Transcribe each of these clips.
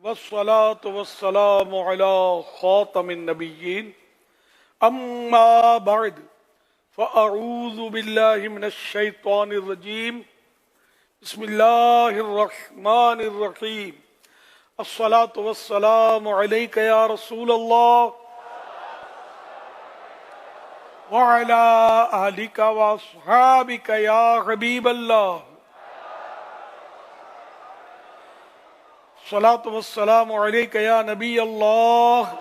والصلاة والسلام على خاتم النبيين أما بعد فأعوذ بالله من الشيطان الرجيم بسم الله الرحمن الرحيم الصلاة والسلام عليك يا رسول الله وعلى آلك وأصحابك يا حبيب الله الصلاة والسلام عليك يا نبي الله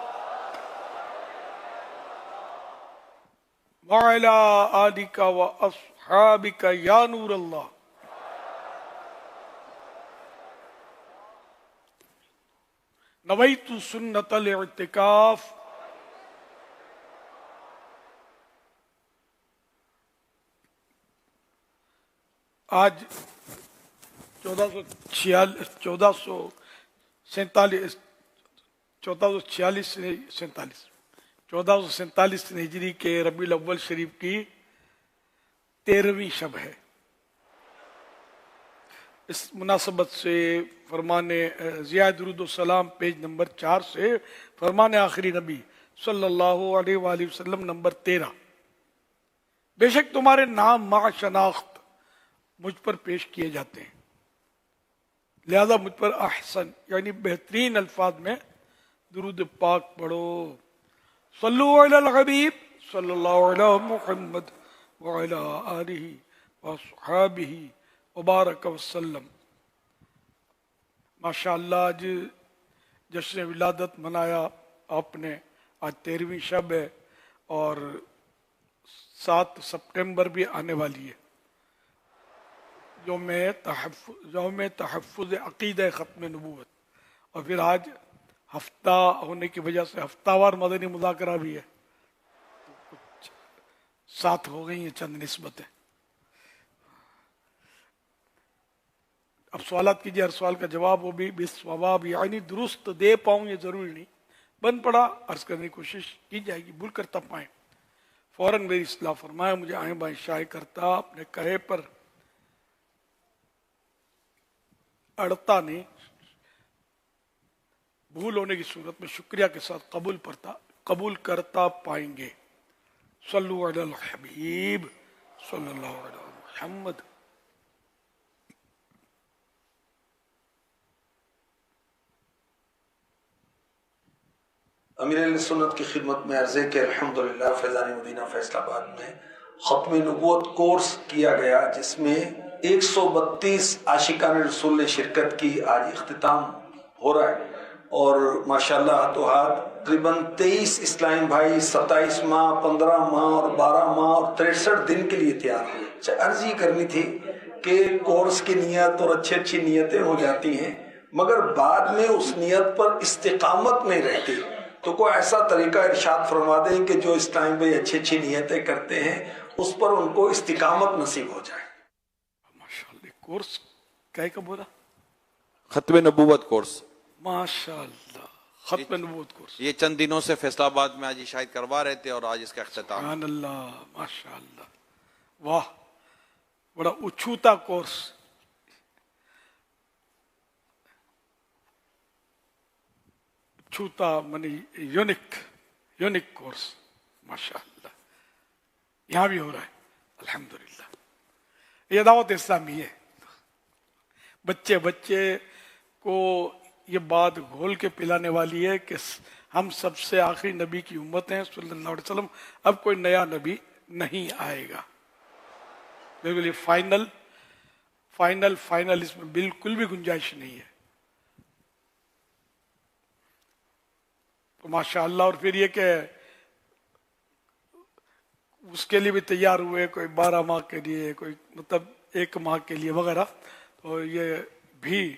وعلى آلك وأصحابك يا نور الله. نويت سنة الاعتكاف آج 1447 ہجری کے ربیع الاول شریف کی 13ویں شب ہے. اس مناسبت سے فرمان ضیاء درود و سلام پیج نمبر 4 سے فرمان آخری نبی صلی اللہ علیہ وآلہ وسلم نمبر 13. بے شک تمہارے نام مع شناخت مجھ پر پیش کیے جاتے ہیں، لہذا مجھ پر احسن یعنی بہترین الفاظ میں درود پاک پڑھو. صلو علی الحبیب صلی اللہ علیہ محمد وعلی آلہ وصحابہ وبارک وسلم. ماشاءاللہ آج جشن ولادت منایا آپ نے. آج 13ویں شب ہے اور 7 سپٹمبر بھی آنے والی ہے، یوم تحفظ عقیدہ ختم نبوت. اور پھر آج ہفتہ ہونے کی وجہ سے ہفتہ وار مدنی مذاکرہ بھی ہے، تو کچھ ساتھ ہو گئی ہیں چند نسبتیں. اب سوالات کیجیے، ہر سوال کا جواب وہ بھی بالصواب یعنی درست دے پاؤں یہ ضروری نہیں، بن پڑا عرض کرنے کی کوشش کی جائے گی، بھول کر تب پائیں فوراً میری اصلاح فرمائے. مجھے آئیں بائیں شائع کرتا اپنے کہے پر اڑتا نہیں، بھول ہونے کی صورت میں شکریہ کے ساتھ قبول کرتا پائیں گے. صلو علی الحبیب صلی اللہ علیہ محمد. امیر اہل سنت کی خدمت میں عرض ہے کہ الحمدللہ فیضان مدینہ فیصل آباد میں ختم نبوت کورس کیا گیا، جس میں 132 عاشقان رسول نے شرکت کی. آج اختتام ہو رہا ہے اور ماشاءاللہ ہاتھوں ہاتھ تقریباً 23 اسلام بھائی 27 ماہ 15 ماہ اور 12 ماہ اور 63 دن کے لیے تیار ہوئے. عرض یہ کرنی تھی کہ کورس کی نیت اور اچھی نیتیں ہو جاتی ہیں، مگر بعد میں اس نیت پر استقامت نہیں رہتی. تو کوئی ایسا طریقہ ارشاد فرما دیں کہ جو اسلام بھائی اچھی نیتیں کرتے ہیں اس پر ان کو استقامت نصیب ہو جائے. ماشاءاللہ. کورس کیا کا بولا؟ ختم نبوت کورس. ماشاءاللہ ختم نبوت کورس. یہ چند دنوں سے فیصل آباد میں آج شاید کروا رہے تھے اور آج اس کا اختتام. سبحان اللہ، ماشاءاللہ، واہ، بڑا اچھوتا کورس. چھوتا منی یونک کورس ماشاءاللہ یہاں بھی ہو رہا ہے الحمدللہ. یہ دعوت اسلامی ہے. بچے کو یہ بات گھول کے پلانے والی ہے کہ ہم سب سے آخری نبی کی امت ہیں صلی اللہ علیہ وسلم. اب کوئی نیا نبی نہیں آئے گا. بالکل یہ فائنل اس میں بالکل بھی گنجائش نہیں ہے. تو ماشاءاللہ. اور پھر یہ کہ اس کے لیے بھی تیار ہوئے، کوئی 12 ماہ کے لیے، کوئی مطلب 1 ماہ کے لیے وغیرہ. تو یہ بھی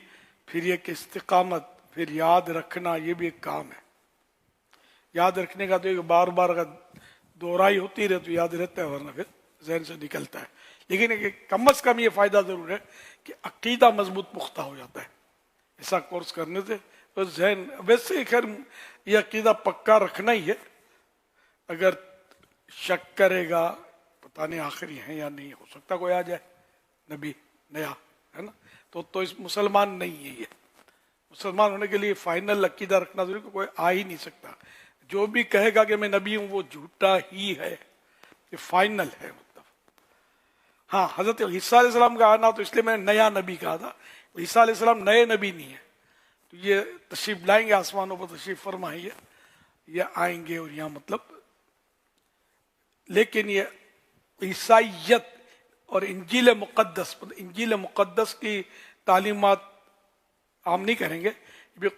پھر یہ کہ استقامت، پھر یاد رکھنا، یہ بھی ایک کام ہے. یاد رکھنے کا تو ایک بار اگر دوہرائی ہوتی رہے تو یاد رہتا ہے، ورنہ پھر ذہن سے نکلتا ہے. لیکن کم از کم یہ فائدہ ضرور ہے کہ عقیدہ مضبوط پختہ ہو جاتا ہے ایسا کورس کرنے سے. تو ذہن ویسے خیر یہ عقیدہ پکا رکھنا ہی ہے. اگر شک کرے گا پتہ نہیں آخری ہیں یا نہیں، ہو سکتا کوئی آ جائے نبی نیا، ہے نا، تو اس مسلمان نہیں ہے. یہ मुसलमान होने के लिए फाइनल अकीदा रखना जरूरी, कोई आ ही नहीं सकता। जो भी कहेगा कि मैं नबी हूं वो झूठा ही है, ये फाइनल है। मतलब हाँ, हजरत ईसा अलैहिस्सलाम का आना तो इसलिए मैंने नया नबी कहा था, ईसा अलैहिस्सलाम नए नबी नहीं है। तो ये तशरीफ लाएंगे, आसमानों पर तशरीफ फरमाएंगे, ये आएंगे और यहाँ मतलब, लेकिन ये ईसाइयत और इंजील मुक़द्दस, इंजील मुक़द्दस की तालीमात आम नहीं करेंगे, ये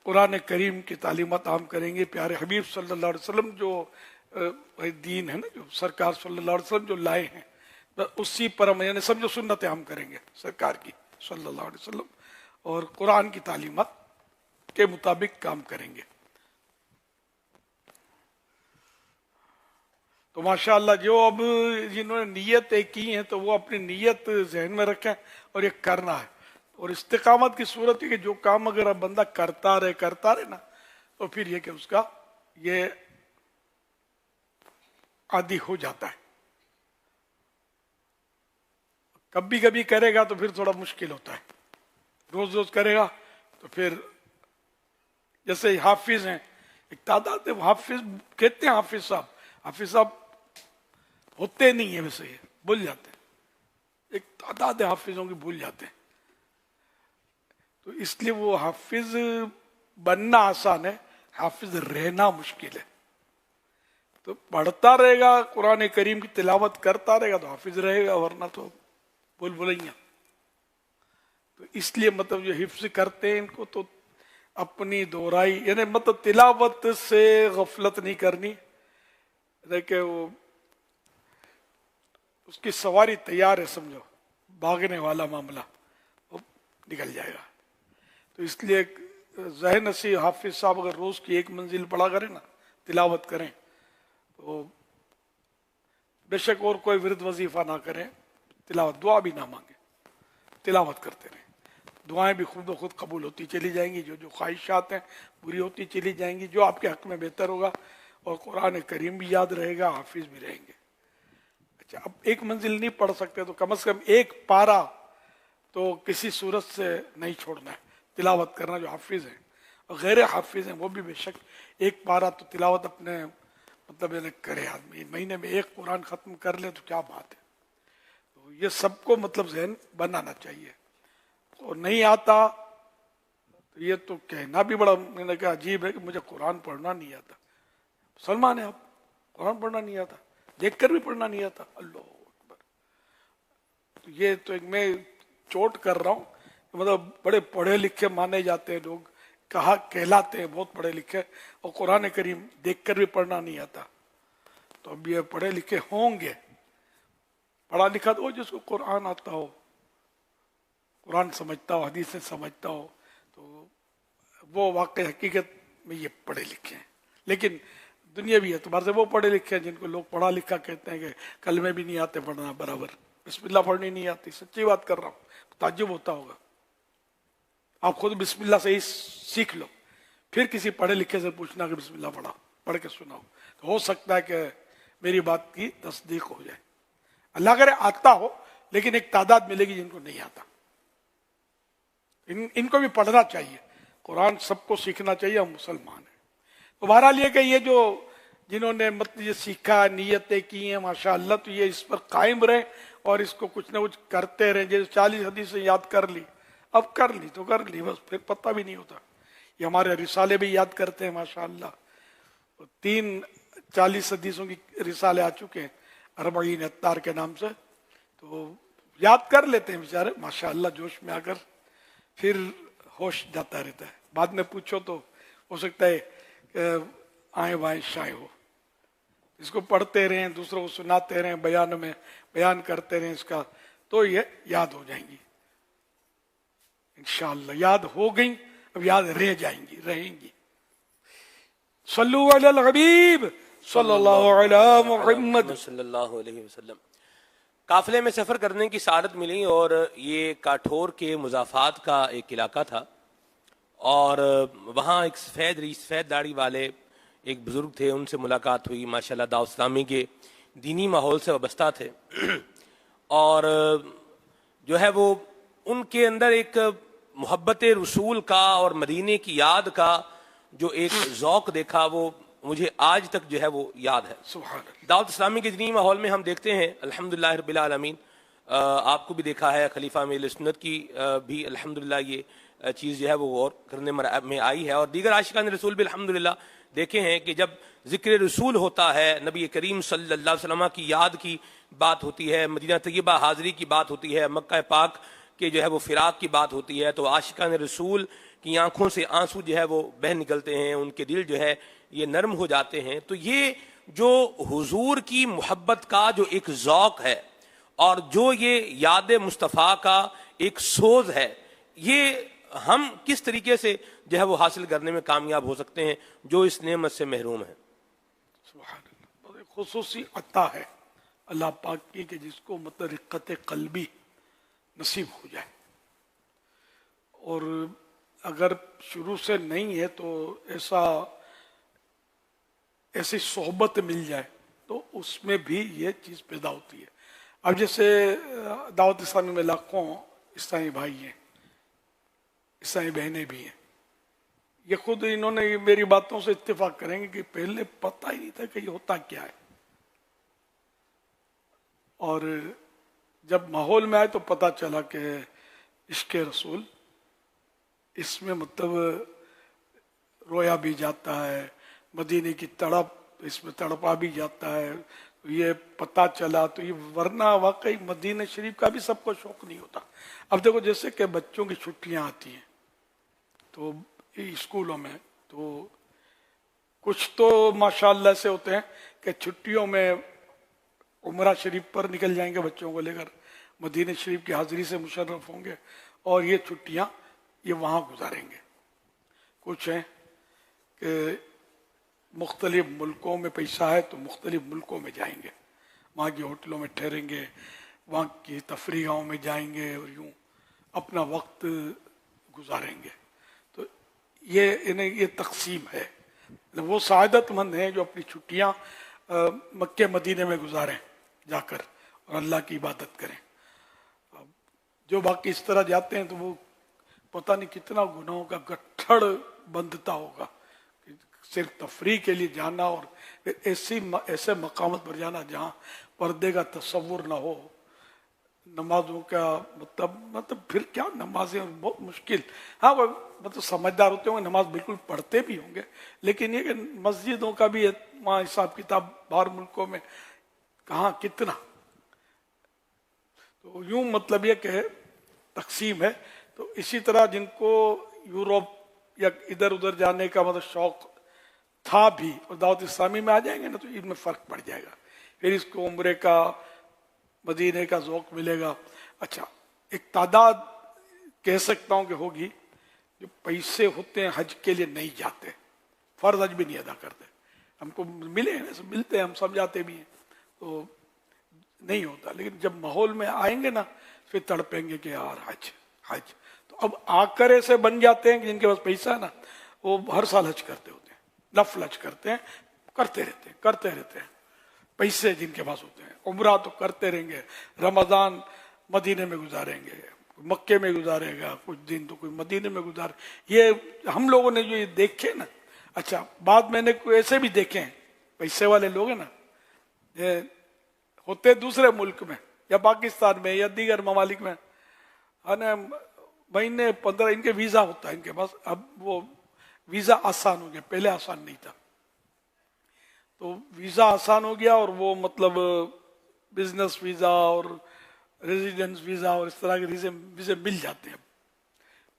कुरान करीम की तालीमात आम करेंगे। प्यारे हबीब सल्लल्लाहु अलैहि वसल्लम जो दीन है ना, जो सरकार सल्लल्लाहु अलैहि वसल्लम जो लाए हैं, तो उसी पर हम यानी समझो सुन्नत आम करेंगे सरकार की सल्लल्लाहु अलैहि वसल्लम, और कुरान की तालीमात के मुताबिक काम करेंगे। तो माशाअल्लाह जो अब जिन्होंने नीयतें की हैं तो वो अपनी नीयत जहन में रखें और ये करना है। और इस्तिकामत की सूरत है कि जो काम अगर अब बंदा करता रहे ना, तो फिर ये कि उसका ये आदी हो जाता है। कभी कभी करेगा तो फिर थोड़ा मुश्किल होता है, रोज रोज करेगा तो फिर, जैसे हाफिज हैं, एक तादाद है हाफिज, कहते हैं हाफिज साहब होते नहीं है, वैसे ये भूल जाते हैं, एक तादाद है हाफिजों की भूल जाते हैं। तो इसलिए वो हाफिज बनना आसान है, हाफिज रहना मुश्किल है। तो पढ़ता रहेगा, कुरान करीम की तिलावत करता रहेगा तो हाफिज रहेगा, वरना तो भूल। तो इसलिए मतलब जो हिफ्ज करते हैं इनको तो अपनी दोहराई यानी मतलब तिलावत से गफलत नहीं करनी, देखिए वो उसकी सवारी तैयार है, समझो भागने वाला मामला वो निकल जाएगा। तो इसलिए ज़हन नसीह हाफिज साहब अगर रोज की एक मंजिल पढ़ा करें ना, तिलावत करें, तो बेशक और कोई विरद वजीफा ना करें, तिलावत, दुआ भी ना मांगे, तिलावत करते रहें, दुआएं भी खुद ब खुद कबूल होती चली जाएंगी, जो ख्वाहिशात हैं पूरी होती चली जाएंगी, जो आपके हक में बेहतर होगा, और कुरान करीम भी याद रहेगा, हाफिज भी रहेंगे। अच्छा, अब एक मंजिल नहीं पढ़ सकते तो कम से कम एक पारा तो किसी सूरत से नहीं छोड़ना है, तिलावत करना, जो हाफिज है और गैर हाफिज हैं वो भी बेशक एक पारा तो तिलावत अपने मतलब करे। आदमी महीने में एक कुरान खत्म कर ले तो क्या बात है। तो ये सबको मतलब जहन बनाना चाहिए। और नहीं आता तो ये तो कहना भी बड़ा, मैंने कहा अजीब है कि मुझे कुरान पढ़ना नहीं आता। मुसलमान है आप, कुरान पढ़ना नहीं आता, देखकर भी पढ़ना नहीं आता, अल्लाह अकबर। तो ये तो एक मैं चोट कर रहा हूँ, मतलब बड़े पढ़े लिखे माने जाते हैं लोग, कहा कहलाते हैं बहुत पढ़े लिखे, और कुरान करीम देखकर भी पढ़ना नहीं आता। तो अब ये पढ़े लिखे होंगे, पढ़ा लिखा तो जिसको कुरान आता हो, कुरान समझता हो, हदीस से समझता हो, तो वो वाकई हकीकत में ये पढ़े लिखे हैं। लेकिन दुनियावी एतबार से वो पढ़े लिखे हैं जिनको लोग पढ़ा लिखा कहते हैं कि कलमे भी नहीं आते पढ़ना बराबर, बिस्मिल्लाह पढ़नी नहीं आती। सच्ची बात कर रहा हूँ, ताज्जुब होता होगा। आप खुद बिस्मिल्लाह से ही सीख लो, फिर किसी पढ़े लिखे से पूछना कि बिस्मिल्लाह पढ़ के सुनाओ, तो हो सकता है कि मेरी बात की तस्दीक हो जाए। अल्लाह करे आता हो, लेकिन एक तादाद मिलेगी जिनको नहीं आता। इनको भी पढ़ना चाहिए, कुरान सबको सीखना चाहिए, हम मुसलमान हैं। तो बहरहाल ये कि ये जो जिन्होंने मतलब ये सीखा, नियतें की हैं माशाअल्लाह, तो ये इस पर कायम रहे और इसको कुछ ना कुछ करते रहे। जैसे 40 हदीसें याद कर ली, अब कर ली तो कर ली, बस फिर पता भी नहीं होता। ये हमारे रिसाले भी याद करते हैं माशाअल्लाह, 40 हदीसों की रिसाले आ चुके हैं अरबईन अत्तार के नाम से, तो याद कर लेते हैं बेचारे माशाअल्लाह, जोश में आकर फिर होश जाता रहता है। बाद में पूछो तो हो सकता है आए बाएं शाये हो। इसको पढ़ते रहें, दूसरों को सुनाते रहें, बयान में बयान करते रहें इसका, तो ये याद हो जाएंगी इंशाअल्लाह। याद हो गई, अब याद रह जाएंगी, रहेंगी। सल्लु अलल हबीब सल्लल्लाहु अलैहि मुहम्मद सल्लल्लाहु अलैहि वसल्लम। काफिले में सफ़र करने की सआदत मिली और ये काठोर के मुजाफात का एक इलाका था, और वहाँ एक सफ़ेद दाढ़ी वाले एक बुज़ुर्ग थे, उनसे मुलाकात हुई। माशाल्लाह दावत इस्लामी के दीनी माहौल से वाबस्ता थे, और जो है वो उनके अंदर एक محبت رسول کا اور مدینے کی یاد کا جو ایک ذوق دیکھا وہ مجھے آج تک جو ہے وہ یاد ہے. سبحان اللہ. دعوت اسلامی کے دینی ماحول میں ہم دیکھتے ہیں الحمدللہ رب العالمین، آپ کو بھی دیکھا ہے، خلیفہ اہل سنت کی بھی الحمدللہ یہ چیز جو ہے وہ غور کرنے میں آئی ہے، اور دیگر عاشقان رسول بھی الحمدللہ دیکھے ہیں کہ جب ذکر رسول ہوتا ہے، نبی کریم صلی اللہ علیہ وسلم کی یاد کی بات ہوتی ہے، مدینہ طیبہ حاضری کی بات ہوتی ہے، مکہ پاک کے جو ہے وہ فراق کی بات ہوتی ہے، تو عاشقان رسول کی آنکھوں سے آنسو جو ہے وہ بہہ نکلتے ہیں، ان کے دل جو ہے یہ نرم ہو جاتے ہیں. تو یہ جو حضور کی محبت کا جو ایک ذوق ہے اور جو یہ یاد مصطفیٰ کا ایک سوز ہے، یہ ہم کس طریقے سے جو ہے وہ حاصل کرنے میں کامیاب ہو سکتے ہیں جو اس نعمت سے محروم ہیں؟ سبحان اللہ. بہت ایک خصوصی عطا ہے اللہ پاک کی کہ جس کو مطلب رقت قلبی نصیب ہو جائے، اور اگر شروع سے نہیں ہے تو ایسی صحبت مل جائے تو اس میں بھی یہ چیز پیدا ہوتی ہے. اب جیسے دعوت اسلامی میں لاکھوں اسلامی بھائی ہیں، اسلامی بہنیں بھی ہیں، یہ خود انہوں نے میری باتوں سے اتفاق کریں گے کہ پہلے پتہ ہی نہیں تھا کہ یہ ہوتا کیا ہے، اور جب ماحول میں آئے تو پتہ چلا کہ عشق رسول اس میں مطلب رویا بھی جاتا ہے، مدینے کی تڑپ اس میں تڑپا بھی جاتا ہے. یہ پتہ چلا تو یہ ورنہ واقعی مدینہ شریف کا بھی سب کو شوق نہیں ہوتا. اب دیکھو جیسے کہ بچوں کی چھٹیاں آتی ہیں تو اسکولوں میں تو کچھ تو ماشاءاللہ سے ہوتے ہیں کہ چھٹیوں میں عمرہ شریف پر نکل جائیں گے بچوں کو لے کر، مدینہ شریف کی حاضری سے مشرف ہوں گے اور یہ چھٹیاں یہ وہاں گزاریں گے. کچھ ہیں کہ مختلف ملکوں میں پیسہ ہے تو مختلف ملکوں میں جائیں گے، وہاں کی ہوٹلوں میں ٹھہریں گے، وہاں کی تفریحوں میں جائیں گے اور یوں اپنا وقت گزاریں گے. تو یہ تقسیم ہے. وہ سعادت مند ہیں جو اپنی چھٹیاں مکہ مدینے میں گزاریں جا کر اور اللہ کی عبادت کریں. جو باقی اس طرح جاتے ہیں تو وہ پتہ نہیں کتنا گناہوں کا گٹھڑ بندھتا ہوگا، صرف تفریح کے لیے جانا اور ایسے مقامات پر جانا جہاں پردے کا تصور نہ ہو، نمازوں کا مطلب پھر کیا نمازیں بہت مشکل. ہاں وہ مطلب سمجھدار ہوتے ہوں گے، نماز بالکل پڑھتے بھی ہوں گے، لیکن یہ کہ مسجدوں کا بھی وہاں حساب کتاب باہر ملکوں میں کہاں کتنا. تو یوں مطلب یہ کہ تقسیم ہے. تو اسی طرح جن کو یورپ یا ادھر ادھر جانے کا مطلب شوق تھا بھی اور دعوت اسلامی میں آ جائیں گے نا تو ان میں فرق پڑ جائے گا، پھر اس کو عمرے کا مدینے کا ذوق ملے گا. اچھا ایک تعداد کہہ سکتا ہوں کہ ہوگی جو پیسے ہوتے ہیں حج کے لیے نہیں جاتے، فرض حج بھی نہیں ادا کرتے. ہم کو ملے ہیں، ملتے ہیں، ہم سمجھاتے بھی ہیں، تو نہیں ہوتا. لیکن جب ماحول میں آئیں گے نا پھر تڑپیں گے کہ یار حج حج. تو اب آ کر ایسے بن جاتے ہیں کہ جن کے پاس پیسہ ہے نا وہ ہر سال حج کرتے ہوتے ہیں، نفل حج کرتے ہیں، کرتے رہتے ہیں. پیسے جن کے پاس ہوتے ہیں عمرہ تو کرتے رہیں گے، رمضان مدینے میں گزاریں گے، مکے میں گزارے گا کچھ دن تو کوئی مدینے میں گزار. یہ ہم لوگوں نے جو یہ دیکھے نا. اچھا بعد میں نے کوئی ایسے بھی دیکھے ہیں پیسے والے لوگ ہیں نا، یہ ہوتے دوسرے ملک میں یا پاکستان میں یا دیگر ممالک میں، مہینے 15 ان کے ویزا ہوتا ہے ان کے پاس. اب وہ ویزا آسان ہو گیا، پہلے آسان نہیں تھا. تو ویزا آسان ہو گیا اور وہ مطلب بزنس ویزا اور ریزیڈنس ویزا اور اس طرح کے ویزے مل جاتے ہیں.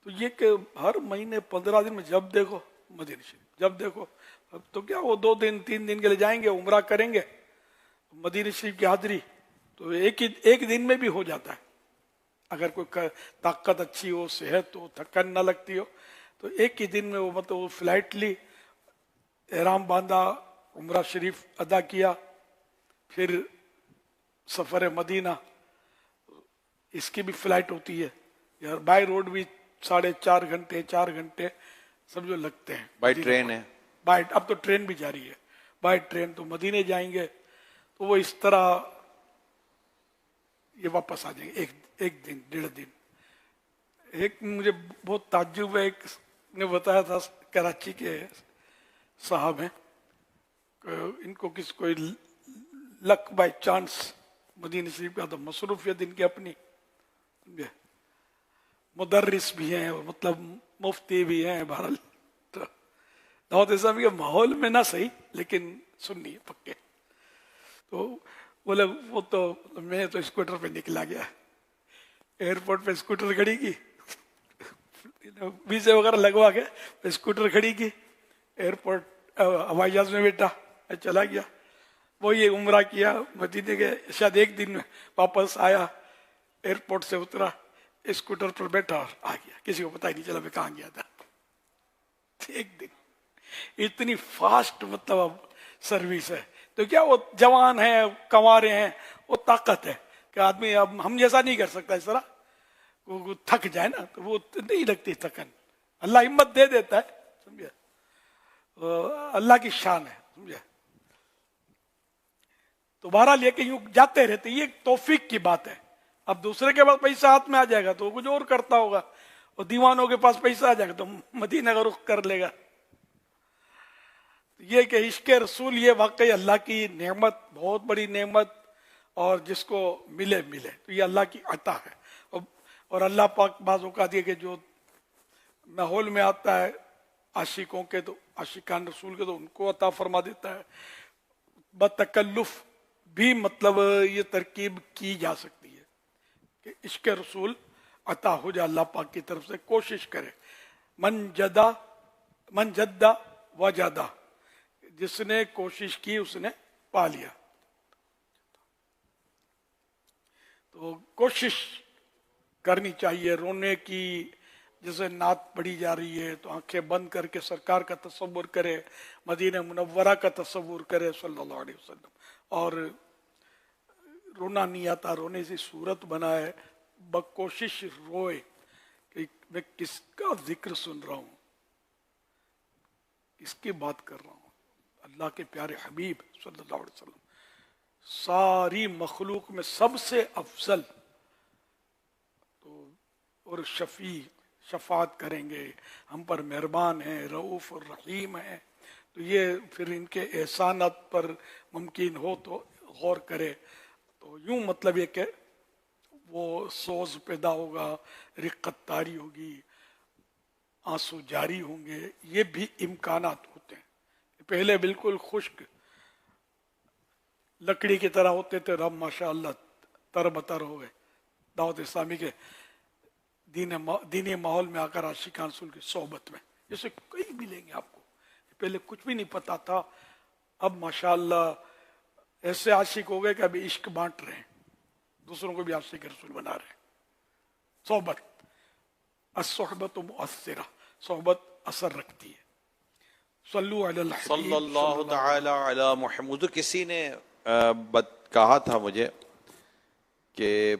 تو یہ کہ ہر مہینے 15 دن میں جب دیکھو مدینہ شریف، جب دیکھو. اب تو کیا وہ 2 دن 3 دن کے لیے جائیں گے، عمرہ کریں گے، مدینہ شریف کی حاضری تو ایک دن میں بھی ہو جاتا ہے. اگر کوئی طاقت اچھی ہو، صحت ہو، تھکن نہ لگتی ہو تو ایک ہی دن میں وہ مطلب وہ فلائٹ لی، احرام باندھا، عمرہ شریف ادا کیا، پھر سفر مدینہ. اس کی بھی فلائٹ ہوتی ہے یار، بائی روڈ بھی 4.5 گھنٹے 4 گھنٹے سمجھو لگتے ہیں. بائی ٹرین ہے، اب تو ٹرین بھی جاری ہے، بائی ٹرین تو مدینے جائیں گے تو وہ اس طرح یہ واپس آ جائیں گے ایک دن 1.5 دن. ایک مجھے بہت تعجب ہے، ایک نے بتایا تھا کراچی کے صاحب ہیں کہ ان کو کوئی لک بائی چانس مدینہ شریف کا، تو مصروفیت ان کی اپنی، سمجھے، مدرس بھی ہیں اور مطلب مفتی بھی ہیں، بہرحال تو دعوت اسلامی کے ماحول میں نہ صحیح لیکن سنی پکے. تو بولے وہ تو میں تو اسکوٹر پہ نکلا گیا، ایئرپورٹ پہ اسکوٹر کھڑی کی، ویزے وغیرہ لگوا کے اسکوٹر کھڑی کی، ایئرپورٹ ہوائی جہاز میں بیٹھا، چلا گیا. وہ یہ عمرہ کیا مدینے کے، شاید ایک دن میں واپس آیا، ایئرپورٹ سے اترا، اسکوٹر پر بیٹھا اور آ گیا، کسی کو پتہ ہی نہیں چلا میں کہاں گیا تھا. ایک دن اتنی فاسٹ مطلب اب سروس ہے. تو کیا وہ جوان ہیں، کنوارے ہیں، وہ طاقت ہے کہ آدمی اب ہم جیسا نہیں کر سکتا اس طرح، وہ تھک جائے نا تو وہ نہیں لگتی تھکن، اللہ ہمت دے دیتا ہے، سمجھے، اللہ کی شان ہے، سمجھے. تو بہرحال یہ کہ یوں جاتے رہتے، یہ ایک توفیق کی بات ہے. اب دوسرے کے پاس پیسہ ہاتھ میں آ جائے گا تو وہ کچھ اور کرتا ہوگا، اور دیوانوں کے پاس پیسہ آ جائے گا تو مدینہ کا رخ کر لے گا. یہ کہ عشق رسول یہ واقعی اللہ کی نعمت، بہت بڑی نعمت، اور جس کو ملے ملے تو یہ اللہ کی عطا ہے. اور اللہ پاک بعض اوقات یہ کہ جو ماحول میں آتا ہے عاشقوں کے، تو عاشقان رسول کے، تو ان کو عطا فرما دیتا ہے. بتکلف بھی مطلب یہ ترکیب کی جا سکتی ہے کہ عشق رسول عطا ہو جائے اللہ پاک کی طرف سے. کوشش کرے، من جدہ وجدہ، جس نے کوشش کی اس نے پا لیا. تو کوشش کرنی چاہیے رونے کی. جیسے نعت پڑھی جا رہی ہے تو آنکھیں بند کر کے سرکار کا تصور کرے، مدینہ منورہ کا تصور کرے صلی اللہ علیہ وسلم، اور رونا نہیں آتا، رونے سے صورت بنائے، بکوشش روئے کہ میں کس کا ذکر سن رہا ہوں، کس کی بات کر رہا ہوں، اللہ کے پیارے حبیب صلی اللہ علیہ وسلم، ساری مخلوق میں سب سے افضل، تو اور شفیع، شفاعت کریں گے، ہم پر مہربان ہیں، رؤوف الرحیم ہیں. تو یہ پھر ان کے احسانات پر ممکن ہو تو غور کرے. تو یوں مطلب یہ کہ وہ سوز پیدا ہوگا، رقت طاری ہوگی، آنسو جاری ہوں گے. یہ بھی امکانات ہوتے ہیں. پہلے بالکل خشک لکڑی کی طرح ہوتے تھے، رب ماشاء اللہ تر بتر ہو گئے دعوت اسلامی کے دینی ماحول میں آ کر عاشقان رسول کی صحبت میں. جیسے کئی ملیں گے آپ کو، پہلے کچھ بھی نہیں پتا تھا، اب ماشاءاللہ ایسے عاشق ہو گئے کہ ابھی عشق بانٹ رہے ہیں، دوسروں کو بھی عاشق رسول بنا رہے ہیں. صحبت، الصحبت مؤثرہ، صحبت اثر رکھتی ہے. صلو علی الحبیب صلی اللہ تعالی علی محمد. کسی نے کہا تھا مجھے کہ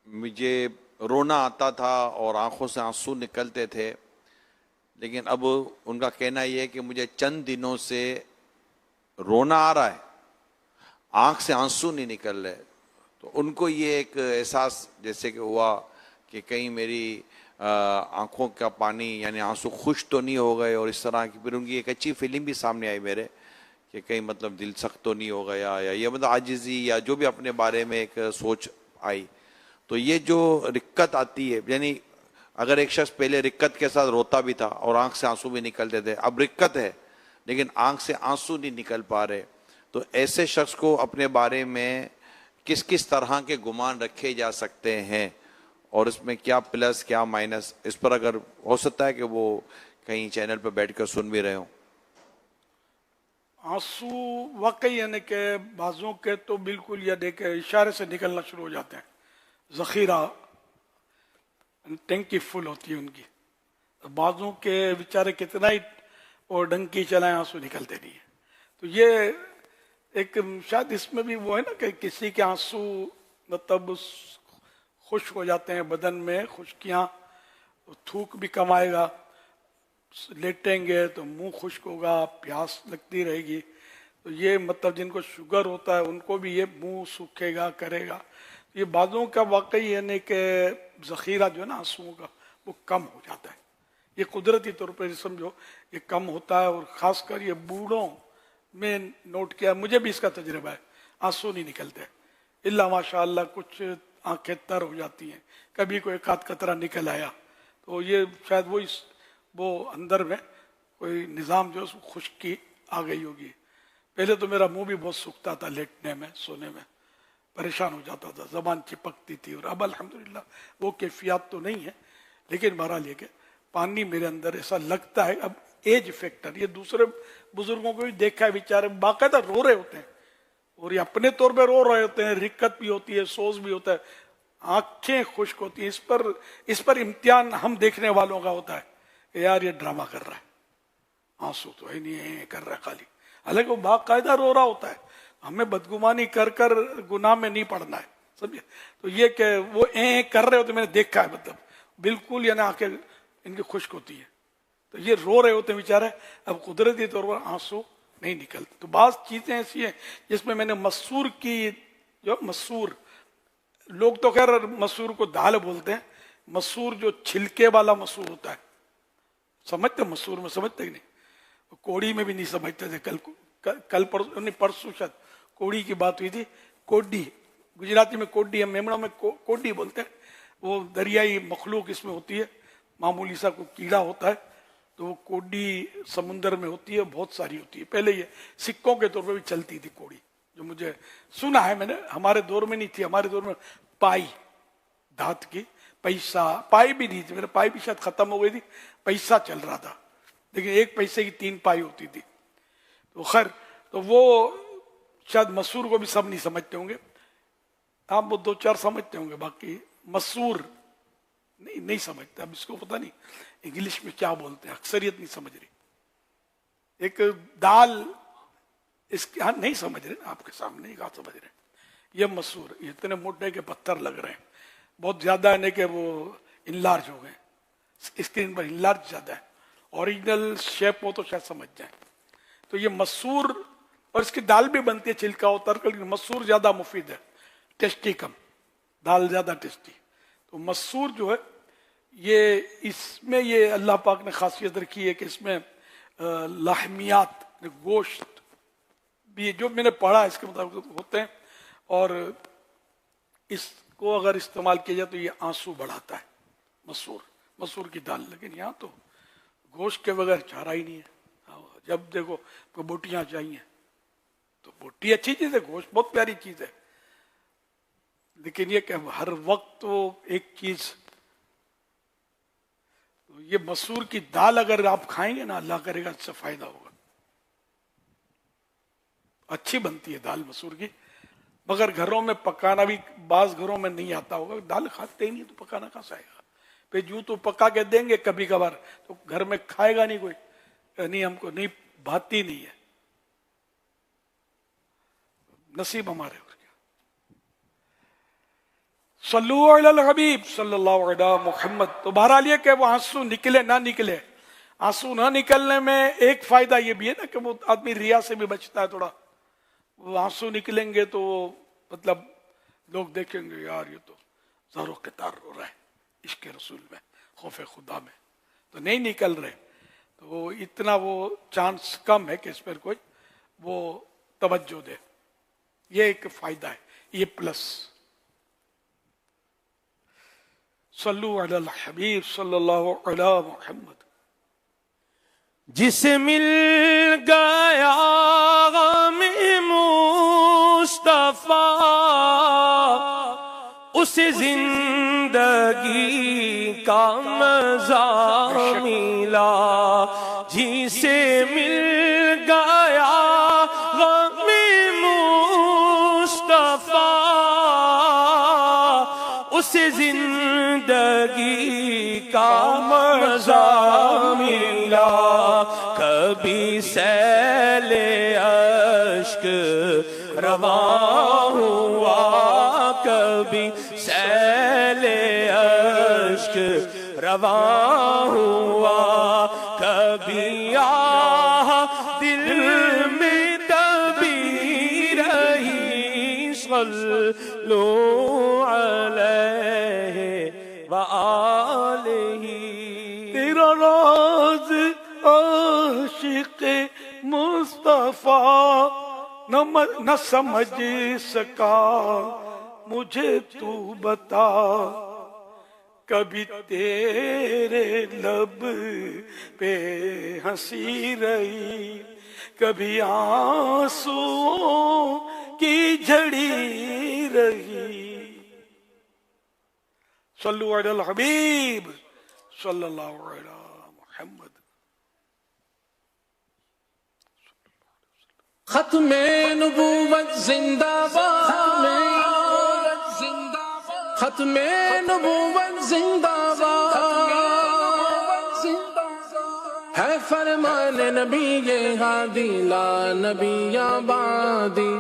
مجھے رونا آتا تھا اور آنکھوں سے آنسو نکلتے تھے، لیکن اب ان کا کہنا یہ ہے کہ مجھے چند دنوں سے رونا آ رہا ہے، آنکھ سے آنسو نہیں نکل رہے. تو ان کو یہ ایک احساس جیسے کہ ہوا کہ کہیں میری آنکھوں کا پانی یعنی آنسو خشک تو نہیں ہو گئے، اور اس طرح کی پھر ان کی ایک اچھی فیلنگ بھی سامنے آئی میرے کہ کہیں مطلب دل سخت تو نہیں ہو گیا، یا یہ مطلب عاجزی یا جو بھی اپنے بارے میں ایک سوچ آئی. تو یہ جو رقت آتی ہے، یعنی اگر ایک شخص پہلے رقت کے ساتھ روتا بھی تھا اور آنکھ سے آنسو بھی نکلتے تھے، اب رقت ہے لیکن آنکھ سے آنسو نہیں نکل پا رہے، تو ایسے شخص کو اپنے بارے میں کس کس طرح کے گمان رکھے جا سکتے ہیں، اور اس میں کیا پلس کیا مائنس، اس پر اگر ہو سکتا ہے کہ وہ کہیں چینل پہ بیٹھ کر سن بھی رہے ہوں. آنسو واقعی یعنی کہ بعضوں کے تو بالکل یہ دیکھے اشارے سے نکلنا شروع ہو جاتے ہیں، ذخیرہ ٹینکی فل ہوتی ہے ان کی. بعضوں کے بیچارے کتنا ہی اور ڈنکی چلائیں آنسو نکلتے نہیں ہیں. تو یہ ایک شاید اس میں بھی وہ ہے نا کہ کسی کے آنسو مطلب خشک ہو جاتے ہیں، بدن میں خشکیاں، تھوک بھی کم آئے گا، لیٹیں گے تو منہ خشک ہوگا، پیاس لگتی رہے گی. تو یہ مطلب جن کو شوگر ہوتا ہے ان کو بھی یہ منہ سوکھے گا، کرے گا. یہ بعضوں کا واقعی یعنی کہ ذخیرہ جو ہے نا آنسوؤں کا वो कम हो जाता है। ये कुदरती तौर पर समझो ये कम होता है, और खासकर ये बूढ़ों में नोट किया, मुझे भी इसका तजुर्बा है, आंसू नहीं निकलते इल्ला माशाअल्लाह, कुछ आंखें तर हो जाती हैं, कभी कोई एक आध कतरा निकल आया, तो ये शायद वो अंदर में कोई निज़ाम जो है खुश्की आ गई होगी। पहले तो मेरा मुंह भी बहुत सूखता था, लेटने में सोने में परेशान हो जाता था, जबान चिपकती थी, और अब अल्हम्दुलिल्लाह वो कैफियत तो नहीं है, लेकिन बहरहाल ये कि पानी मेरे अंदर ऐसा लगता है। अब एज फैक्टर, ये दूसरे बुजुर्गों को भी देखा है, बेचारे बाकायदा रो रहे होते हैं, और ये अपने तौर पे रो रहे होते हैं, रिक्कत भी होती है, सोज भी होता है, आंखें खुश्क होती हैं। इस पर इम्तिहान हम देखने वालों का होता है कि यार ये ड्रामा कर रहा है, आंसू तो है नहीं कर रहा है खाली, हालांकि वो बाकायदा रो रहा होता है। हमें बदगुमानी कर कर गुनाह में नहीं पड़ना है, समझे। तो ये कि वो कर रहे होते, मैंने देखा है, मतलब बिल्कुल यानी आंखें इनकी खुश्क होती है, तो ये रो रहे होते हैं बेचारे। अब कुदरती तौर पर आंसू नहीं निकलते। तो बात चीजें ऐसी हैं जिसमें मैंने मसूर की, जो मसूर, लोग तो खैर मसूर को दाल बोलते हैं, मसूर जो छिलके वाला मसूर होता है, समझते मसूर में, समझते कि नहीं, कोड़ी में भी नहीं समझते थे। कल परसों शायद कोड़ी की बात हुई थी। कोडी, गुजराती में कोडी, हम मेमड़ा में कोडी बोलते हैं। वो दरियाई मखलूक इसमें होती है, मामूली सा कोई कीड़ा होता है, तो वो कोडी समुंदर में होती है, बहुत सारी होती है। पहले ये सिक्कों के तौर पर भी चलती थी कोड़ी, जो मुझे सुना है मैंने, हमारे दौर में नहीं थी। हमारे दौर में पाई, धात की, पैसा, पाई भी नहीं थी, मेरे पाई भी शायद खत्म हो गई थी, पैसा चल रहा था, लेकिन एक पैसे की 3 पाई होती थी। तो खैर, तो वो शायद मसूर को भी सब नहीं समझते होंगे, आप वो 2-4 समझते होंगे, बाकी मसूर नहीं समझते। अब इसको पता नहीं इंग्लिश में क्या बोलते हैं, अक्सरियत नहीं समझ रही। एक दाल, इसके हाँ नहीं समझ रहे, आपके सामने कहा समझ रहे। ये मसूर, ये इतने मोटे के पत्थर लग रहे हैं, बहुत ज्यादा है, कि वो इनलार्ज हो गए, स्क्रीन पर इनलार्ज ज्यादा है, ओरिजिनल शेप हो तो शायद समझ जाए। तो ये मसूर, और इसकी दाल भी बनती है छिलका उतर कर, मसूर ज्यादा मुफीद है, टेस्टी कम, दाल ज्यादा टेस्टी। तो मसूर जो है ये, इसमें ये अल्लाह पाक ने खासियत रखी है कि इसमें लाहमियात, गोश्त भी, जो मैंने पढ़ा इसके मुताबिक होते हैं, और इसको अगर इस्तेमाल किया जाए तो ये आंसू बढ़ाता है, मसूर की दाल। लेकिन यहाँ तो गोश्त के बगैर चारा ही नहीं है। जब देखो को बोटियां चाहिए, तो बोटी अच्छी चीज है, गोश्त बहुत प्यारी चीज है, लेकिन ये कि हर वक्त तो एक चीज, तो ये मसूर की दाल अगर आप खाएंगे ना, अल्लाह करेगा इससे फायदा होगा। अच्छी बनती है दाल मसूर की, मगर घरों में पकाना भी बाज घरों में नहीं आता होगा, दाल खाते ही नहीं तो पकाना कहां से आएगा। फिर यूं तो पका के देंगे कभी कभार, तो घर में खाएगा नहीं कोई, नहीं हमको नहीं भाती नहीं है, नसीब हमारे। और क्या, सल्लु अलल हबीब सल्लल्लाहु अलैहि मुहम्मद। तो बहरहाल ये कि वो आंसू निकले ना निकले, आंसू ना निकलने में एक फायदा ये भी है ना कि वो आदमी रिया से भी बचता है थोड़ा। वो आंसू निकलेंगे तो मतलब लोग देखेंगे यार ये तो ज़ारो क़तार रो रहा है इश्क़ रसूल में, खौफ खुदा में, तो नहीं निकल रहे, तो इतना वो चांस कम है कि इस पर कोई वो तवज्जो दे। ये एक फायदा है, ये प्लस। सल्लु अलल हबीब सल्लल्लाहु अलैहि मुहम्मद। जिसे मिल गया गम मुस्तफा, उसे जिंदगी का मजा मिला। जिसे मिल गया गम मुस्तफा, उसे जिंदगी का मजा मिला। कभी सैले अश्क रवा हुआ, कभी सैले अश्क रवा हुआ, कभी आह दिल में दबी रही। सल्लु अलैहि وآلہ تیرا راز عاشق مصطفیٰ نہ سمجھ سکا مجھے تو بتا کبھی تیرے لب پہ ہنسی رہی کبھی آنسوؤں کی جھڑی رہی صلو علی الحبیب صلی اللہ علیہ محمد ختم نبوت زندہ باد ختم نبوت زندہ باد ہے فرمان نبی یہ ہادی لا نبی آبادی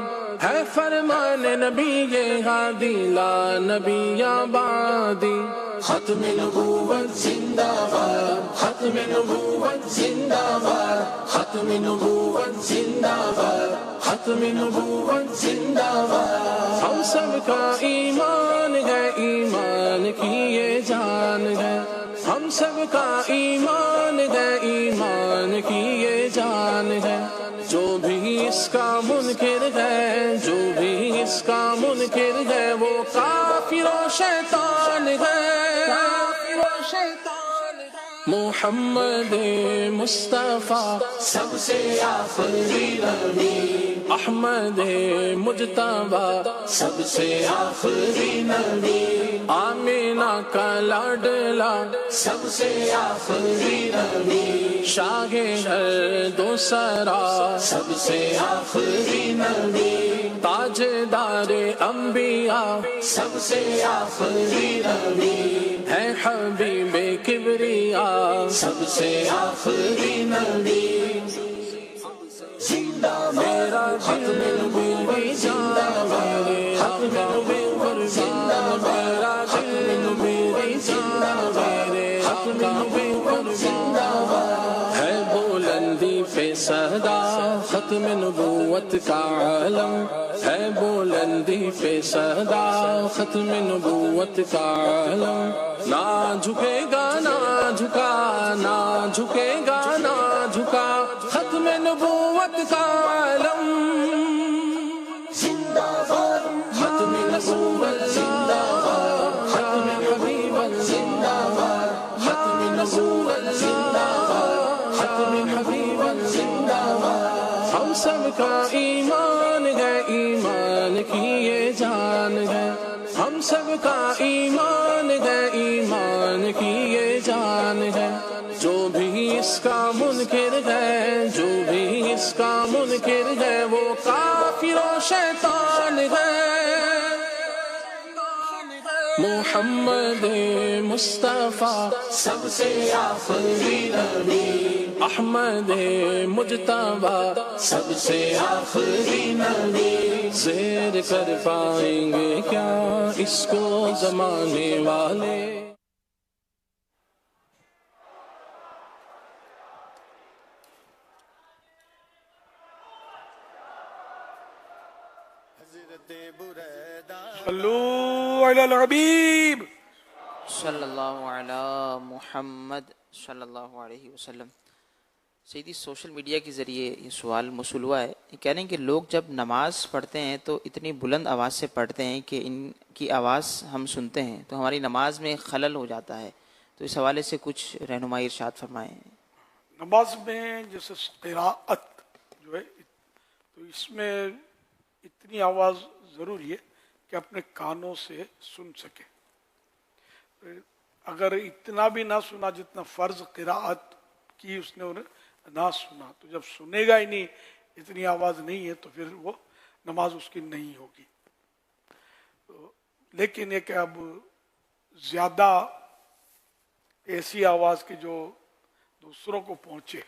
ہے فرمان نبی یہ ہادی لا نبی آبادی ختم نبوت زندہ باد ختم نبوت زندہ باد ختم نبوت زندہ باد ختم نبوت زندہ باد ہم سب کا ایمان ہے ایمان کی یہ جان ہے ہم سب کا ایمان ہے ایمان کی یہ جان ہے جو بھی اس کا منکر ہے جو بھی اس کا منکر ہے وہ کافر و شیطان ہے محمد مصطفیٰ سب سے آخری نبی احمد مجتبیٰ سب سے آخری نبی آمینہ کا لاڈلا سب سے آخری نبی شاہ ہر دو سرا سب سے آخری نبی تاجدار انبیاء سب سے آخری نبی ہے حبیب کبریا سب سے آخری نبی زندہ میرا ختم نبوت زندہ میرے آقا قربان میرا دل میری جان میرے آقا قربان ہے بلندی پہ صدا ختم نبوت کا عالم ہے بلندی پہ صدا ختم نبوت کا عالم نہ جھکے گا نہ جھکا نہ جھکے گا نہ جھکا ختم نبوت کا عالم زندہ باد ختم نبوت زندہ باد ختم حبیب زندہ باد ختم نبوت زندہ باد ختم حبیب زندہ باد ہم سب کا ایمان ہے ایمان کی یہ جان ہے ہم سب کا ایمان ہے ایمان کی یہ جان ہے جو بھی اس کا منکر ہے جو بھی اس کا منکر ہے وہ کافر و شیطان ہے محمد مصطفیٰ سب سے آخری نبی احمد مجتبیٰ سب سے آخری نبی زیر کر پائیں گے کیا اس کو زمانے والے صلو علی الحبیب صلی اللہ علی محمد صلی اللہ علیہ وسلم. سیدھی سوشل میڈیا کے ذریعے یہ سوال موصول ہوا ہے. یہ کہہ رہے ہیں کہ لوگ جب نماز پڑھتے ہیں تو اتنی بلند آواز سے پڑھتے ہیں کہ ان کی آواز ہم سنتے ہیں تو ہماری نماز میں خلل ہو جاتا ہے. تو اس حوالے سے کچھ رہنمائی ارشاد فرمائیں. نماز میں جیسے قراءت جو ہے تو اس میں اتنی آواز ضروری ہے کہ اپنے کانوں سے سن سکے. اگر اتنا بھی نہ سنا جتنا فرض قراءت کی اس نے انہیں نہ سنا تو جب سنے گا ہی نہیں اتنی آواز نہیں ہے تو پھر وہ نماز اس کی نہیں ہوگی. لیکن یہ کہ اب زیادہ ایسی آواز کی جو دوسروں کو پہنچے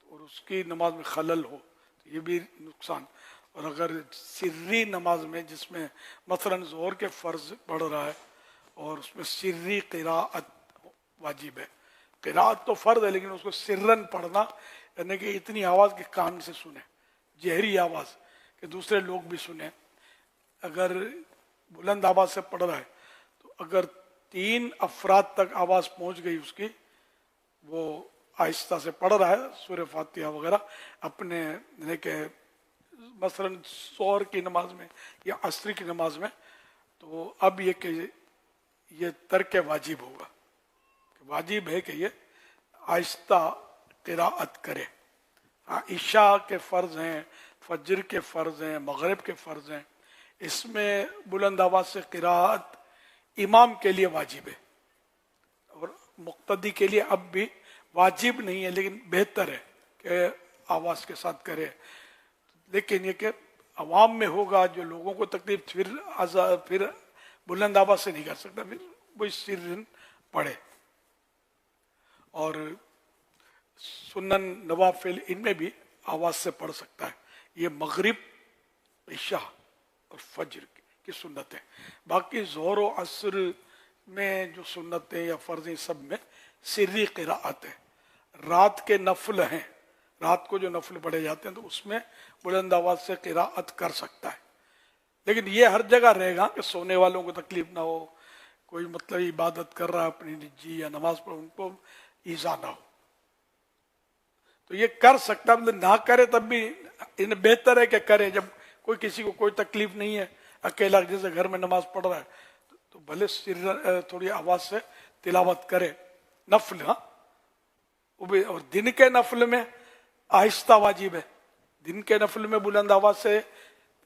اور اس کی نماز میں خلل ہو تو یہ بھی نقصان. اور اگر سری نماز میں جس میں مثلا ظہر کے فرض پڑھ رہا ہے اور اس میں سری قراءت واجب ہے. قراءت تو فرض ہے لیکن اس کو سرن پڑھنا یعنی کہ اتنی آواز کے کان سے سنیں جہری آواز کہ دوسرے لوگ بھی سنیں. اگر بلند آواز سے پڑھ رہا ہے تو اگر 3 अफराद तक आवाज पहुंच गई उसकी, वो आहिस्ता से पढ़ रहा है सूरह फातिहा वगैरह अपने के मसलन सोहर की नमाज में या असरी की नमाज में, तो अब ये कि ये तर्क वाजिब होगा, वाजिब है कि ये आहिस्ता क़िराअत करे। हाँ, इशा के फ़र्ज़ हैं, फजर के फ़र्ज़ हैं, मगरिब के फ़र्ज़ हैं, इसमें बुलंद आवाज़ से क़िराअत इमाम के लिए वाजिब है और मुक्तदी के लिए अब भी वाजिब नहीं है, लेकिन बेहतर है कि आवाज़ के साथ करे। लेकिन ये कि अवाम में होगा, जो लोगों को तकलीफ, फिर बुलंद आवाज़ से नहीं कर सकता, फिर वो सिर्रन पढ़े। और सुन्नन नवाफिल इनमें भी आवाज़ से पढ़ सकता है। ये मगरिब, इशा और फजर की सुन्नत है। बाकी ज़ोहर और असर में जो सुन्नतें या फ़र्ज़ें सब में सिर्री क़िराअत है। रात के नफल हैं, रात को जो नफल पढ़े जाते हैं तो उसमें बुलंद आवाज़ से क़िराअत कर सकता है। लेकिन ये हर जगह रहेगा कि सोने वालों को तकलीफ ना हो, कोई मतलब इबादत कर रहा है अपनी निजी या नमाज पर, उनको ईज़ा ना हो, तो ये कर सकता, मतलब ना करे तब भी इन्हें बेहतर है कि करे। जब कोई किसी को कोई तकलीफ नहीं है, अकेला जैसे घर में नमाज पढ़ रहा है, तो भले सिर थोड़ी आवाज़ से तिलावत करे नफल। हाँ, वो भी। और दिन के नफल में आहिस्ता वाजिब है, दिन के नफल में बुलंद आवाज़ से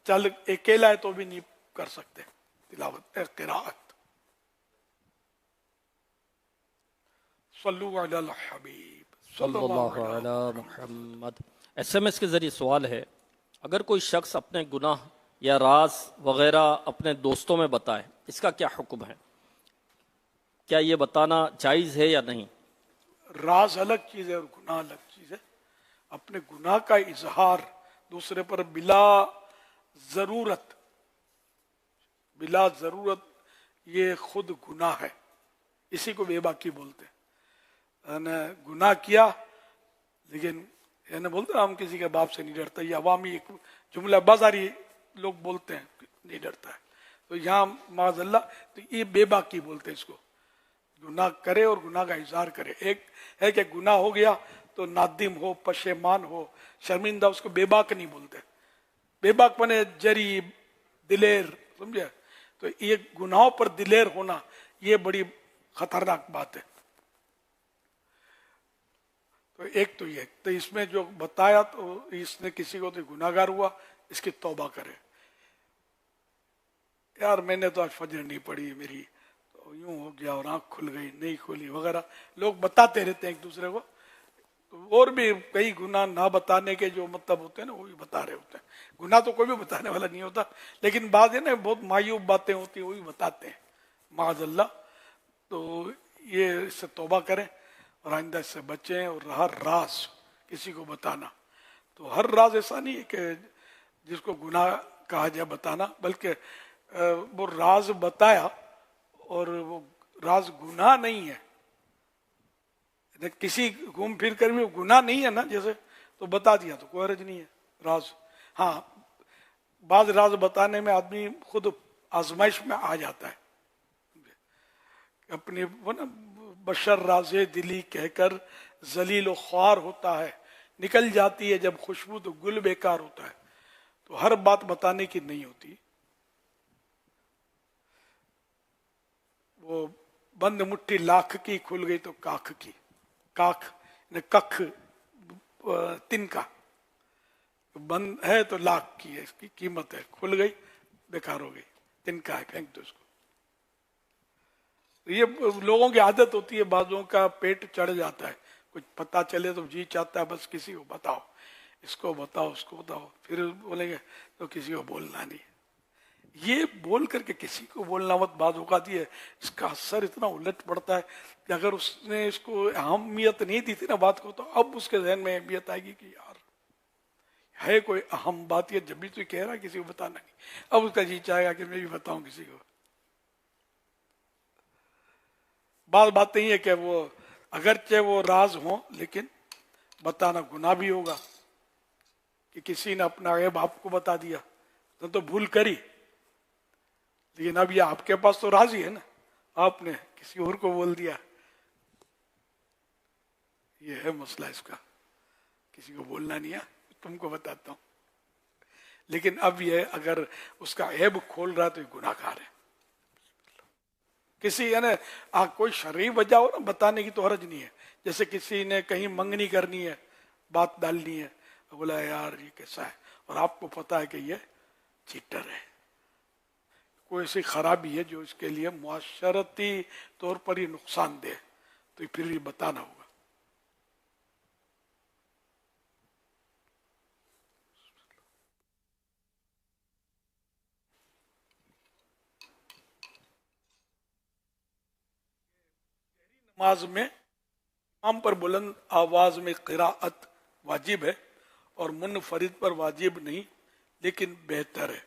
चल अकेला है तो भी नहीं कर सकते तिलावत क़िराअत। सल्लु अलल हबीब सल्लल्लाहु अलैहि मुहम्मद। SMS के ज़रिए सवाल है, अगर कोई शख्स अपने गुनाह या राज वगैरह अपने दोस्तों में बताए, इसका क्या हुक्म है? क्या ये बताना जायज़ है या नहीं? राज अलग चीज़ है और गुनाह अलग चीज़ है। अपने गुनाह का इजहार दूसरे पर बिला ज़रूरत ये खुद गुनाह है, इसी को बेबाकी बोलते हैं। गुनाह किया लेकिन यानी बोलते हैं हम किसी के बाप से नहीं डरता, ये अवामी एक जुमला बाजारी लोग बोलते हैं नहीं डरता है, तो यहाँ माज़अल्लाह तो ये बेबाकी बोलते हैं इसको। गुनाह करे और गुनाह का इजहार करे। एक है कि गुनाह हो गया तो नादिम हो, पशेमान हो, शर्मिंदा, उसको बेबाक नहीं बोलते। बेबाक बने जरी दिलेर, समझे? तो ये गुनाहों पर दिलेर होना ये बड़ी खतरनाक बात है। तो एक तो ये, तो इसमें जो बताया तो इसने किसी को तो गुनाहगार हुआ, इसकी तौबा करे। यार मैंने तो आज फजर नहीं पढ़ी, मेरी तो यूं हो गया और आंख खुल गई, नहीं खुली वगैरह, लोग बताते रहते हैं एक दूसरे को। तो और भी कई गुनाह ना बताने के जो मतलब होते हैं ना, वो भी बता रहे होते हैं। गुनाह तो कोई भी बताने वाला नहीं होता, लेकिन बात है ना बहुत मायूब बातें होती है, वो भी बताते हैं माज़अल्लाह। तो ये इससे तौबा करें और आइंदा इससे बचें। और हर राज किसी को बताना, तो हर राज ऐसा नहीं है कि जिसको गुनाह कहा जाए बताना, बल्कि वो राज बताया और वो राज गुनाह नहीं है, किसी घूम फिर कर भी गुनाह नहीं है ना जैसे, तो बता दिया तो कोई हर्ज नहीं है राज। हाँ, बाद राज बताने में आदमी खुद आजमाइश में आ जाता है, अपनी वो ना बशर राजे दिली कहकर जलील व ख्वार होता है, निकल जाती है जब खुशबू तो गुल बेकार होता है। तो हर बात बताने की नहीं होती। वो बंद मुट्ठी लाख की, खुल गई तो काख की। काख ने कख तिनका, बंद है तो लाख की है, इसकी कीमत है, खुल गई बेकार हो गई, तिनका है, फेंक दो इसको। ये लोगों की आदत होती है, बाजों का पेट चढ़ जाता है, कुछ पता चले तो जी चाहता है बस किसी को बताओ, इसको बताओ, उसको बताओ, फिर बोलेंगे तो किसी को बोलना नहीं। ये बोल करके किसी को बोलना मत, बात औकात है, इसका असर इतना उलट पड़ता है कि अगर उसने इसको अहमियत नहीं दी थी ना बात को, तो अब उसके जहन में अहमियत आएगी कि यार है कोई अहम बात, ये जब भी तो कह रहा है किसी को बताना नहीं, अब उसका जी चाहेगा कि मैं भी बताऊं किसी को। बात नहीं है कि वो अगरचे वो राज हो, लेकिन बताना गुनाह भी होगा कि किसी ने अपना ऐब आपको बता दिया तो भूल करी, लेकिन अब ये आपके पास तो राज ही है ना, आपने किसी और को बोल दिया, ये है मसला इसका, किसी को बोलना नहीं है, तुमको बताता हूं। लेकिन अब ये अगर उसका ऐब खोल रहा है तो ये गुनाहगार है। किसी यानी कोई शरई वजह हो ना बताने की तो हर्ज नहीं है। जैसे किसी ने कहीं मंगनी करनी है, बात डालनी है, बोला यार ये कैसा है, और आपको पता है कि ये चीटर है, कोई ऐसी खराबी है जो इसके लिए मुआशरती तौर पर ही नुकसान दे, तो फिर ये बताना होगा। नमाज में इमाम पर बुलंद आवाज में क़िराअत वाजिब है और मुनफरिद पर वाजिब नहीं, लेकिन बेहतर है।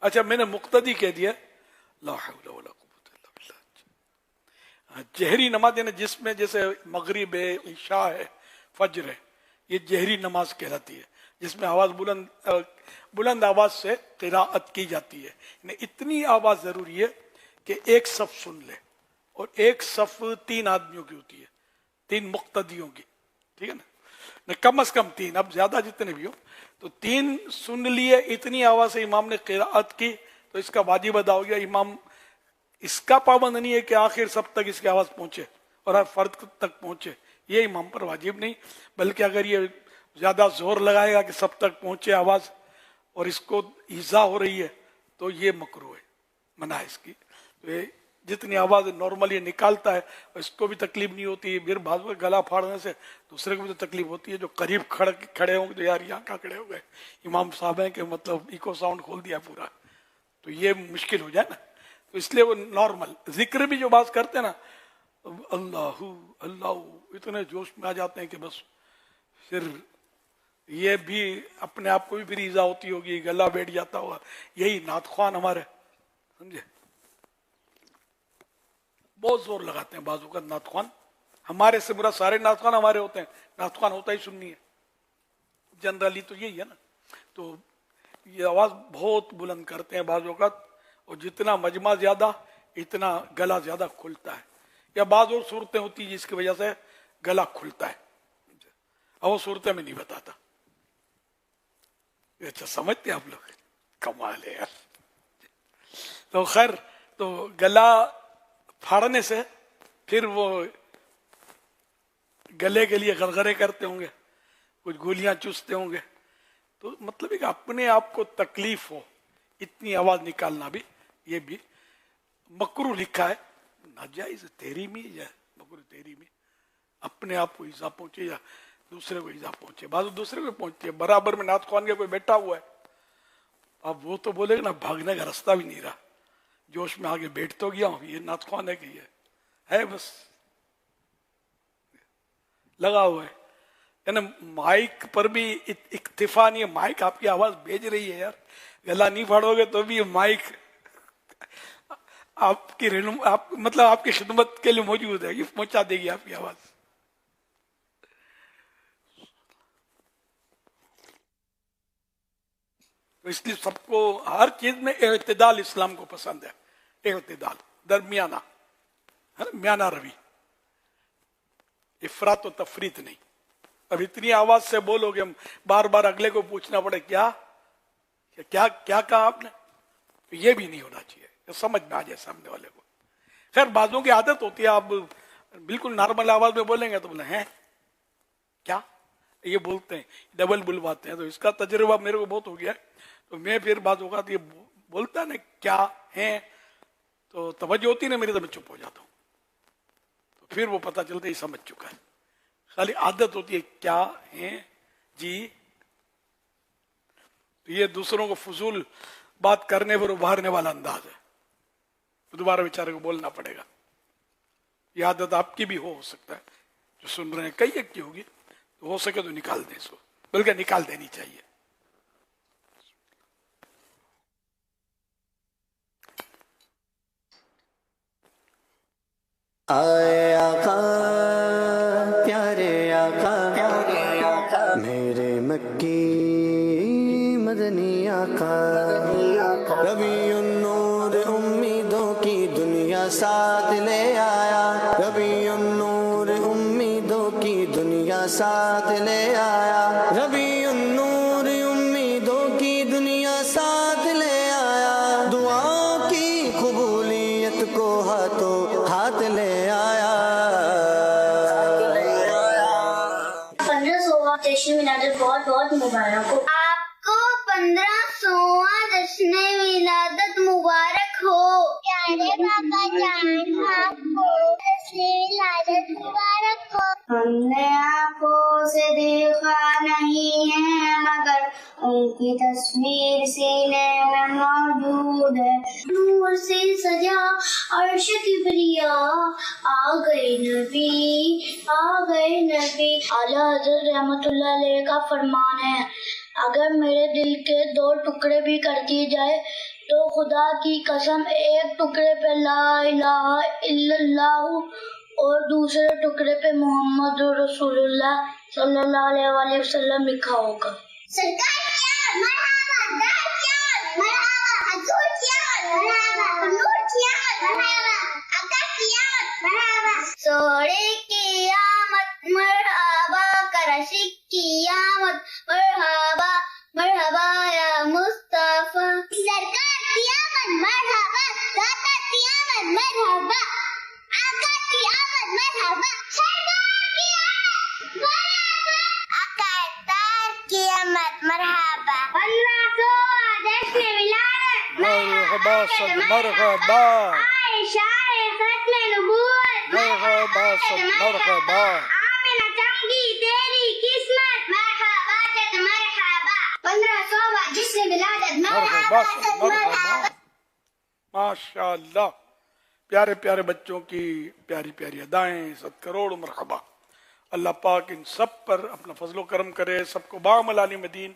अच्छा, मैंने मुक्तदी कह दिया, ला हौला वला कुव्वता इल्ला बिल्लाह। जहरी नमाज है जिसमें जैसे मगरिब है, इशा है, फज्र है, ये जहरी नमाज कहलाती है, जिसमें आवाज बुलंद आवाज से क़िराअत की जाती है। इतनी आवाज जरूरी है कि एक सफ सुन ले, और एक सफ 3 आदमियों की होती है, 3 मुक्तदियों की, ठीक है ना, कम से कम 3, अब ज्यादा जितने भी हो, तो 3 सुन लिए, इतनी आवाज से इमाम ने क़िराअत की तो इसका वाजिब अदा हो गया। इमाम इसका पाबंद नहीं है कि आखिर सब तक इसकी आवाज पहुंचे और हर फर्द तक पहुंचे, ये इमाम पर वाजिब नहीं, बल्कि अगर ये ज्यादा जोर लगाएगा कि सब तक पहुंचे आवाज और इसको ईजा हो रही है तो ये मकरूह है, मना है इसकी। तो ये जितनी आवाज नॉर्मली निकालता है इसको भी तकलीफ नहीं होती, फिर बाद में गला फाड़ने से दूसरे को भी तो तकलीफ होती है। जो करीब खड़े होंगे तो यार यहाँ कहाँ खड़े हो गए, इमाम साहब हैं कि मतलब इको साउंड खोल दिया पूरा, तो ये मुश्किल हो जाए ना। तो इसलिए वो नॉर्मल जिक्र भी जो बात करते हैं ना, अल्लाहू अल्लाह, इतने जोश में आ जाते हैं कि बस फिर ये भी अपने आप को भी फिर ईजा होती होगी, गला बैठ जाता होगा। यही नातख्वान हमारे, समझे, बहुत जोर लगाते हैं बाजू का नातख्वान, हमारे से बुरा सारे नातख्वान हमारे होते हैं, नातख्वान होता ही सुन्नी है, जनरली तो यही है ना। तो ये आवाज बहुत बुलंद करते हैं बाजू का, और जितना मजमा ज्यादा इतना गला ज्यादा खुलता है, या बाज और सूरतें होती है जिसकी वजह से गला खुलता है, और वो सूरतें में नहीं बताता। अच्छा समझते हैं आप लोग, कमाल है यार। तो खैर, तो गला फाड़ने से फिर वो गले के लिए गरगरे करते होंगे, कुछ गोलियां चूसते होंगे, तो मतलब एक अपने आप को तकलीफ हो इतनी आवाज निकालना भी, ये भी मकरू लिखा है, नाजायज तेरी में या मकरू तेरी में, अपने आप को ईजा पहुंचे या दूसरे को ईजा पहुंचे, बाजू दूसरे को पहुंचती है। बराबर में नातख्वान के कोई बैठा हुआ है, अब वो तो बोलेगा ना भागने का रास्ता भी नहीं रहा, जोश में आगे बैठ तो गया हूं, ये नातख्वान है कि ये है बस लगा हुआ है। यानी माइक पर भी इक्तिफा नहीं है, माइक आपकी आवाज भेज रही है यार, गला नहीं फाड़ोगे तो भी माइक आपकी आप मतलब आपकी खिदमत के लिए मौजूद है, ये पहुंचा देगी आपकी आवाज। तो इसलिए सबको हर चीज में इत्तिदाल इस्लाम को पसंद है, इत्तिदाल, दरमियाना है ना, म्याना रवि, इफरात और तफरीत नहीं। अब इतनी आवाज से बोलोगे, बार बार अगले को पूछना पड़े क्या क्या क्या कहा आपने, तो ये भी नहीं होना चाहिए, तो समझ में आ जाए सामने वाले को। खैर बाजों की आदत होती है, आप बिल्कुल नॉर्मल आवाज में बोलेंगे तो बोले हैं क्या, ये बोलते हैं, डबल बुलवाते हैं। तो इसका तजुर्बा मेरे को बहुत हो गया, तो मैं फिर बाजों का ये बोलता ना क्या है, तो तवज्जो होती ना मेरी, तो मैं चुप हो जाता हूँ, तो फिर वो पता चलता है समझ चुका है। खाली आदत होती है क्या है जी, तो ये दूसरों को फजूल बात करने पर उभारने वाला अंदाज है, तो दोबारा बेचारे को बोलना पड़ेगा। ये आदत आपकी भी हो सकता है, जो सुन रहे हैं कई एक की होगी, तो हो सके तो निकाल दें इसको, बल्कि निकाल देनी चाहिए। आए आका प्यारे आका मेरे मक्की मदनी आका रबी नूर उम्मीद دنیا ساتھ لے آیا، ربیع النور امیدوں کی دنیا ساتھ لے آیا، ربیع النور امیدوں کی دنیا ساتھ لے آیا، دعاؤں کی قبولیت کو ہاتھوں ہاتھ لے آیا۔ 1500واں جشن ولادت بہت بہت مبارک ہو آپ کو، 1500واں جشن ولادت مبارک ہو، پیارے بابا جان آپ کو جشن ولادت مبارک ہو۔ ہم نے آنکھوں سے دیکھا نہیں ہے مگر ان کی تصویر سینے میں موجود ہے، نور سے سجا عرش کبریا، آ گئے نبی آ گئے نبی۔ اعلیٰ حضرت رحمت اللہ علیہ کا فرمان ہے، اگر میرے دل کے 2 ٹکڑے بھی کر دیے جائے تو خدا کی قسم ایک ٹکڑے پہ لا الہ الا اللہ اور دوسرے ٹکڑے پہ محمد رسول اللہ صلی اللہ علیہ وآلہ وسلم لکھا ہوگا۔ سرکار کیا مرحبا، دار کیا مرحبا، حضور کیا مرحبا، نور کیا مرحبا، آقا کیا مرحبا، سوڑے کی آمد مرحبا، کرشی کی آمد مرحبا، مرحبا یا مصطفیٰ، سرکار کی آمد مرحبا، داتا کی آمد مرحبا، آقا کی آمد مرحبا، سرکار کی آمد مرحبا، آقا اتار کی آمد مرحبا، 1500واں جشن ولادت مرحبا صد مرحبا، عائشہ ختم نبوت مرحبا صد مرحبا، آمنہ چمکی تیری قسمت مرحبا صد مرحبا، 1500واں جشن ولادت مرحبا صد مرحبا۔ ماشاء اللہ، پیارے پیارے بچوں کی پیاری پیاری ادائیں، 100 کروڑ مرحبا۔ اللہ پاک ان سب پر اپنا فضل و کرم کرے، سب کو بعمل عالم دین،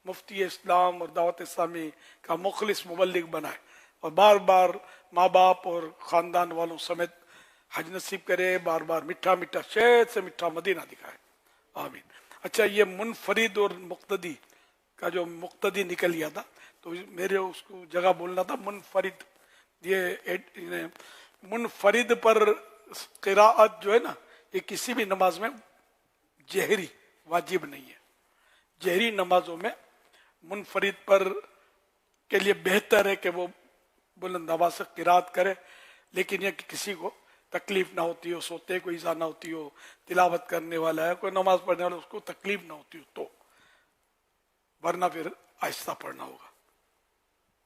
مفتی اسلام اور دعوت اسلامی کا مخلص مبلغ بنائے، اور بار بار ماں باپ اور خاندان والوں سمیت حج نصیب کرے، بار بار میٹھا میٹھا شہد سے میٹھا مدینہ دکھائے، آمین۔ اچھا، یہ منفرد اور مقتدی کا جو مقتدی نکل گیا تھا تو میرے اس کو جگہ بولنا تھا منفرد۔ یہ منفرد پر قراءت جو ہے نا، یہ کسی بھی نماز میں جہری واجب نہیں ہے۔ جہری نمازوں میں منفرد پر کے لیے بہتر ہے کہ وہ بلند آواز سے قراءت کرے، لیکن یہ کہ کسی کو تکلیف نہ ہوتی ہو، سوتے کو ایزا نہ ہوتی ہو، تلاوت کرنے والا ہے کوئی نماز پڑھنے والا اس کو تکلیف نہ ہوتی ہو تو، ورنہ پھر آہستہ پڑھنا ہوگا۔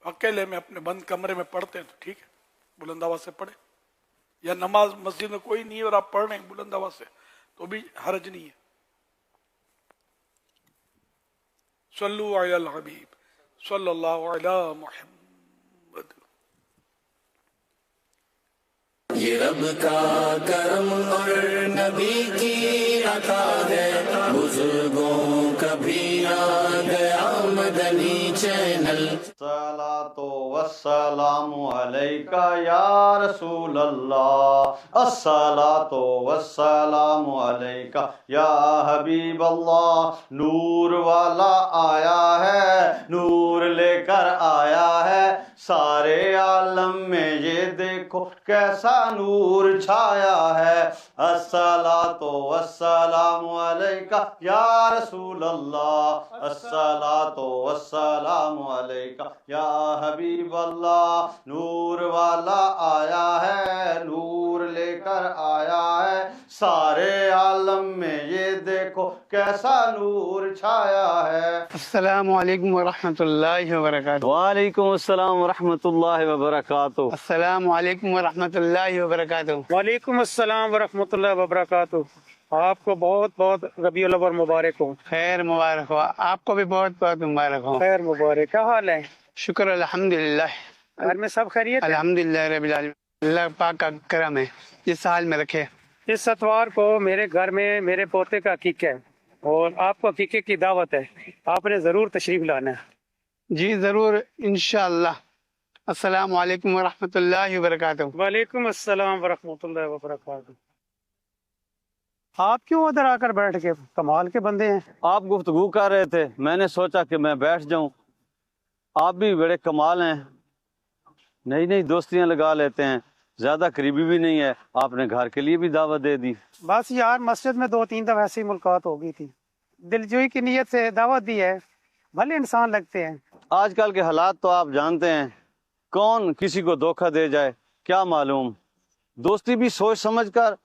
اکیلے میں اپنے بند کمرے میں پڑھتے ہیں تو ٹھیک ہے، بلند آواز سے پڑھیں، یا نماز مسجد میں کوئی نہیں ہے اور آپ پڑھ رہے ہیں بلند آواز سے تو بھی حرج نہیں ہے۔ صلو علی الحبیب صلی اللہ علی محمد۔ یہ رب کا کرم اور نبی کی عطا ہے، بزرگوں کا بھی آ گیا مدنی چینل۔ الصلاۃ والسلام علیکہ یا رسول اللہ، الصلاۃ والسلام علیکہ یا حبیب اللہ۔ نور والا آیا ہے، نور لے کر آیا ہے، سارے عالم میں یہ دیکھو کیسا نور چھایا ہے۔ الصلاۃ والسلام علیکہ یا رسول اللہ، الصلاۃ والسلام علیکہ یا حبیب اللہ۔ نور والا آیا ہے، نور لے کر آیا ہے، سارے عالم میں یہ دیکھو کیسا نور چھایا ہے۔ السلام علیکم ورحمۃ اللہ وبرکاتہ۔ وعلیکم السلام ورحمۃ اللہ وبرکاتہ۔ السلام علیکم ورحمۃ اللہ وبرکاتہ۔ وعلیکم السلام ورحمۃ اللہ وبرکاتہ۔ آپ کو بہت بہت ربیع الاول مبارک ہو۔ خیر مبارک ہو، آپ کو بھی بہت بہت مبارک ہو۔ خیر مبارک، کیا حال ہے؟ شکر الحمدللہ، گھر میں سب خیریت؟ الحمدللہ رب العالمین، اللہ پاک کا کرم ہے، جس حال میں رکھے۔ اس اتوار کو میرے گھر میں میرے پوتے کا عقیقہ ہے اور آپ کو عقیقے کی دعوت ہے، آپ نے ضرور تشریف لانا ہے۔ جی ضرور انشاءاللہ۔ السلام علیکم ورحمۃ اللہ وبرکاتہ۔ وعلیکم السلام ورحمۃ اللہ وبرکاتہ۔ آپ کیوں ادھر آ کر بیٹھ کے؟ کمال کے بندے ہیں۔ آپ گفتگو کر رہے تھے، میں نے سوچا کہ میں بیٹھ جاؤں، آپ بھی بڑے کمال ہیں، نئی نئی دوستیاں لگا لیتے ہیں۔ ज्यादा करीबी भी नहीं है, आपने घर के लिए भी दावत दे दी। बस यार मस्जिद में 2-3 दफा ऐसी मुलाकात हो गई थी, दिलजोई की नीयत से दावत दी है, भले इंसान लगते हैं। आजकल के हालात तो आप जानते हैं, कौन किसी को धोखा दे जाए क्या मालूम। दोस्ती भी सोच समझकर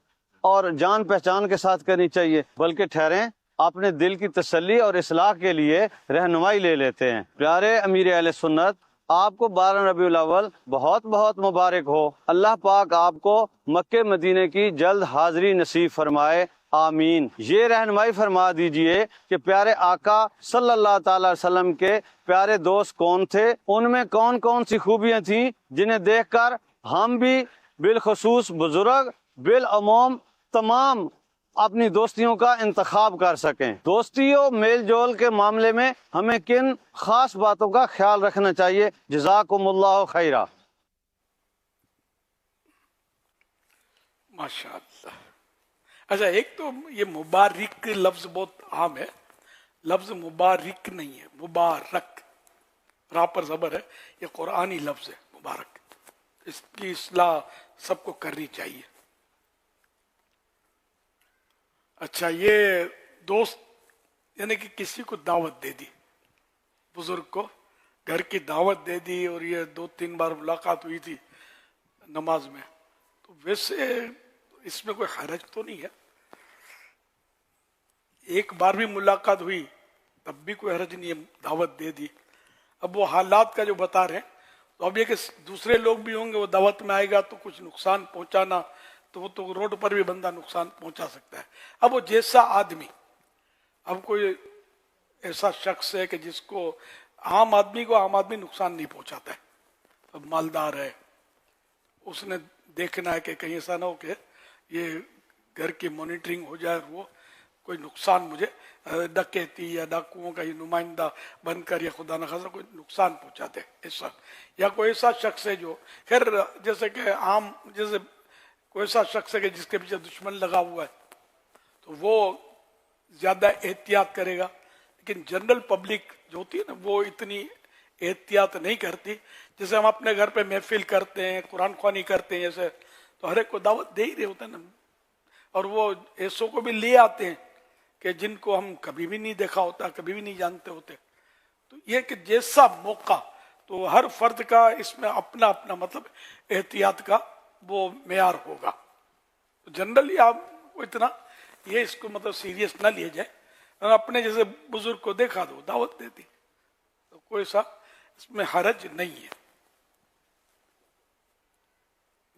और जान पहचान के साथ करनी चाहिए, बल्कि ठहरें अपने दिल की तसल्ली और इस्लाह के लिए रहनुमाई ले लेते हैं। प्यारे अमीर अहले सुन्नत, आपको 12 रबीउल अव्वल बहुत बहुत मुबारक हो। अल्लाह पाक आपको मक्के मदीने की जल्द हाजिरी नसीब फरमाए, आमीन। ये रहनुमाई फरमा दीजिए कि प्यारे आका सल्लल्लाहु ताला अलैहि वसल्लम के प्यारे दोस्त कौन थे, उनमें कौन कौन सी खूबियां थीं जिन्हें देखकर हम भी बिलखसूस बुजुर्ग बिलअमूम तमाम अपनी दोस्तियों का इंतखाब कर सकें। दोस्तियों मेल जोल के मामले में हमें किन खास बातों का ख्याल रखना चाहिए? जज़ाकुमुल्लाहु खैरा। माशाअल्लाह। अच्छा, एक तो ये मुबारिक लफ्ज बहुत आम है, लफ्ज मुबारिक नहीं है, मुबारक, रा पर ज़बर है, ये कुरानी लफ्ज है मुबारक। इसकी इस्लाह सबको करनी चाहिए। अच्छा, ये दोस्त यानी कि किसी को दावत दे दी, बुजुर्ग को घर की दावत दे दी और ये 2-3 बार मुलाकात हुई थी नमाज में, तो वैसे इसमें कोई हरज तो नहीं है। एक बार भी मुलाकात हुई तब भी कोई हरज नहीं है, दावत दे दी। अब वो हालात का जो बता रहे हैं, तो अब ये कि दूसरे लोग भी होंगे, वो दावत में आएगा तो कुछ नुकसान पहुंचाना, तो वो तो रोड पर भी बंदा नुकसान पहुंचा सकता है। अब वो जैसा आदमी, अब कोई ऐसा शख्स है कि जिसको आम आदमी को आम आदमी नुकसान नहीं पहुंचाता है, अब मालदार है, उसने देखना है कि कहीं ऐसा ना हो कि ये घर की मॉनिटरिंग हो जाए, वो कोई नुकसान मुझे डकैती या डाकुओं का ही नुमाइंदा बनकर या खुदा न खासा कोई नुकसान पहुंचाते ऐसा, या कोई ऐसा शख्स है जो खैर जैसे कि आम जैसे कोई ऐसा शख्स है कि जिसके पीछे दुश्मन लगा हुआ है तो वो ज्यादा एहतियात करेगा, लेकिन जनरल पब्लिक जो होती है ना वो इतनी एहतियात नहीं करती। जैसे हम अपने घर पे महफिल करते हैं, कुरान ख्वानी करते हैं, जैसे तो हर एक को दावत दे ही रहे होते हैं ना, और वो ऐसों को भी ले आते हैं कि जिनको हम कभी भी नहीं देखा होता, कभी भी नहीं जानते होते। तो ये कि जैसा मौका, तो हर फर्द का इसमें अपना अपना मतलब एहतियात का वो मेयार होगा। तो जनरली आपको इतना ये इसको मतलब सीरियस ना लिया जाए, और अपने जैसे बुजुर्ग को देखा दो दावत दे दी, तो कोई सा इसमें हरज नहीं है।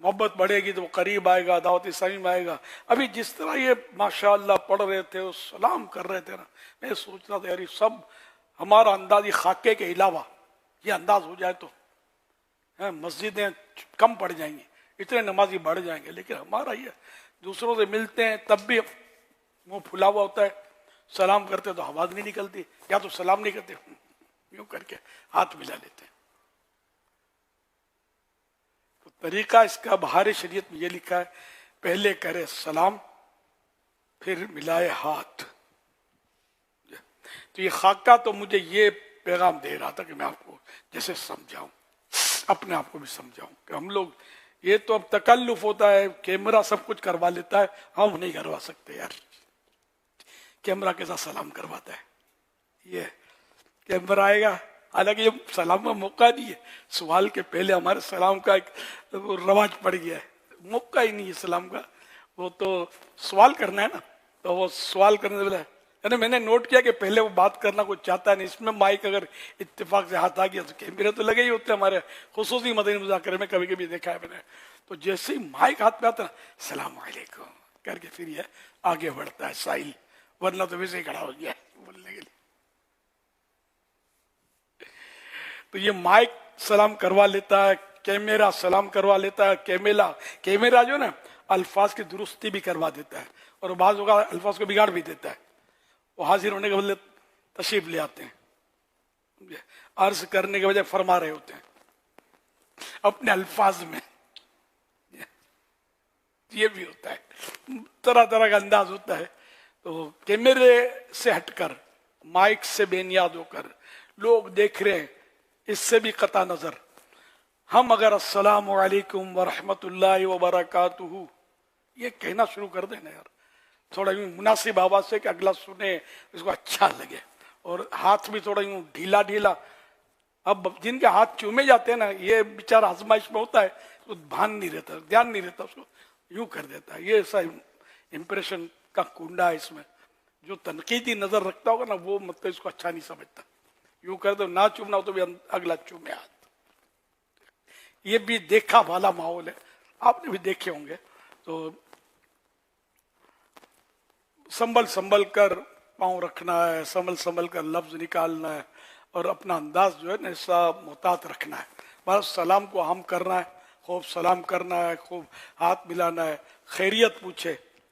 मोहब्बत बढ़ेगी तो वो करीब आएगा, दावत इस्लामी में आएगा। अभी जिस तरह ये माशाअल्लाह पढ़ रहे थे और सलाम कर रहे थे ना, मैं सोच रहा था यार सब हमारा अंदाज ये खाके के अलावा ये अंदाज हो जाए तो मस्जिदें कम पड़ जाएंगी, इतने नमाजी बढ़ जाएंगे। लेकिन हमारा ये दूसरों से मिलते हैं तब भी मुंह फुला हुआ होता है, सलाम करते तो आवाज नहीं निकलती, या तो सलाम नहीं करते, यूं करके हाथ मिला लेते हैं। तो तरीका इसका बाहर शरीयत में ये लिखा है, पहले करे सलाम फिर मिलाए हाथ। तो ये खाका तो मुझे ये पैगाम दे रहा था कि मैं आपको जैसे समझाऊं, अपने आप को भी समझाऊं कि हम लोग ये तो अब तकल्लुफ होता है, कैमरा सब कुछ करवा लेता है, हम नहीं करवा सकते यार। कैमरा के साथ सलाम करवाता है, ये कैमरा आएगा, हालांकि ये सलाम का मौका नहीं है, सवाल के पहले हमारे सलाम का एक रवाज पड़ गया है, मौका ही नहीं है सलाम का, वो तो सवाल करना है ना, तो वो सवाल करने वाला है। मैंने नोट किया कि पहले वो बात करना कोई चाहता नहीं, इसमें माइक अगर इत्तेफाक से हाथ आ गया तो कैमरे तो लगे ही होते हैं हमारे खुसूसी मदनी मुज़ाकरे में, कभी कभी देखा है मैंने। तो जैसे ही माइक हाथ पे आता है सलाम अलैकुम करके फिर ये आगे बढ़ता है साहिल, वरना तो वैसे ही खड़ा हो गया बोलने के लिए। तो ये माइक सलाम करवा लेता है, कैमरा सलाम करवा लेता है, कैमरा जो ना अल्फाज की दुरुस्ती भी करवा देता है और बाज़ होगा अल्फाज को बिगाड़ भी देता है। वो हाजिर होने के बदले तशरीफ ले आते हैं, अर्ज करने के बजाय फरमा रहे होते हैं अपने अल्फाज में, ये भी होता है, तरह तरह का अंदाज होता है। तो कैमरे से हटकर माइक से बेनियाद होकर लोग देख रहे हैं, इससे भी कता नजर हम अगर अस्सलामु अलैकुम व रहमतुल्लाहि व बरकातुहू ये कहना शुरू कर देना यार, थोड़ा यूं मुनासिब आवाज से कि अगला सुने, इसको अच्छा लगे, और हाथ भी थोड़ा यूं ढीला ढीला। अब जिनके हाथ चूमे जाते हैं ना, ये बेचारा आजमाइश में होता है, तो भान नहीं रहता, ध्यान नहीं रहता, उसको यूं कर देता है। ये ऐसा इंप्रेशन का कुंडा है इसमें। जो तनकीदी नजर रखता होगा ना, वो मतलब इसको अच्छा नहीं समझता। यूं कर दो, ना चूमना हो तो भी अगला चूमे हाथ। ये भी देखा वाला माहौल है, आपने भी देखे होंगे। तो संभल संभल कर पाँव रखना है, संभल संभल कर लफ्ज निकालना है, और अपना अंदाज जो है ना ऐसा मोहतात रखना है। बस सलाम को हम करना है, खूब सलाम करना है, खूब हाथ मिलाना है, खैरियत पूछे,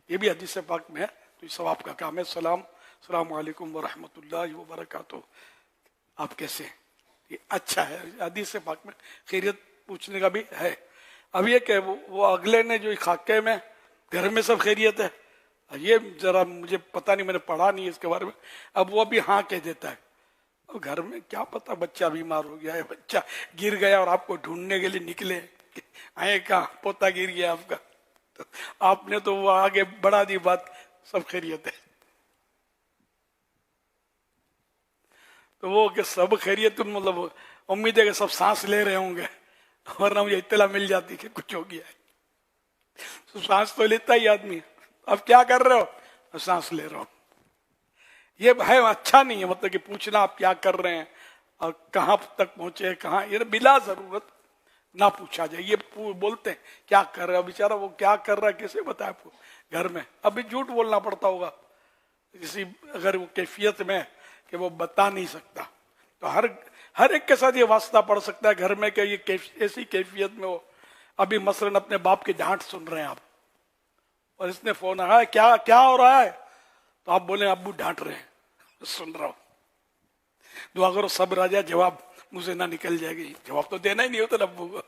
ये भी हदीस पाक में है, तो इस सवाब का काम है। सलाम अलैकुम व रहमतुल्लाहि व बरकातुहू, आप कैसे हैं, ये अच्छा है। हदीस पाक में खैरियत पूछने का भी है। अब ये कि वो अगले ने जो खाके में घर में सब खैरियत है, ये जरा मुझे पता नहीं, मैंने पढ़ा नहीं इसके बारे में। अब वो भी हाँ कह देता है, और घर में क्या पता बच्चा बीमार हो गया है, बच्चा गिर गया और आपको ढूंढने के लिए निकले, आए कहाँ पोता गिर गया आपका, तो आपने तो वो आगे बढ़ा दी बात, सब खैरियत है। तो वो कि सब खैरियत, मतलब उम्मीद है कि सब सांस ले रहे होंगे, वरना मुझे इत्तला मिल जाती कि कुछ हो गया है। तो सांस तो लेता ही आदमी, अब क्या कर रहे हो, सांस ले रहा हूं। ये है अच्छा नहीं है, मतलब कि पूछना आप क्या कर रहे हैं और कहां तक पहुंचे, कहां, ये बिला जरूरत ना पूछा जाए। ये बोलते हैं क्या कर रहे हो, बेचारा वो क्या कर रहा है कैसे बताए घर में। अभी झूठ बोलना पड़ता होगा किसी अगर वो कैफियत में कि वो बता नहीं सकता, तो हर एक के साथ ये वास्ता पड़ सकता है घर में कि ये ऐसी कैफियत में हो। अभी मसलन अपने बाप की डांट सुन रहे हैं आप, और इसने फोन आया, क्या क्या हो रहा है, तो आप बोले अब्बू डांट रहे हैं, सुन रहा हूं, दुआ करो सब राजा, जवाब मुझे ना निकल जाएगी। जवाब तो देना ही नहीं होता अब्बू को,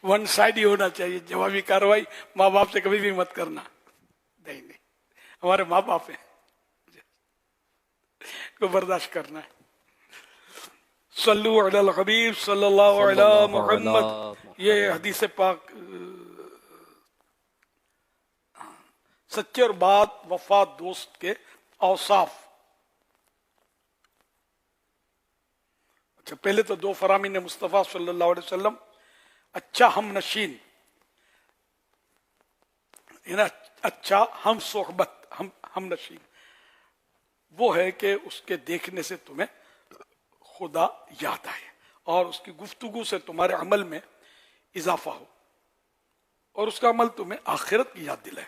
वन साइड ही होना चाहिए। जवाबी कार्रवाई माँ बाप से कभी भी मत करना, नहीं हमारे माँ बाप है को बर्दाश्त करना है। सल्लु अलल हबीब सल्लल्लाहु अलैहि मुहम्मद, ये हदीस पाक सच्चे और बात वफा दोस्त के औसाफ। अच्छा, पहले तो दो फरामीन मुस्तफ़ा सल्लल्लाहु अलैहि वसल्लम, अच्छा हम नशीन, अच्छा हम सोहबत, हम नशीन वो है कि उसके देखने से तुम्हें खुदा याद आए और उसकी गुफ्तगू से तुम्हारे अमल में इजाफा हो और उसका अमल तुम्हें आखिरत की याद दिलाए।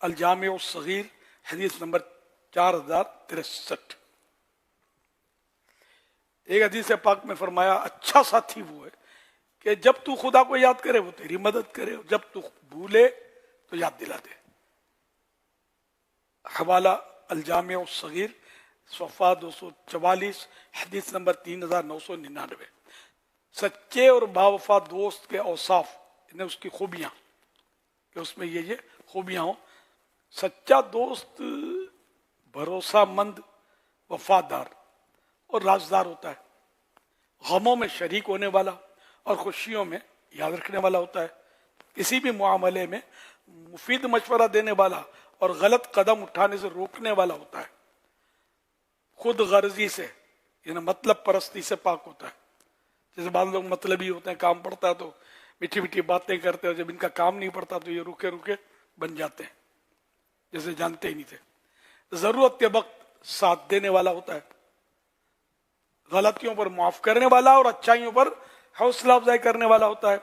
अल-जामिउ सगीर हदीस नंबर 4063। एक हदीस पाक में फरमाया, अच्छा साथी वो है कि जब तू खुदा को याद करे वो तेरी मदद करे, जब तू भूले तो याद दिला दे। हवाला अल-जामिउ सगीर सफ़ा 244 हदीस नंबर 3999। सच्चे और बावफा दोस्त के औसाफ, इन्हें उसकी खूबियां, कि उसमें ये खूबियां हो। सच्चा दोस्त भरोसामंद, वफादार और राजदार होता है, गमों में शरीक होने वाला और खुशियों में याद रखने वाला होता है, किसी भी मुआमले में मुफीद मशवरा देने वाला और गलत कदम उठाने से रोकने वाला होता है, खुद गर्जी से यानी मतलब परस्ती से पाक होता है। जैसे बाद लोग मतलबी होते हैं, काम पड़ता है तो मीठी मीठी बातें करते हैं, जब इनका काम नहीं पड़ता तो ये रुके रुके बन जाते हैं, जैसे जानते ही नहीं थे। जरूरत के वक्त साथ देने वाला होता है, गलतियों पर माफ करने वाला और अच्छाइयों पर हौसला अफजाई करने वाला होता है।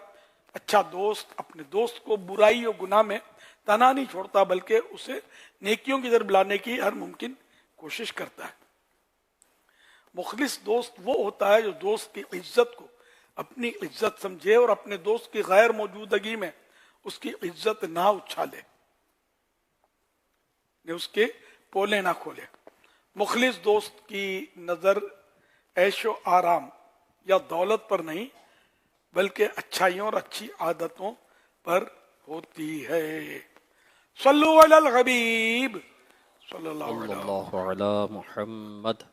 अच्छा दोस्त अपने दोस्त को बुराई और गुनाह में तना नहीं छोड़ता, बल्कि उसे नेकियों की तरफ लाने की हर मुमकिन कोशिश करता है। मुखलिस दोस्त वो होता है जो दोस्त की इज्जत को अपनी इज्जत समझे और अपने दोस्त की गैर मौजूदगी में उसकी इज्जत ना उछाले, उसके पोले ना खोले। मुखलिस दोस्त की नजर ऐशो आराम या दौलत पर नहीं बल्कि अच्छाइयों और अच्छी आदतों पर होती है। सल्लु अलल हबीब सल्लल्लाहु अलैहि अल्लाहु अला मुहम्मद।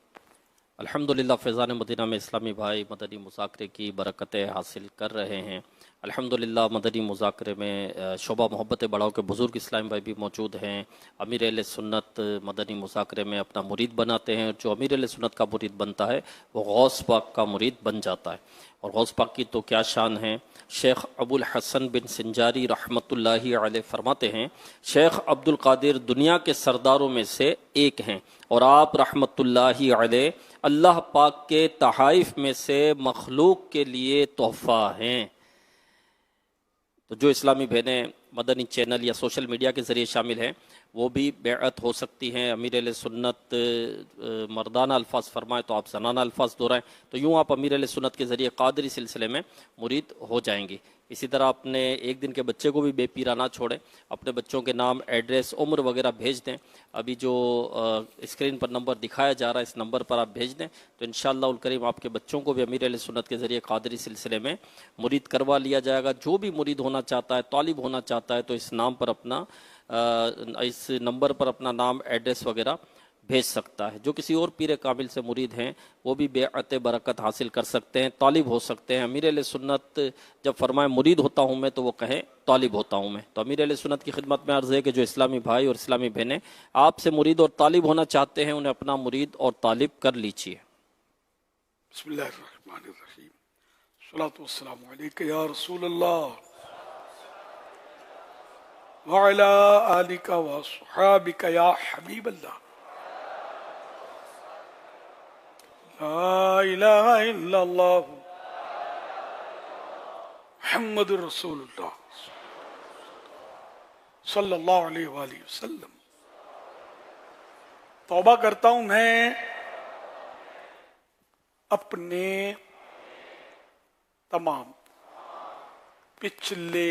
अल्हम्दुलिल्लाह फैज़ान मदीना में इस्लामी भाई मदनी मुज़ाकरे की बरकतें हासिल कर रहे हैं। अल्हम्दुलिल्लाह मदनी मुज़ाकरे में शोबा मोहब्बत बढ़ाओ के बुज़ुर्ग इस्लामी भाई भी मौजूद हैं। अमीर अहले सुन्नत मदनी मुज़ाकरे में अपना मुरीद बनाते हैं। जो अमीर अहले सुन्नत का मुरीद बनता है वो गौस पाक का मुरीद बन जाता है। और गौस पाक की तो क्या शान है। शेख अबुल हसन बिन सिंजारी रहमतुल्लाहि अलैह फरमाते हैं, शेख अब्दुल कादिर दुनिया के सरदारों में से एक हैं और आप रहमतुल्लाहि अलैह अल्लाह पाक के तहाइफ में से मखलूक के लिए तोहफ़ा हैं। तो जो इस्लामी बहनें मदनी चैनल या सोशल मीडिया के ज़रिए शामिल हैं वो भी बेअत हो सकती हैं। अमीर अहले सुन्नत मर्दाना अल्फाज फरमाएँ तो आप ज़नाना अल्फाज दोहराएं, तो यूँ आप अमीर अहले सुन्नत के ज़रिए क़ादरी सिलसिले में मुरीद हो जाएंगी। इसी तरह अपने एक दिन के बच्चे को भी बेपीरा ना छोड़ें, अपने बच्चों के नाम, एड्रेस, उम्र वगैरह भेज दें। अभी जो स्क्रीन पर नंबर दिखाया जा रहा है इस नंबर पर आप भेज दें तो इंशाअल्लाह उल करीम आपके बच्चों को भी अमीर अहले सुन्नत के ज़रिए क़ादरी सिलसिले में मुरीद करवा लिया जाएगा। जो भी मुरीद होना चाहता है, तालिब होना चाहता है तो इस नाम पर अपना इस नंबर पर अपना नाम, एड्रेस वगैरह भेज सकता है। जो किसी और पीर कामिल से मुरीद हैं वो भी बेअत बरकत हासिल कर सकते हैं, तालिब हो सकते हैं। अमीर अहले सुन्नत जब फरमाए मुरीद होता हूँ मैं तो वो कहे तालिब होता हूँ मैं। तो अमीर अहले सुन्नत की खिदमत में अर्ज़ है कि जो इस्लामी भाई और इस्लामी बहनें आपसे मुरीद और तालिब होना चाहते हैं उन्हें अपना मुरीद और तालिब कर लीजिए। बिस्मिल्लाहिर्रहमानिर्रहीम। सल्लल्लाहु अलैहि या रसूलल्लाह व अला आलिका व अस्हाबिका या हबीबल्लाह। ला इलाहा इल्लल्लाह मुहम्मदुर रसूलुल्लाह सल्लल्लाहु अलैहि वसल्लम। तौबा करता हूं मैं अपने तमाम पिछले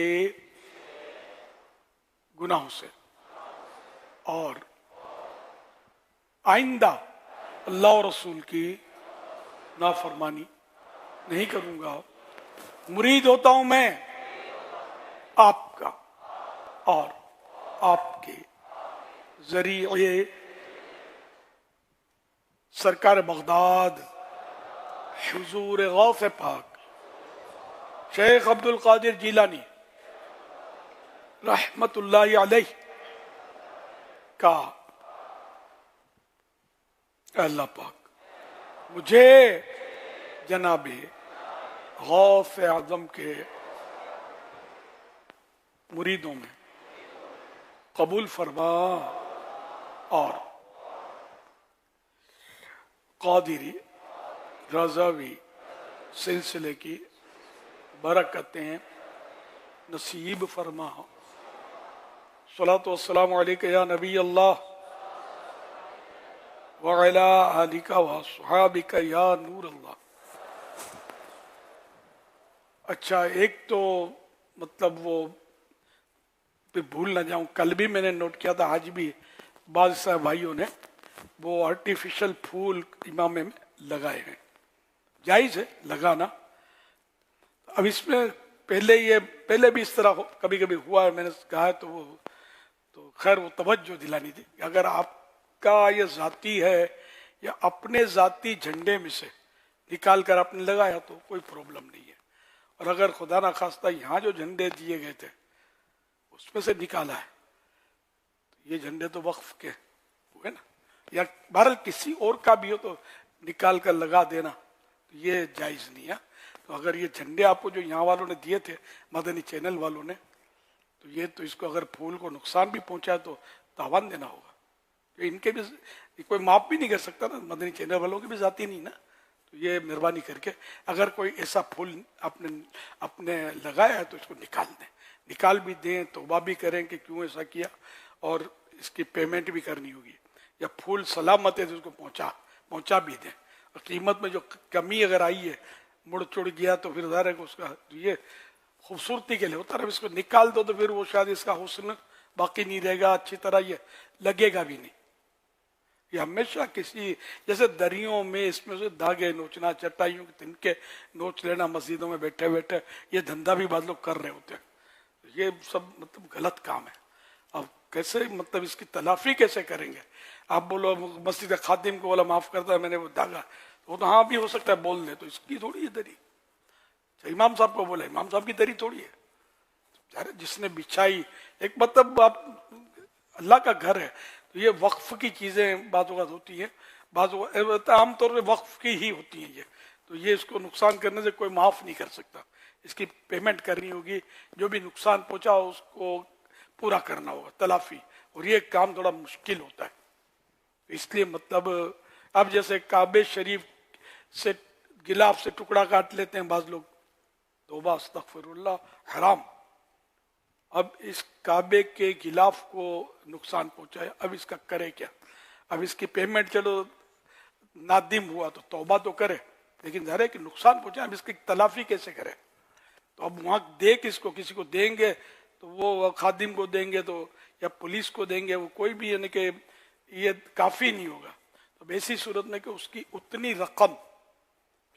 गुनाहों से और आइंदा अल्लाह और रसूल की नाफरमानी नहीं करूंगा। मुरीद होता हूं मैं आपका और आपके जरिए सरकार बगदाद हुजूर गौस पाक शेख अब्दुल कादिर जिलानी रहमतुल्लाहि अलैह का अल्लाह पाक मुझे जनाबे गौस आजम के मुरीदों में कबूल फरमा और कादिरी रज़ावी सिलसिले की बरकतें नसीब फरमा। सलातो वस्सलामु अलैका या नबी अल्लाह व अला आलिका व अस्हाबिका या नूर अल्लाह। अच्छा, एक तो मतलब वो फिर भूल ना जाऊं, कल भी मैंने नोट किया था, आज भी बाज़ साहब भाइयों ने वो आर्टिफिशियल फूल इमामे में लगाए हैं। जायज़ है लगाना। अब इसमें पहले भी इस तरह कभी कभी हुआ है, मैंने कहा है तो खैर वो तवज्जो दिलानी थी। अगर आपका ये जाती है या अपने जाती झंडे में से निकाल कर आपने लगाया तो कोई प्रॉब्लम नहीं है। और अगर खुदा ना खास्ता यहाँ जो झंडे दिए गए थे उसमें से निकाला है तो ये झंडे तो वक्फ के हुए ना, या बहरहाल किसी और का भी हो तो निकाल कर लगा देना तो ये जायज़ नहीं है। तो अगर ये झंडे आपको जो यहाँ वालों ने दिए थे, मदनी चैनल वालों ने, तो ये तो इसको अगर फूल को नुकसान भी पहुंचा तो तावान देना होगा। तो इनके भी कोई माफ भी नहीं कर सकता ना, मदनी चैनल वालों की भी जाती नहीं ना। तो ये मेहरबानी करके अगर कोई ऐसा फूल आपने लगाया है तो इसको निकाल दें, निकाल भी दें, तौबा भी करें कि क्यों ऐसा किया और इसकी पेमेंट भी करनी होगी। या फूल सलामत है तो उसको पहुँचा भी दें। और कीमत में जो कमी अगर आई है, मुड़ चुड़ गया तो फिर ज़ाहिर है कि उसका ये खूबसूरती के लिए होता है। इसको निकाल दो तो फिर वो शायद इसका हुस्न बाकी नहीं रहेगा, अच्छी तरह ये लगेगा भी नहीं। ये हमेशा किसी जैसे दरियों में इसमें से धागे नोचना, चटाइयों के तिनके नोच लेना, मस्जिदों में बैठे बैठे ये धंधा भी बाद लोग कर रहे होते हैं। ये सब मतलब गलत काम है। अब कैसे मतलब इसकी तलाफी कैसे करेंगे? आप बोलो मस्जिद खादिम को बोला माफ करता है, मैंने वो धागा वो तो हाँ भी हो सकता है बोल दे, तो इसकी थोड़ी है दरी। इमाम साहब को बोला, इमाम साहब की दरी थोड़ी है। अरे जिसने बिछाई, एक मतलब आप अल्लाह का घर है तो ये वक्फ की चीजें बाज़ औक़ात होती है, आमतौर पे वक्फ की ही होती हैं ये, तो ये इसको नुकसान करने से कोई माफ नहीं कर सकता। इसकी पेमेंट करनी होगी, जो भी नुकसान पहुंचा उसको पूरा करना होगा, तलाफी, और ये काम थोड़ा मुश्किल होता है। इसलिए मतलब अब जैसे काबे शरीफ से गिलाफ से टुकड़ा काट लेते हैं बाज लोग, तौबा अस्तगफिरुल्लाह, हराम। अब इस काबे के गिलाफ को नुकसान पहुंचाया, अब इसका करे क्या? अब इसकी पेमेंट चलो नादिम हुआ तो तौबा तो करे, लेकिन ज़ाहिर है कि नुकसान पहुंचा, अब इसकी तलाफी कैसे करे? तो अब वहां दे किसको, किसी को देंगे तो वो खादिम को देंगे तो, या पुलिस को देंगे, वो कोई भी यानी कि ये काफी नहीं होगा। तो ऐसी सूरत में कि उसकी उतनी रकम,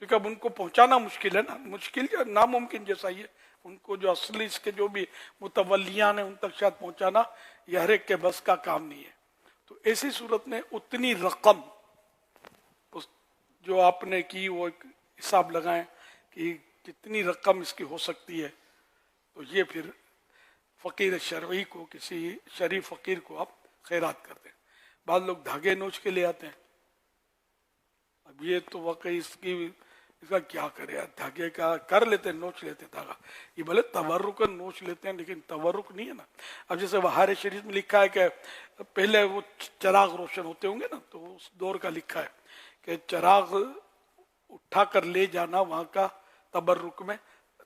क्योंकि अब उनको पहुंचाना मुश्किल है ना, मुश्किल या नामुमकिन जैसा ही है, उनको जो असली इसके जो भी मुतवल्लियान है उन तक शायद पहुंचाना यह हर एक के बस का काम नहीं है। तो ऐसी सूरत में उतनी रकम उस जो आपने की वो एक हिसाब लगाएं कि कितनी रकम इसकी हो सकती है, तो ये फिर फकीर शरई को, किसी शरीफ फकीर को आप खैरात करते हैं। बाद लोग धागे नोच के ले आते हैं, अब ये तो वाकई इसका क्या करे यार, धागे का कर लेते हैं, नोच लेते हैं धागा, ये भले तबर्रुकन नोच लेते हैं लेकिन तबर्रुक नहीं है ना। अब जैसे बहार शरीफ में लिखा है कि पहले वो चराग रोशन होते होंगे ना, तो उस दौर का लिखा है कि चराग उठा कर ले जाना वहां का तबर्रुक में,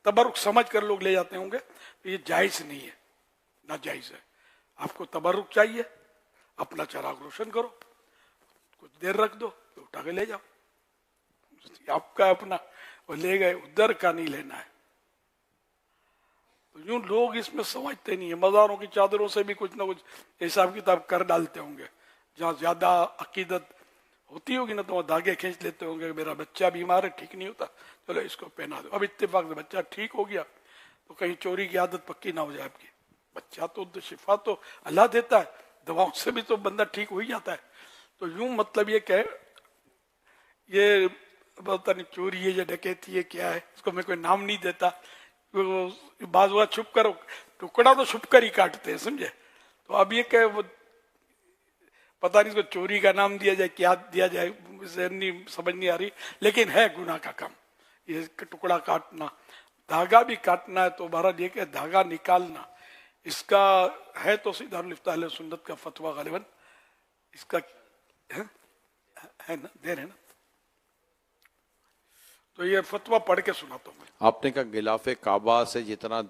तबर्रुक समझ कर लोग ले जाते होंगे, तो ये जायज नहीं है, नाजायज है। आपको तबर्रुक चाहिए, अपना चराग रोशन करो, कुछ देर रख दो, तो उठा के ले जाओ, आपका अपना, वो ले गए, उधर का नहीं लेना है। तो यूं लोग इसमें समझते नहीं है, मज़ारों की चादरों से भी कुछ ना कुछ हिसाब किताब कर डालते होंगे, जहाँ ज्यादा अकीदत होती होगी ना तो वो धागे खींच लेते होंगे, मेरा बच्चा बीमार है, ठीक नहीं होता, चलो इसको पहना दो। अब इत्तेफाक से बच्चा ठीक हो गया तो कहीं चोरी की आदत पक्की ना हो जाए आपकी। बच्चा तो शिफा तो अल्लाह देता है, दवाओं से भी तो बंदा ठीक हो ही जाता है। तो यूं मतलब ये क्या, ये पता नहीं चोरी है या डकैती है क्या है, इसको मैं कोई नाम नहीं देता, बाजुआ छुप कर, टुकड़ा तो छुप कर ही काटते हैं, समझे। तो अब ये क्या, वो पता नहीं इसको चोरी का नाम दिया जाए, क्या दिया जाए, नहीं समझ नहीं आ रही, लेकिन है गुनाह का काम ये टुकड़ा काटना। धागा भी काटना है तो बहरहाल ये धागा निकालना, इसका है तो सीधा अहले सुन्नत का फतवा गालिबन इसका है ना, देर है ना, तो ये फतवा पढ़ के सुनाता हूँ। आपने कहा गिलाफे काबा से जितना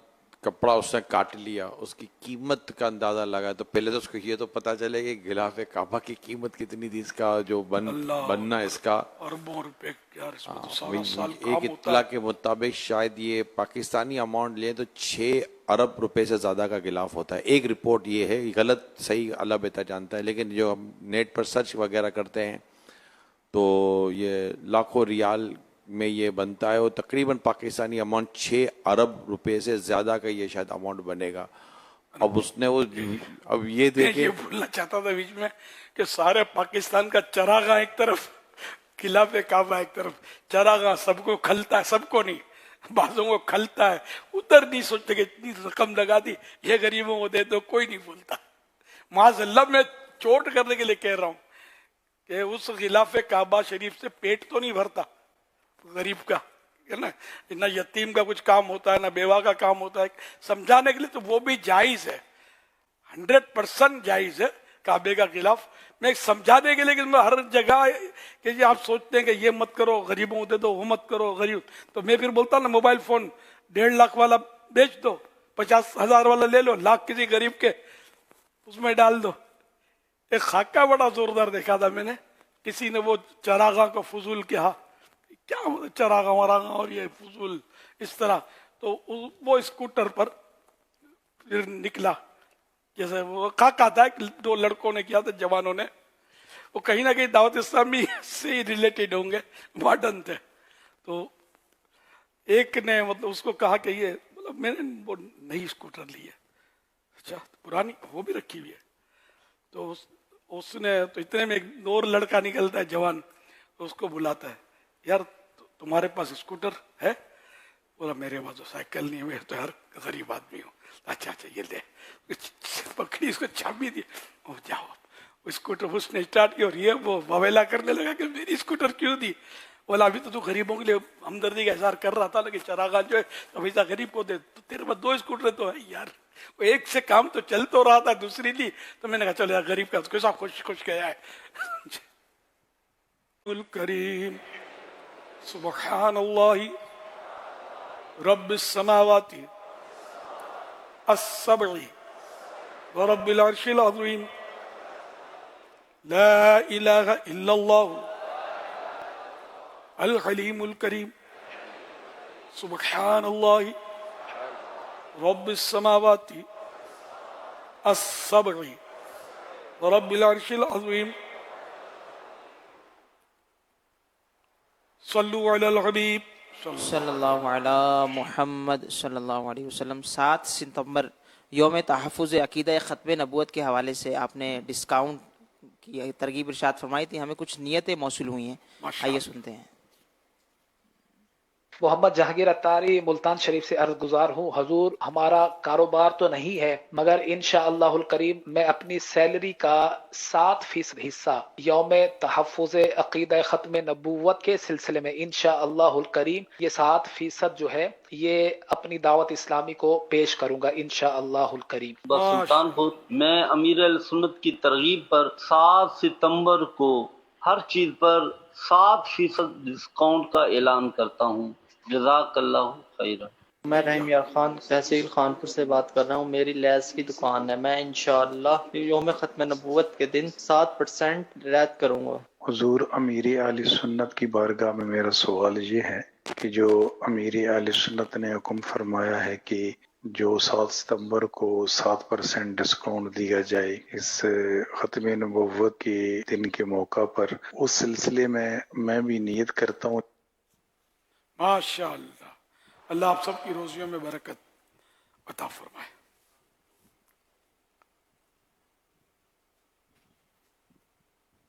कपड़ा उसने काट लिया उसकी कीमत का अंदाजा लगा, तो पहले तो उसको ये तो पता चले कि गिलाफे काबा की कीमत कितनी थी, इसका जो बनना इसका अरबों रुपए यार, इसमें तो साल एक इत्तला के मुताबिक शायद ये पाकिस्तानी अमाउंट लिए तो 6 अरब रुपए से ज्यादा का गिलाफ होता है। एक रिपोर्ट ये है, गलत सही अल्लाह बेहतर जानता है, लेकिन जो हम नेट पर सर्च वगैरह करते हैं तो ये लाखों रियाल में ये बनता है, और तकरीबन पाकिस्तानी अमाउंट 6 अरब रुपए से ज्यादा का ये शायद अमाउंट बनेगा। अब उसने वो, अब ये देखे, ये बोलना चाहता था बीच में कि सारे पाकिस्तान का चरागा एक तरफ, खिलाफे काबा एक तरफ, चरागा सबको खलता है, सबको नहीं, बाजों को खलता है, उधर नहीं सोचते कि इतनी रकम लगा दी ये गरीबों को दे दो, कोई नहीं बोलता। माज़अल्लाह मैं चोट करने के लिए कह रहा हूं कि उस खिलाफे काबा शरीफ से पेट तो नहीं भरता गरीब का, है ना, ना यतीम का कुछ काम होता है, ना बेवा का काम होता है, समझाने के लिए तो वो भी जायज है, 100% जायज है काबे का खिलाफ। मैं समझाने के लिए कि मैं हर जगह कि जी आप सोचते हैं कि ये मत करो गरीबों को दे दो, वो मत करो गरीब, तो मैं फिर बोलता ना मोबाइल फोन 1.5 लाख वाला बेच दो, 50,000 वाला ले लो, लाख किसी गरीब के उसमें डाल दो। एक खाका बड़ा जोरदार देखा था मैंने, किसी ने वो चरागा को फजूल किया, क्या चरागा वरागा और ये फजूल इस तरह, तो वो स्कूटर पर फिर निकला, जैसे वो काका था, 2 लड़कों ने किया था, जवानों ने, वो कहीं ना कहीं दावत इस्लामी से रिलेटेड होंगे, मॉडर्न थे। तो एक ने मतलब उसको कहा कि ये मतलब मैंने वो नई स्कूटर ली है, अच्छा पुरानी वो भी रखी हुई है, तो उसने तो इतने में एक और लड़का निकलता है जवान, तो उसको बुलाता है, यार तुम्हारे पास स्कूटर है? बोला मेरे पास तो साइकिल नहीं है, मैं तो हर गरीब आदमी हूँ। अच्छा अच्छा ये ले, पकड़ी, इसको चाबी दी, और जाओ। स्कूटर उसने स्टार्ट किया और ये वो बवेला करने लगा कि मेरी स्कूटर क्यों दी। बोला अभी तो तू गरीबों के लिए हमदर्दी का इजहार कर रहा था, लेकिन चरागाह जो है हमेशा गरीब को दे, तो तेरे पास 2 स्कूटर तो है यार, वो एक से काम तो चल तो रहा था, दूसरी ली। तो मैंने कहा चलो यार गरीब का कैसा खुश खुश गया है। करीम सुब्हानल्लाहि रब्बिस समावाति अस्सबई व रब्बिल अर्शिल अज़ीम ला इलाहा इल्लल्लाह अल हलीमुल करीम सुब्हानल्लाहि रब्बिस समावाति अस्सबई व रब्बिल अर्शिल अज़ीम सल्लु अलल हबीब सल्लल्लाहु अला मुहम्मद सल्लल्लाहु अलैहि वसल्लम। 7 सितंबर यौम तहफ़्फ़ुज़ अक़ीदा ख़त्म नबूवत के हवाले से आपने डिस्काउंट की तरगीब इरशाद फरमाई थी, हमें कुछ नियतें मौसूल हुई हैं, आइए सुनते हैं। मोहम्मद जहांगीर अत्तारी मुल्तान शरीफ से अर्ज गुजार हूँ। हजूर, हमारा कारोबार तो नहीं है, मगर इंशाअल्लाहुल करीम मैं अपनी सैलरी का 7% हिस्सा यौम तहफ़्फ़ुज़ अक़ीदा ख़त्म नबूवत के सिलसिले में इंशाअल्लाहुल करीम ये 7% जो है ये अपनी दावत इस्लामी को पेश करूंगा इंशाअल्लाहुल करीम। सुल्तानपुर मैं अमीर अल सुन्नत की तरगीब पर 7 सितंबर को हर चीज पर 7% डिस्काउंट का ऐलान करता हूँ। जज़ाकल्लाहु खैरन। मैं रहीम यार खान तहसील खानपुर से बात कर रहा हूँ। मेरी लैस की दुकान है, मैं इंशाअल्लाह यौम ख़त्म नबूवत के दिन 7% रियायत करूँगा। हुजूर, अमीर आले सुन्नत की बारगाह में मेरा सवाल ये है कि जो अमीर आले सुन्नत ने हुक्म फरमाया है कि जो 7 सितंबर को 7% डिस्काउंट दिया जाए इस ख़त्म नबूवत के दिन के मौका पर, उस सिलसिले में मैं भी नियत करता हूँ। माशाअल्लाह, अल्लाह आप सबकी रोजियों में बरकत अता फरमाए।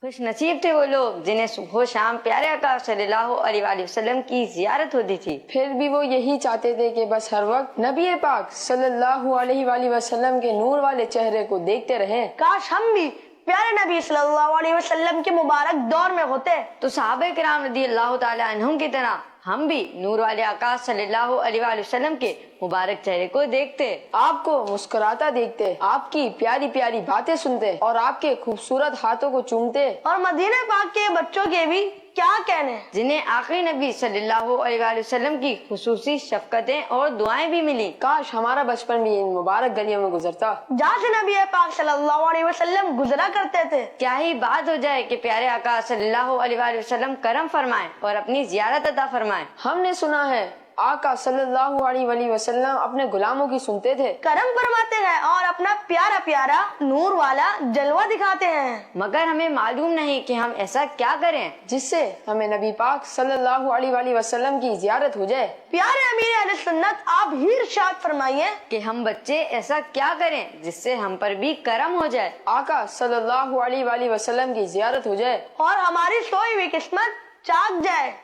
खुश नसीब थे वो लोग जिन्हें सुबह शाम प्यारे आका सल्लल्लाहु अलैहि वसल्लम की जियारत होती थी। फिर भी वो यही चाहते थे कि बस हर वक्त नबी पाक सल्लल्लाहु अलैहि वसल्लम के नूर वाले चेहरे को देखते रहें। काश हम भी प्यारे नबी सल्लल्लाहु अलैहि वसल्लम के मुबारक दौर में होते तो सहाबे किराम रज़ियल्लाहु ताला अन्हुम की तरह हम भी नूर वाले आका सल्लल्लाहु अलैहि वसल्लम के मुबारक चेहरे को देखते, आपको मुस्कुराता देखते, आपकी प्यारी प्यारी बातें सुनते और आपके खूबसूरत हाथों को चूमते। और मदीने पाक के बच्चों के भी क्या कहने, जिन्हें आखिरी नबी सल्लल्लाहु अलैहि वसल्लम की खुसूसी शफकतें और दुआएं भी मिली। काश हमारा बचपन भी इन मुबारक गलियों में गुजरता जहाँ से नबी पाक सल्लल्लाहु अलैहि वसल्लम गुजरा करते थे। क्या ही बात हो जाए कि प्यारे आका सल्लल्लाहु अलैहि वसल्लम करम फरमाए और अपनी जियारत अता फरमाए। हमने सुना है आका सल्लल्लाहु अलैहि वसल्लम अपने गुलामों की सुनते थे, करम फरमाते हैं और अपना प्यारा प्यारा नूर वाला जलवा दिखाते हैं। मगर हमें मालूम नहीं कि हम ऐसा क्या करें जिससे हमें नबी पाक सल्लल्लाहु अलैहि वसल्लम की जियारत हो जाए। प्यारे अमीर अहले सुन्नत, आप ही इरशाद फरमाइए कि हम बच्चे ऐसा क्या करें जिससे हम पर भी करम हो जाए, आका सल्लल्लाहु अलैहि वसल्लम की जियारत हो जाए और हमारी सोई हुई किस्मत जाग जाए।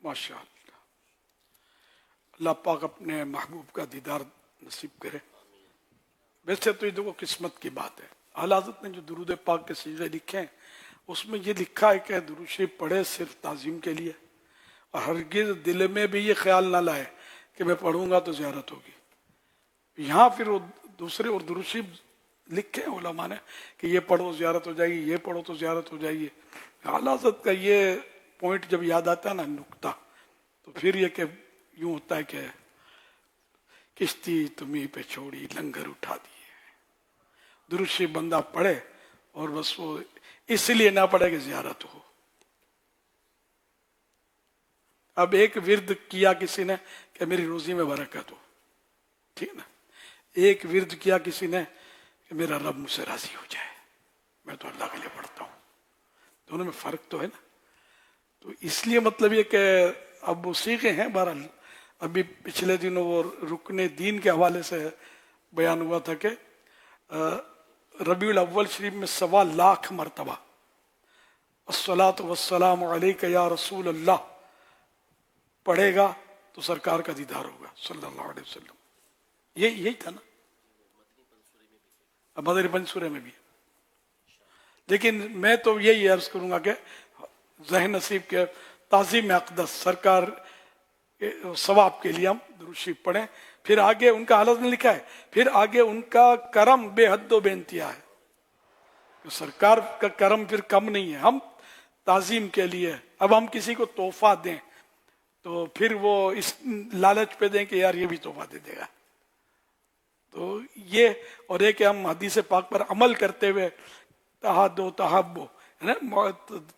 माशाअल्लाह, अल्लाह पाक अपने महबूब का दीदार नसीब करे। वैसे तो ये देखो किस्मत की बात है। आला हज़रत ने जो दुरूद पाक के सीगे लिखे हैं उसमें ये लिखा है कि दुरूद शरीफ पढ़े सिर्फ ताज़ीम के लिए, और हरगिज़ दिल में भी ये ख्याल ना लाए कि मैं पढ़ूंगा तो ज़ियारत होगी। यहाँ फिर वो दूसरे और दुरूद शरीफ लिखे हैं उलमा ने कि ये पढ़ो ज़ियारत हो जाएगी, ये पढ़ो तो ज़ियारत हो जाएगी। आला हज़रत का ये पॉइंट जब याद आता है ना, नुक्ता, तो फिर ये कि यूं होता है कि किश्ती तुम्ही पे छोड़ी लंगर उठा दिए। दुरूद शरीफ बंदा पढ़े और बस वो इसलिए ना पढ़े कि ज़ियारत हो। अब एक विर्द किया किसी ने कि मेरी रोजी में बरकत हो, ठीक ना। एक विर्द किया किसी ने कि मेरा रब मुझसे राजी हो जाए, मैं तो अल्लाह के लिए पढ़ता हूँ। दोनों में फर्क तो है ना। तो इसलिए मतलब ये कि अब वो सीखे हैं। बहरहाल अभी पिछले दिनों वो रुकने दीन के हवाले से बयान हुआ था कि रबीउल अव्वल शरीफ में 1.25 लाख मरतबा अस्सलातु वस्सलामु अलैका या रसूल अल्लाह पढ़ेगा तो सरकार का दीदार होगा सल्लल्लाहु अलैहि वसल्लम। यही था ना, मदनी मंसूरे में भी। लेकिन मैं तो यही अर्ज करूंगा कि ज़हन नसीब के ताज़ीम अक़दस सरकार सवाब के लिए हम दुरूद शरीफ पढ़ें। फिर आगे उनका हालत ने लिखा है, फिर आगे उनका करम बेहद बेनतिया है। तो सरकार का करम फिर कम नहीं है। हम ताज़ीम के लिए अब हम किसी को तोहफा दें तो फिर वो इस लालच पे दें कि यार ये भी तोहफा दे देगा। तो ये और एक हम हदीस पाक पर अमल करते हुए तहादो तहब्बो है ना,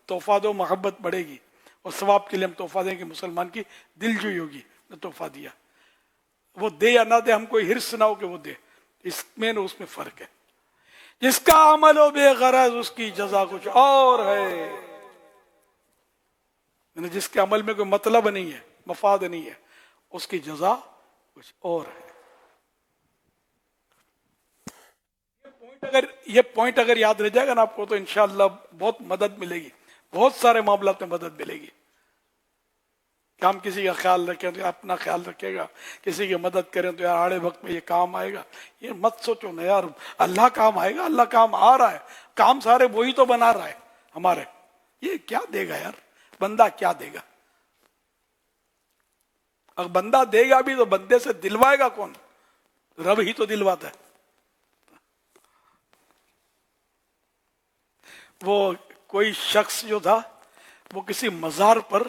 तोहफा दो मोहब्बत बढ़ेगी और सवाब के लिए हम तोहफा दें कि मुसलमान की दिलजोई होगी। ने तोहफा दिया, वो दे या ना दे, हमको हिर्स ना हो कि वो दे, इसमें उसमें फर्क है। जिसका अमल हो बेगरज उसकी जजा कुछ और है, जिसके अमल में कोई मतलब नहीं है, मफाद नहीं है, उसकी जजा कुछ और है। ये पॉइंट अगर याद रह जाएगा ना आपको तो इंशाअल्लाह बहुत मदद मिलेगी, बहुत सारे मामलों में मदद मिलेगी। कि हम किसी का ख्याल रखें तो अपना ख्याल रखेगा, किसी की मदद करें तो यार आड़े वक्त में ये काम आएगा। ये मत सोचो ना यार, अल्लाह काम आएगा, अल्लाह काम आ रहा है, काम सारे वही तो बना रहा है हमारे। ये क्या देगा यार, बंदा क्या देगा? अगर बंदा देगा भी तो बंदे से दिलवाएगा कौन? रब ही तो दिलवाता है। वो कोई शख्स जो था वो किसी मजार पर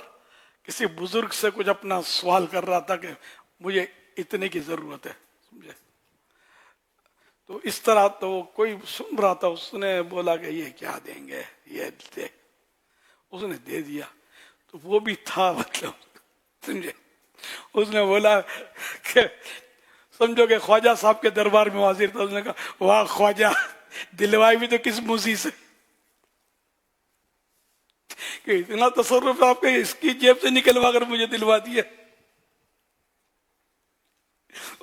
किसी बुजुर्ग से कुछ अपना सवाल कर रहा था कि मुझे इतने की जरूरत है, समझे? तो इस तरह तो कोई सुन रहा था, उसने बोला कि ये क्या देंगे, ये दे, उसने दे दिया। तो वो भी था मतलब, समझे? उसने बोला कि समझो कि ख्वाजा साहब के दरबार में हाजिर था। उसने कहा वाह ख्वाजा, दिलवाई भी तो किस मुसी से कि इतना तसर्रुफ आपके, इसकी जेब से निकलवा कर मुझे दिलवा दिया।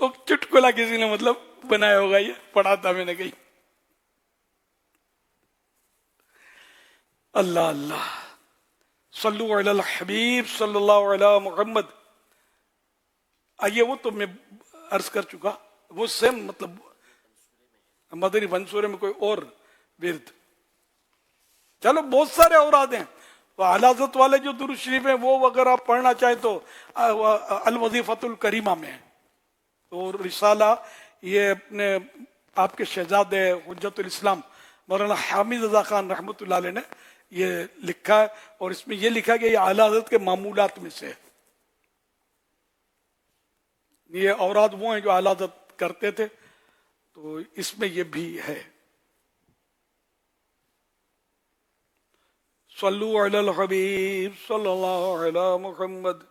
वो चुटकुला किसी ने मतलब बनाया होगा, ये पढ़ा था मैंने कहीं। अल्लाह अल्लाह, सल्लु अलल हबीब सल्लल्लाहु अलैहि मुहम्मद। आइए, वो तो मैं अर्ज कर चुका, वो सेम मतलब मदनी मंसूरे में कोई और विरद। चलो बहुत सारे और आते हैं, तो आलाजत वाले जो दुरूद शरीफ है वो अगर आप पढ़ना चाहें तो अल वजीफतुल करीमा में है। तो रिसाला ये अपने आपके शहजादे हुज्जतुल इस्लाम मौलाना हामिद रजा खान रहमतुल्लाह अलैह ने ये लिखा है, और इसमें ये लिखा कि ये आला हज़रत के मामूलात में से है। ये औराद वो हैं जो आला हज़रत करते थे, तो इसमें ये भी है। सल्लु अलल हबीब सल्लल्लाहु अलैहि मुहम्मद।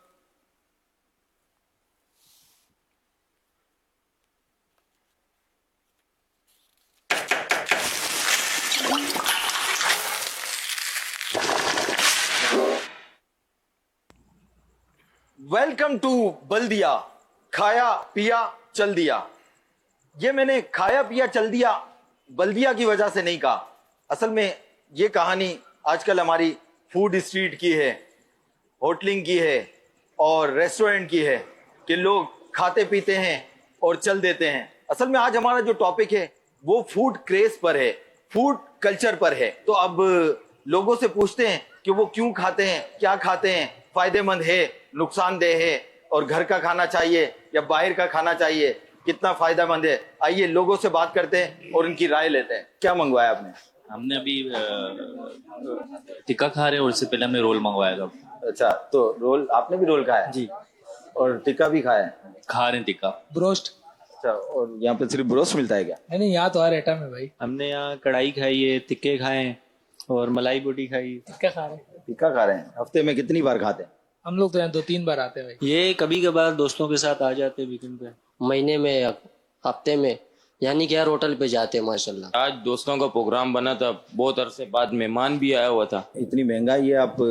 वेलकम टू बल्दिया, खाया पिया चल दिया। ये मैंने खाया पिया चल दिया बल्दिया की वजह से नहीं कहा। असल में ये कहानी आजकल हमारी फूड स्ट्रीट की है, होटलिंग की है और रेस्टोरेंट की है कि लोग खाते पीते हैं और चल देते हैं। असल में आज हमारा जो टॉपिक है वो फूड क्रेज पर है, फूड कल्चर पर है। तो अब लोगों से पूछते हैं कि वो क्यों खाते हैं, क्या खाते हैं, फायदेमंद है, नुकसानदेह है, और घर का खाना चाहिए या बाहर का खाना चाहिए, कितना फायदेमंद है। आइए लोगों से बात करते हैं और उनकी राय लेते हैं। क्या मंगवाया आपने? हमने अभी टिक्का खा रहे हैं और इससे पहले हमने रोल मंगवाया था। अच्छा, तो रोल आपने भी रोल खाया जी, और टिक्का भी खाया है? खा रहे हैं टिक्का। ब्रोस्ट। अच्छा, और यहाँ पे सिर्फ ब्रोस्ट मिलता है क्या? नहीं, यहाँ तो हर आइटम है भाई। हमने यहाँ कढ़ाई खाई है, टिक्के खाए हैं और मलाई बोटी खाई। टिक्का खा रहे हैं। टिक्का खा रहे हैं। हफ्ते में कितनी बार खाते हैं? हम लोग तो यहाँ 2-3 बार आते हैं भाई। ये कभी कभार दोस्तों के साथ आ जाते हैं वीकेंड पे। महीने में, हफ्ते में, यानी कि यार होटल पे जाते हैं माशाल्लाह। आज दोस्तों का प्रोग्राम बना था, बहुत अरसे बाद मेहमान भी आया हुआ था। इतनी महंगाई है, आप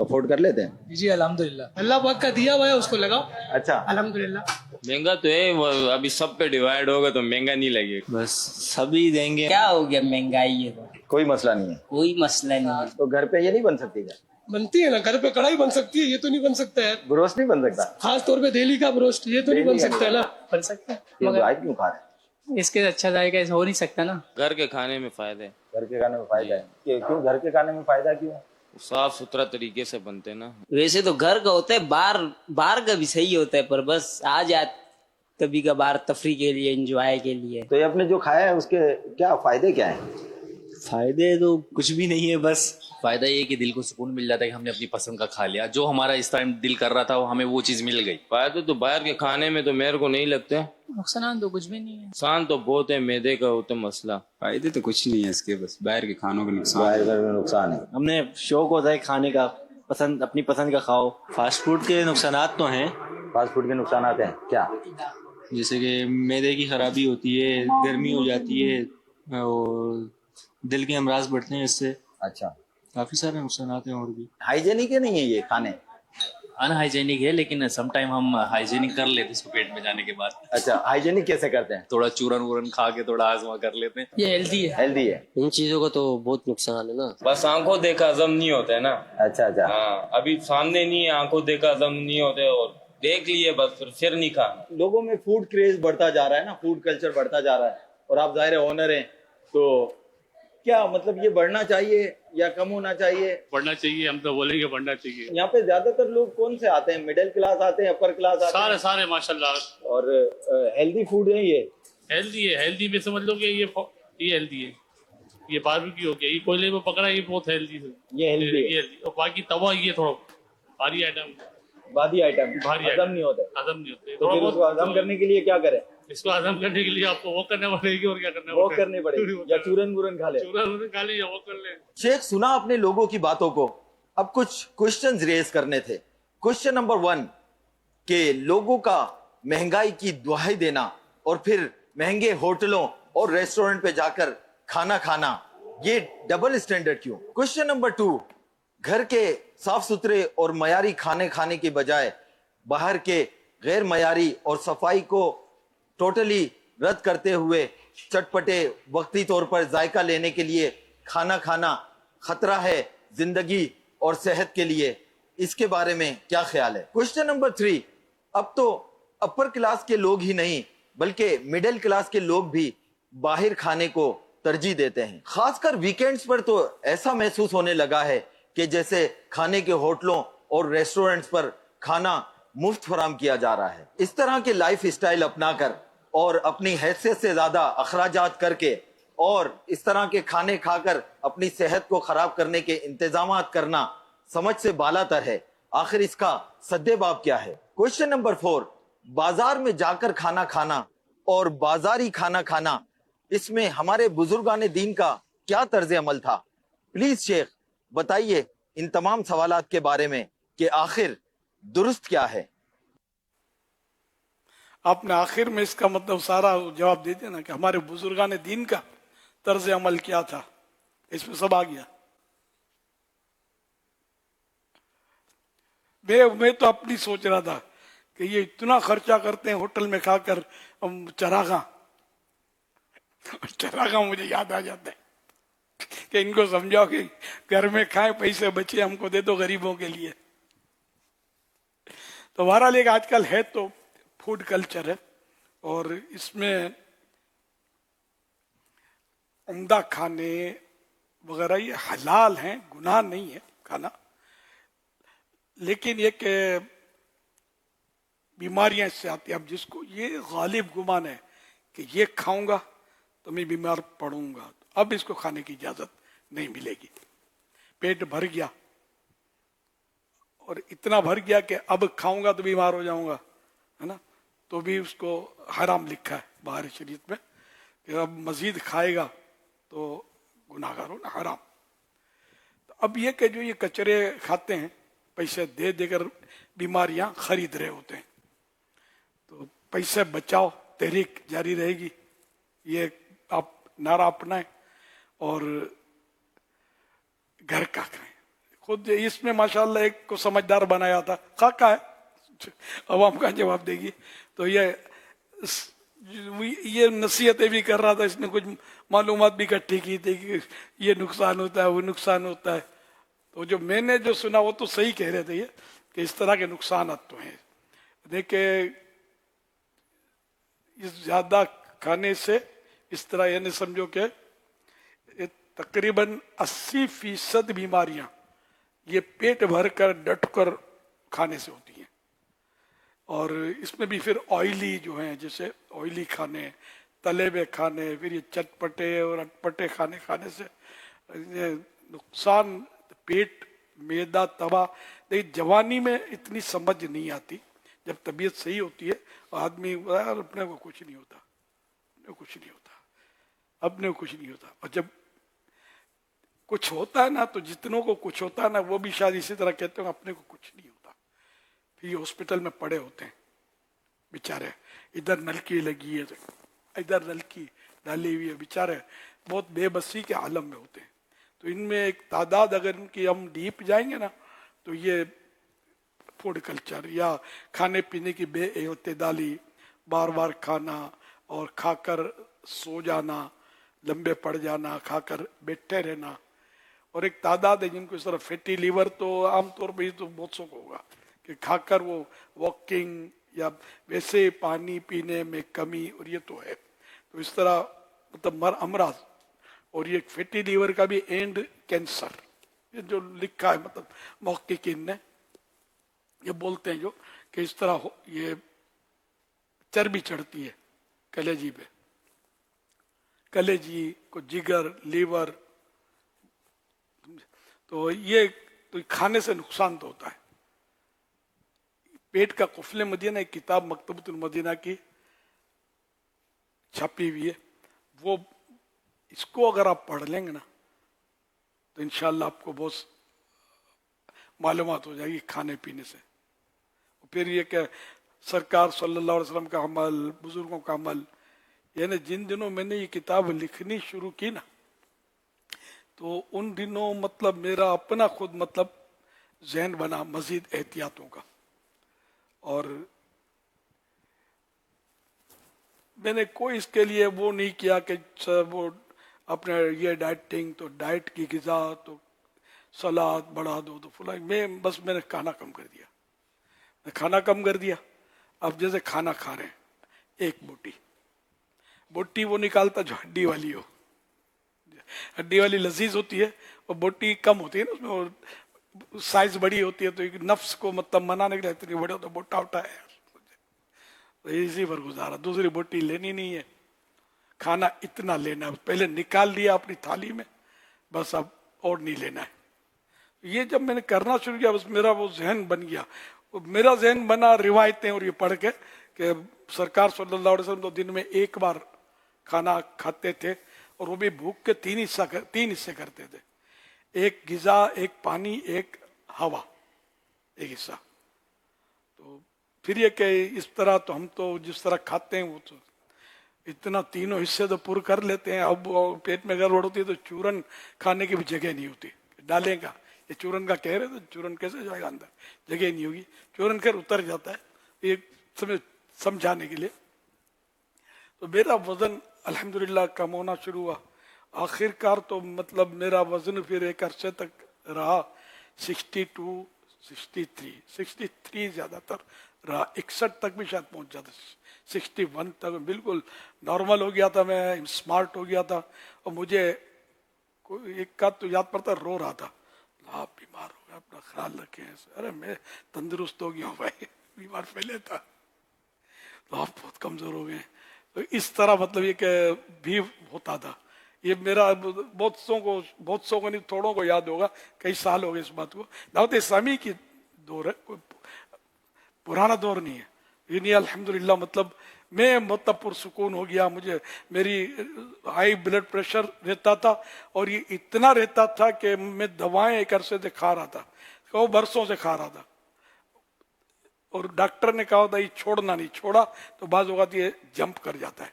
अफोर्ड कर लेते हैं? जी अल्हम्दुलिल्लाह, अल्लाह पाक का दिया हुआ है, उसको लगाओ। अच्छा, अल्हम्दुलिल्लाह। महंगा तो है, अभी सब पे डिवाइड होगा तो महंगा नहीं लगेगा। बस सभी देंगे। क्या हो गया महंगाई है तो कोई मसला नहीं है? कोई मसला नहीं है। तो घर पे ये नहीं बन सकती क्या? बनती है ना, घर पे कढ़ाई बन सकती है, ये तो नहीं बन सकता है। ब्रोस्ट नहीं बन सकता? खास तौर पे दिल्ली का ब्रोस्ट ये तो नहीं बन सकता है ना। बन सकता है ये मगर भाई क्यों खा रहे हैं? इसके अच्छा जाएगा, हो नहीं सकता ना। घर के खाने में फायदे हैं। घर के खाने में फायदा है? क्यों घर के खाने में फायदा क्यों? साफ सुथरा तरीके से बनते ना। वैसे तो घर का होता है, बाहर का भी सही होता है, पर बस आ जात कभी कभार तफरी के लिए, एंजॉय के लिए। तो ये अपने जो खाया है उसके क्या फायदे क्या है? फायदे तो कुछ भी नहीं है, बस फायदा ये है कि दिल को सुकून मिल जाता है कि हमने अपनी पसंद का खा लिया, जो हमारा इस टाइम दिल कर रहा था वो हमें वो चीज मिल गई। फायदे तो बाहर के खाने में तो मेरे को नहीं लगते। नुकसान तो कुछ भी नहीं है। नुकसान तो बहुत है, मैदे का होता मसला। फायदे तो कुछ नहीं है इसके, बस बाहर के खानों का नुकसान। बाहर का नुकसान है। हमने शौक होता है खाने का, पसंद अपनी पसंद का खाओ। फास्ट फूड के नुकसान तो हैं। फास्ट फूड के नुकसान हैं क्या? जैसे कि मैदे की खराबी होती है, गर्मी हो जाती है और दिल के अमराज बढ़ते हैं इससे। अच्छा, काफी सारे नुकसान हैं और भी। हाइजेनिक है नहीं है ये खाने? अनहाइजेनिक है, लेकिन सम टाइम हम हाइजेनिक कर लेते हैं इसको पेट में जाने के बाद। अच्छा, हाइजेनिक कैसे करते हैं? थोड़ा चूरन वूरन खा के थोड़ा आजमा कर लेते हैं। ये हेल्दी है। हेल्दी है। इन चीजों का तो बहुत नुकसान है ना। बस आंखों देखा हजम नहीं होता है ना। अच्छा अच्छा। हाँ, अभी सामने नहीं है, आंखों देखा हजम नहीं होते और देख लिए बस फिर नहीं खाना। लोगों में फूड क्रेज बढ़ता जा रहा है ना, फूड कल्चर बढ़ता जा रहा है, और आप जाहिर ओनर हैं, तो क्या मतलब ये बढ़ना चाहिए या कम होना चाहिए? बढ़ना चाहिए, हम तो बोलेंगे बढ़ना चाहिए। यहाँ पे ज्यादातर लोग कौन से आते हैं? मिडिल क्लास आते हैं, अपर क्लास आते हैं? सारे माशाल्लाह। और हेल्दी फूड है ये? हेल्दी है, हेल्दी में समझ लो कि ये हेल्दी है। ये बारबेक्यू हो गया, ये कोयले में पकड़ा, ये बहुत हेल्दी है। ये हेल्दी है। और बाकी तवा ये थोड़ा भारी आइटम हजम नहीं होते। हजम नहीं होते। तो फिर उसको हजम करने के लिए क्या करें? इसको हजम करने के लिए आपको वॉक करना पड़ेगी, और क्या करना वॉक करनी पड़ेगी, या चूरन वूरन खा ले? चूरन खा ले या वॉक कर ले। शेख, सुना अपने लोगों की बातों को, अब कुछ क्वेश्चंस रेज करने थे। क्वेश्चन नंबर 1 के लोगों का महंगाई की दुहाई देना और फिर महंगे होटलों और रेस्टोरेंट पे जाकर खाना खाना, ये डबल स्टैंडर्ड क्यों? क्वेश्चन नंबर 2, घर के साफ सुथरे और मयारी खाने खाने की बजाय बाहर के गैर मयारी और सफाई को टोटली रद्द करते हुए चटपटे वक्ती तौर पर जायका लेने के लिए खाना खाना खतरा है जिंदगी और सेहत के लिए, इसके बारे में क्या ख्याल है? क्वेश्चन नंबर 3, अब तो अपर क्लास के लोग ही नहीं बल्कि मिडिल क्लास के लोग भी बाहर खाने को तरजीह देते हैं। खासकर वीकेंड्स पर तो ऐसा महसूस होने लगा है कि जैसे खाने के होटलों और रेस्टोरेंट्स पर खाना मुफ्त फराम किया जा रहा है। इस तरह के लाइफ स्टाइल अपनाकर और अपनी हैसियत से ज्यादा अखराजात करके और इस तरह के खाने खाकर अपनी सेहत को खराब करने के इंतजामात करना समझ से बालातर है। आखिर इसका सद्देबाब क्या है? क्वेश्चन नंबर 4, बाजार में जाकर खाना खाना और बाजारी खाना खाना, इसमें हमारे बुजुर्गान दीन का क्या तर्ज अमल था? प्लीज शेख बताइए इन तमाम सवालात के बारे में कि आखिर दुरुस्त क्या है? आपने आखिर में इसका मतलब सारा जवाब दे दिया ना कि हमारे बुजुर्गान दीन का तर्ज अमल क्या था, इसमें सब आ गया। मैं तो अपनी सोच रहा था कि ये इतना खर्चा करते हैं होटल में खाकर, चरागा मुझे याद आ जाता है कि इनको समझाओ कि घर में खाएं, पैसे बचे हमको दे दो गरीबों के लिए। तो बहरहाल एक आजकल है तो फूड कल्चर है, और इसमें उम्दा खाने वगैरह ये हलाल हैं, गुनाह नहीं है खाना, लेकिन एक बीमारियां इससे आती है। अब जिसको ये गालिब गुमान है कि ये खाऊंगा तो मैं बीमार पड़ूंगा, अब इसको खाने की इजाजत नहीं मिलेगी। पेट भर गया और इतना भर गया कि अब खाऊंगा तो बीमार हो जाऊंगा, है ना, तो भी उसको हराम लिखा है बाहर शरीयत में कि अब मजीद खाएगा तो गुनाहगार होना हराम। तो अब ये कि जो ये कचरे खाते हैं, पैसे दे देकर बीमारियां खरीद रहे होते हैं, तो पैसे बचाओ, तहरीक जारी रहेगी, ये आप नारा अपनाएं और घर का खाएं। खुद इसमें माशाल्लाह एक को समझदार बनाया था, खाका है, अवाम का जवाब देगी। तो ये ये नसीहतें भी कर रहा था, इसने कुछ मालूमात भी इकट्ठी की थी कि ये नुकसान होता है, वो नुकसान होता है। तो जो मैंने जो सुना वो तो सही कह रहे थे ये कि इस तरह के नुकसान तो हैं। देखिए इस ज्यादा खाने से इस तरह यानी समझो कि तकरीबन 80% बीमारियां ये पेट भर कर डट कर खाने से होती हैं। और इसमें भी फिर ऑयली जो हैं, जैसे ऑयली खाने, तले हुए खाने, फिर ये चटपटे और अटपटे खाने से ये नुकसान, पेट, मैदा, तवा। लेकिन जवानी में इतनी समझ नहीं आती, जब तबीयत सही होती है आदमी यार अपने को कुछ नहीं होता, अपने को कुछ नहीं होता, अपने को कुछ नहीं होता। और जब कुछ होता है ना तो जितनों को कुछ होता है ना वो भी शायद इसी तरह कहते हैं अपने को कुछ नहीं होता। फिर ये हॉस्पिटल में पड़े होते हैं बेचारे, इधर नलकी लगी है, इधर नलकी डाली हुई है, बेचारे बहुत बेबसी के आलम में होते हैं। तो इनमें एक तादाद अगर इनकी हम डीप जाएंगे ना तो ये फूड कल्चर या खाने पीने की बेइतदाली, बार बार खाना और खाकर सो जाना, लंबे पड़ जाना, खाकर बैठे रहना, और एक तादाद है जिनको इस तरह फैटी लीवर तो आमतौर पर तो बहुत सौ को होगा कि खाकर वो वॉकिंग या वैसे पानी पीने में कमी, और ये तो है। तो इस तरह मतलब अमराज, और ये फैटी लीवर का भी एंड कैंसर, ये जो लिखा है मतलब मुहक्किकीन ने ये बोलते हैं जो कि इस तरह ये चर्बी चढ़ती है कलेजी पे, कलेजी को जिगर, लीवर, तो ये तो खाने से नुकसान तो होता है। पेट का कुफले मदीना एक किताब मकतबतुल मदीना की छपी हुई है, वो इसको अगर आप पढ़ लेंगे ना तो इंशाल्लाह आपको बहुत मालूमात हो जाएगी खाने पीने से। फिर ये कि सरकार सल्लल्लाहु अलैहि वसल्लम का अमल, बुजुर्गों का अमल, यानी जिन दिनों मैंने ये किताब लिखनी शुरू की ना तो उन दिनों मतलब मेरा अपना खुद मतलब जहन बना मजीद एहतियातों का। और मैंने कोई इसके लिए वो नहीं किया कि सर वो अपने ये डाइटिंग तो डाइट की ग़िज़ा तो सलाद बढ़ा दो तो फुला, मैंने खाना कम कर दिया, मैं खाना कम कर दिया। अब जैसे खाना खा रहे हैं, एक बोटी वो निकालता जो हड्डी वाली हो, हड्डी वाली लजीज होती है, और बोटी कम होती है ना उसमें, और साइज बड़ी होती है, तो एक नफ्स को मतलब मनाने के लिए इतनी बड़ी हो तो बोटा उठा है तो इसी पर गुजारा, दूसरी बोटी लेनी नहीं है। खाना इतना लेना है, पहले निकाल लिया अपनी थाली में, बस अब और नहीं लेना है। ये जब मैंने करना शुरू किया बस मेरा वो जहन बन गया, मेरा जहन बना रिवायतें और ये पढ़ के कि सरकार सल्लल्लाहु अलैहि वसल्लम तो दिन में एक बार खाना खाते थे, और वो भी भूख के तीन हिस्से करते थे, एक ग़िज़ा, एक पानी, एक हवा, एक हिस्सा। तो फिर ये कि इस तरह तो हम तो जिस तरह खाते हैं वो तो इतना तीनों हिस्से तो पूरे कर लेते हैं। अब पेट में गड़बड़ होती है तो चूरन खाने की भी जगह नहीं होती, डालेगा ये चूरन का कह रहे तो चूरन कैसे जाएगा अंदर, जगह नहीं होगी, चूरन कर उतर जाता है, ये समझाने के लिए। तो मेरा वजन अल्हम्दुलिल्लाह कम होना शुरू हुआ, आखिरकार तो मतलब मेरा वजन फिर एक अरसे तक रहा 62, 63 ज्यादातर रहा, 61 तक भी शायद पहुंच जाता, 61 तक बिल्कुल नॉर्मल हो गया था, मैं स्मार्ट हो गया था। और मुझे एक का तो याद पड़ता रो रहा था, आप बीमार हो गए, अपना ख्याल रखें। अरे मैं तंदुरुस्त हो गया हूँ भाई, बीमार पहले था, तो आप बहुत कमजोर हो गए। तो इस तरह मतलब ये भी होता था। ये मेरा बहुत सौ को नहीं थोड़ों को याद होगा, कई साल हो गए इस बात को। दावत इस्लामी की दौर है, कोई पुराना दौर नहीं है ये। नहीं अल्हम्दुलिल्लाह मतलब मैं मतलब पुरसुकून हो गया। मुझे मेरी हाई ब्लड प्रेशर रहता था, और ये इतना रहता था कि मैं दवाएं एक अरसे से खा रहा था, वो बरसों से खा रहा था, और डॉक्टर ने कहा था ये छोड़ना नहीं, छोड़ा तो बाज़ औक़ात ये जंप कर जाता है,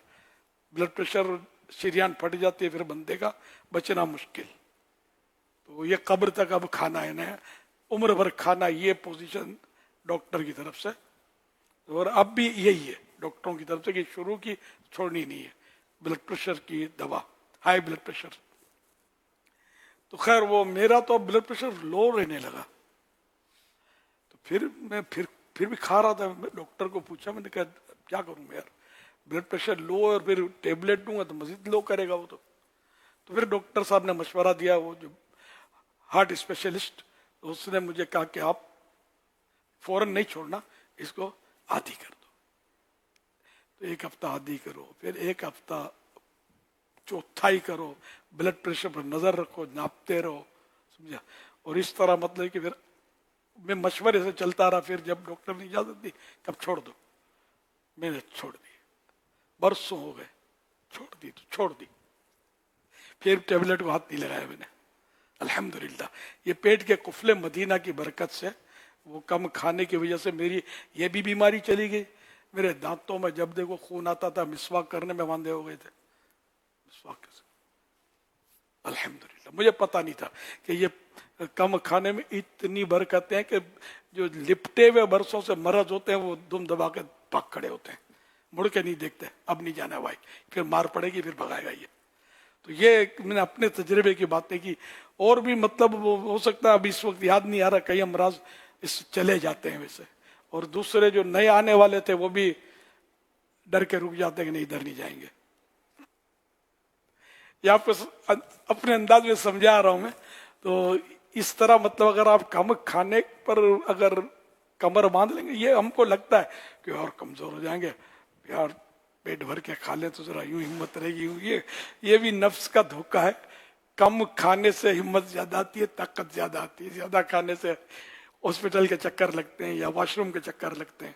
ब्लड प्रेशर शरीयान फट जाती है, फिर बंदे का बचना मुश्किल। तो ये कब्र तक अब खाना है ना, उम्र भर खाना, ये पोजीशन डॉक्टर की तरफ से, और अब भी यही है डॉक्टरों की तरफ से कि शुरू की छोड़नी नहीं है, ब्लड प्रेशर की दवा, हाई ब्लड प्रेशर। तो खैर वो मेरा तो ब्लड प्रेशर लो रहने लगा, तो फिर मैं फिर भी खा रहा था। मैं डॉक्टर को पूछा, मैंने कहा क्या करूं मैं यार, ब्लड प्रेशर लो और फिर टेबलेट दूंगा तो मजीद लो करेगा वो। तो फिर डॉक्टर साहब ने मशवरा दिया, वो जो हार्ट स्पेशलिस्ट, उसने मुझे कहा कि आप फौरन नहीं छोड़ना, इसको आधी कर दो। तो एक हफ्ता आधी करो, फिर एक हफ्ता चौथाई करो, ब्लड प्रेशर पर नजर रखो, नापते रहो, समझा। और इस तरह मतलब कि फिर मैं मशवरे से चलता रहा। फिर जब डॉक्टर ने इजाजत दी कब छोड़ दो, मैंने छोड़ दी। बरसों हो गए, छोड़ दी तो छोड़ दी। फिर टेबलेट को हाथ नहीं लगाया मैंने, अल्हम्दुलिल्लाह। ये पेट के कुफले मदीना की बरकत से, वो कम खाने की वजह से मेरी ये भी बीमारी चली गई। मेरे दांतों में जब देखो खून आता था, मिसवाक करने में वांदे हो गए थे, मिसवाक से। अल्हम्दुलिल्लाह, मुझे पता नहीं था कि ये कम खाने में इतनी बरकतें हैं कि जो लिपटे हुए बरसों से मरज होते हैं वो दुम दबा के भाग खड़े होते हैं, मुड़ के नहीं देखते, अब नहीं जाना भाई, फिर मार पड़ेगी, फिर भगाएगा ये। तो ये मैंने अपने तजर्बे की बातें की। और भी मतलब वो हो सकता है, अभी इस वक्त याद नहीं आ रहा, कई अमराज इस चले जाते हैं वैसे। और दूसरे जो नए आने वाले थे वो भी डर के रुक जाते हैं कि नहीं इधर नहीं जाएंगे। ये आपको अपने अंदाज में समझा रहा हूं मैं। तो इस तरह मतलब अगर आप कम खाने पर अगर कमर बांध लेंगे, ये हमको लगता है कि और कमजोर हो जाएंगे यार, पेट भर के खा ले तो जरा यूं हिम्मत रहेगी, यूं। ये भी नफ्स का धोखा है। कम खाने से हिम्मत ज्यादा आती है, ताकत ज्यादा आती है। ज्यादा खाने से हॉस्पिटल के चक्कर लगते हैं या वॉशरूम के चक्कर लगते हैं।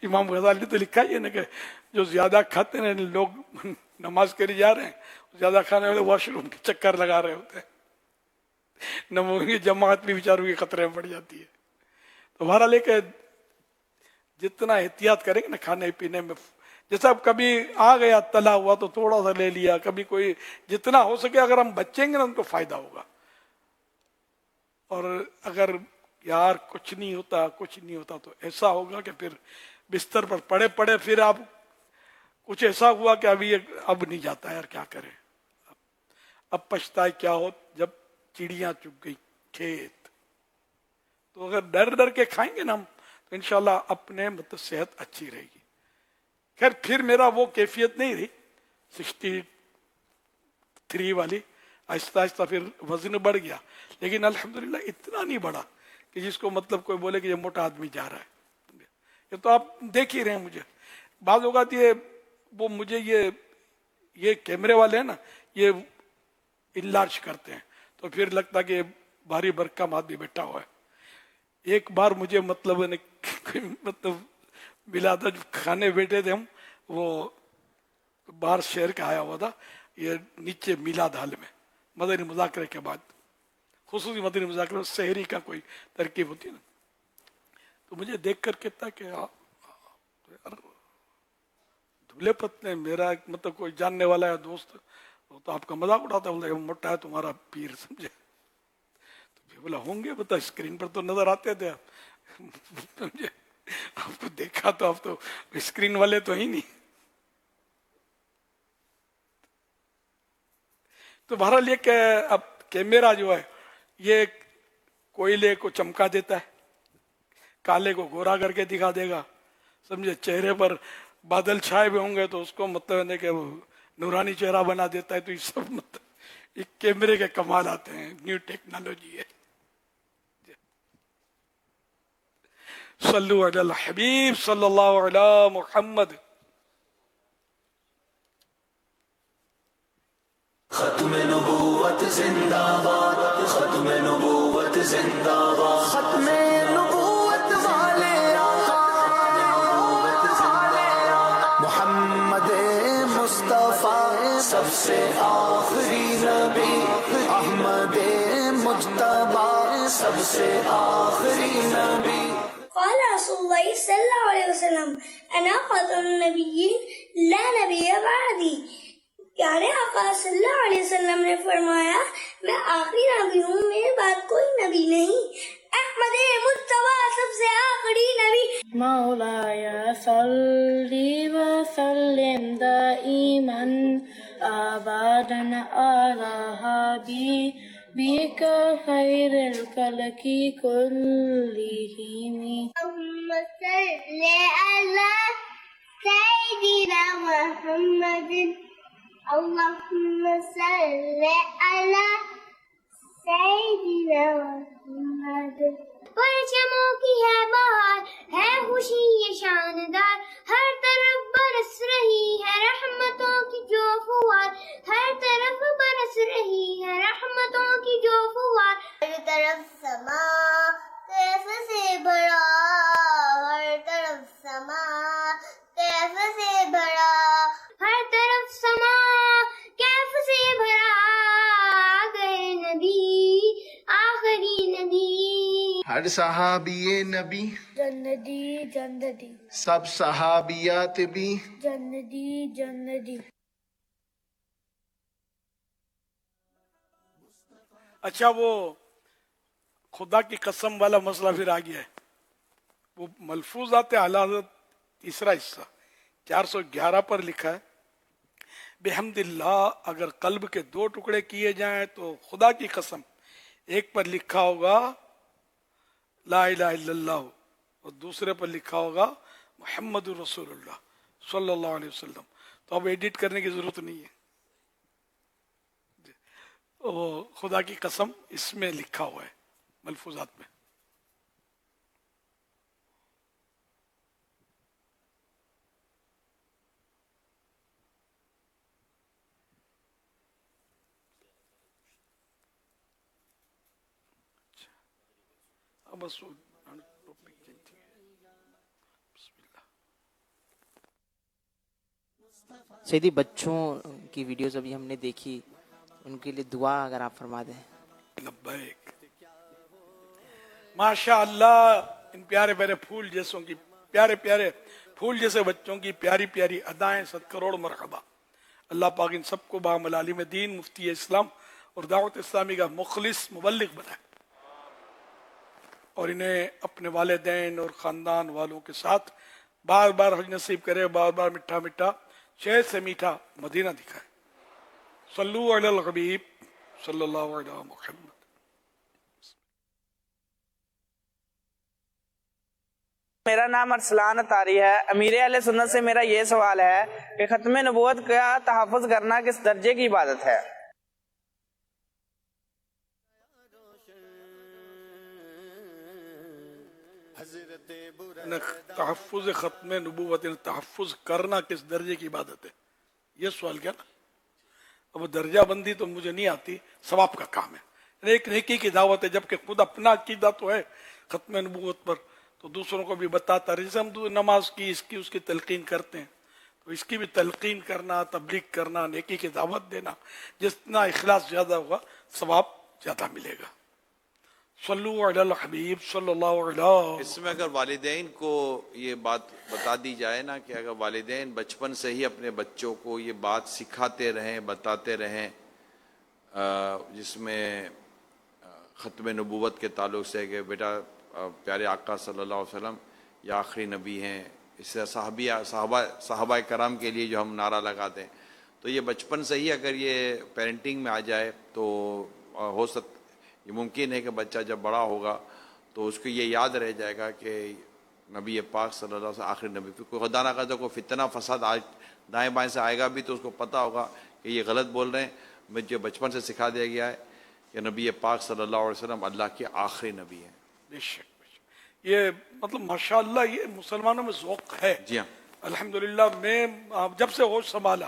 इमाम गजाली ने तो लिखा ही है ना कि जो ज्यादा खाते हैं लोग नमाज के लिए जा रहे हैं, ज्यादा खाने वाले वॉशरूम के चक्कर लगा रहे होते हैं। नमाज जमात भी बेचारों के खतरे में पड़ जाती है। तो हमारा लेके जितना एहतियात करेंगे ना खाने पीने में, जैसा अब कभी आ गया तला हुआ तो थोड़ा सा ले लिया, कभी कोई, जितना हो सके अगर हम बचेंगे ना उनको फायदा होगा। और अगर यार कुछ नहीं होता तो ऐसा होगा कि फिर बिस्तर पर पड़े पड़े फिर आप कुछ ऐसा हुआ कि अभी अब नहीं जाता यार, क्या करें। अब पछताए क्या हो जब चिड़ियां चुग गई खेत। तो अगर डर डर के खाएंगे ना हम तो इंशाल्लाह अपने मतलब सेहत अच्छी रहेगी। खैर फिर मेरा वो कैफियत नहीं रही 63 वाली, आहिस्ता आहिस्ता फिर वजन बढ़ गया, लेकिन अल्हम्दुलिल्लाह इतना नहीं बढ़ा कि जिसको मतलब कोई बोले कि ये मोटा आदमी जा रहा है। ये तो आप देख ही रहे हैं। मुझे बात होगा ये वो मुझे ये कैमरे वाले हैं ना, ये इनलार्ज करते हैं तो फिर लगता कि भारी भरकम आदमी बैठा हुआ है। एक बार मुझे मतलब मिला था, जो खाने बैठे थे हम, वो बाहर शहर का आया हुआ था, ये नीचे मिलाद हाल में मदनी मुज़ाकरे के बाद, खुसूसी मदनी मुज़ाकरे में सहरी का कोई तरकीब होती है ना, तो मुझे देख कर कहता कि यार धुले पतले, मेरा मतलब कोई जानने वाला है दोस्त, वो तो आपका मजाक उड़ाता है, बोला मोटा है तुम्हारा पीर, समझे। तो फिर बोला होंगे, बता स्क्रीन पर तो नजर आते थे आप, समझे, आपको देखा तो आप तो स्क्रीन वाले तो ही नहीं। तो बहरहाल ये अब कैमरा जो है ये कोयले को चमका देता है, काले को गोरा करके दिखा देगा, समझे। चेहरे पर बादल छाए हुए होंगे तो उसको मतलब है कि नूरानी चेहरा बना देता है। तो ये सब मतलब ये कैमरे के कमाल आते हैं, न्यू टेक्नोलॉजी है। सल्लु अला हबीब सल्लल्लाहु अला मुहम्मद। खत्म नबूवत जिंदाबाद, खत्म नबूवत जिंदाबाद, खत्म नबूवत वाले मोहम्मद मुस्तफा सबसे आखिरी नबी, अहमद मुज्तबा सबसे आखिरी नबी। قال رسول الله صلى الله عليه وسلم أنا خاتم النبيين لا نبي بعدي। प्यारे आका सल्लल्लाहु अलैहि वसल्लम ने फरमाया मैं आखिरी नबी हूँ, मेरे बाद कोई नबी नहीं। احمد مصطفیٰ سب سے آخری نبی مولاي صل وسلم دائما أبدا على حبيبك خير الخلق كلهم. اللهم صل على سيدنا محمد. اللهم صل على سيدنا محمد. پرچموں کی ہے بہار، ہے خوشی یہ شاندار، ہر طرف برس رہی ہے رحمتوں کی جو فوار، ہر طرف برس رہی ہے رحمتوں کی جو فوار، ہر طرف سما کیف سے بھرا، ہر طرف سما کیف سے بھرا، ہر طرف سما کیف سے بھرا، گئے نبی آخری نبی، ہر صحابی نبی جنتی جنتی سب صحابیات بھی جنتی جنتی. اچھا وہ خدا کی قسم والا مسئلہ پھر آ گیا ہے. وہ ملفوظات اعلی حضرت تیسرا حصہ 411 پر لکھا ہے بحمد اللہ اگر قلب کے 2 ٹکڑے کیے جائیں تو خدا کی قسم ایک پر لکھا ہوگا لا الہ الا اللہ اور دوسرے پر لکھا ہوگا محمد رسول اللہ صلی اللہ علیہ وسلم. تو اب ایڈٹ کرنے کی ضرورت نہیں ہے. وہ خدا کی قسم اس میں لکھا ہوا ہے ملفوظات میں. بس سیدھی بچوں کی ویڈیوز ابھی ہم نے دیکھی، ان کے لیے دعا اگر آپ فرما دیں. لبیک. ماشاء اللہ ان پیارے پیارے پھول جیسوں کی پیارے پیارے پھول جیسے بچوں کی پیاری پیاری ادائیں 100 کروڑ مرحبا. اللہ پاک ان سب کو بعمل عالم دین مفتی اسلام اور دعوت اسلامی کا مخلص مبلغ بنائے اور انہیں اپنے والدین اور خاندان والوں کے ساتھ بار بار حج نصیب کرے، بار بار میٹھا میٹھا شہد سے میٹھا مدینہ دکھائے. صلو علی الحبیب صلی اللہ علیہ محمد. میرا نام ارسلان اتاری ہے. امیر اہل سنت سے میرا یہ سوال ہے کہ ختم نبوت کا تحفظ کرنا کس درجے کی عبادت ہے؟ تحفظ ختم نبوت تحفظ کرنا کس درجے کی عبادت ہے، یہ سوال کیا نا. اب درجہ بندی تو مجھے نہیں آتی، ثواب کا کام ہے، ایک نیکی کی دعوت ہے. جبکہ خود اپنا عقیدہ تو ہے ختم نبوت پر تو دوسروں کو بھی بتاتا رہے. جیسے ہم نماز کی اس کی تلقین کرتے ہیں تو اس کی بھی تلقین کرنا، تبلیغ کرنا، نیکی کی دعوت دینا، جتنا اخلاص زیادہ ہوگا ثواب زیادہ ملے گا. صلو علی الحبیب صلی اللہ علیہ. اس میں اگر والدین کو یہ بات بتا دی جائے نا کہ اگر والدین بچپن سے ہی اپنے بچوں کو یہ بات سکھاتے رہیں، بتاتے رہیں، جس میں ختم نبوت کے تعلق سے کہ بیٹا پیارے آقا صلی اللہ علیہ وسلم یہ آخری نبی ہیں، اس سے صحابہ کرام کے لیے جو ہم نعرہ لگاتے ہیں، تو یہ بچپن سے ہی اگر یہ پیرنٹنگ میں آ جائے تو یہ ممکن ہے کہ بچہ جب بڑا ہوگا تو اس کو یہ یاد رہ جائے گا کہ نبی پاک صلی اللہ علیہ وسلم آخری نبی. کوئی خدا نہ خدا کوئی فتنہ فساد آج دائیں بائیں سے آئے گا بھی تو اس کو پتہ ہوگا کہ یہ غلط بول رہے ہیں. مجھے بچپن سے سکھا دیا گیا ہے کہ نبی پاک صلی اللہ علیہ وسلم اللہ کے آخری نبی ہیں. بے شک یہ مطلب ماشاءاللہ یہ مسلمانوں میں ذوق ہے. جی ہاں الحمدللہ. میں جب سے ہوش سنبھالا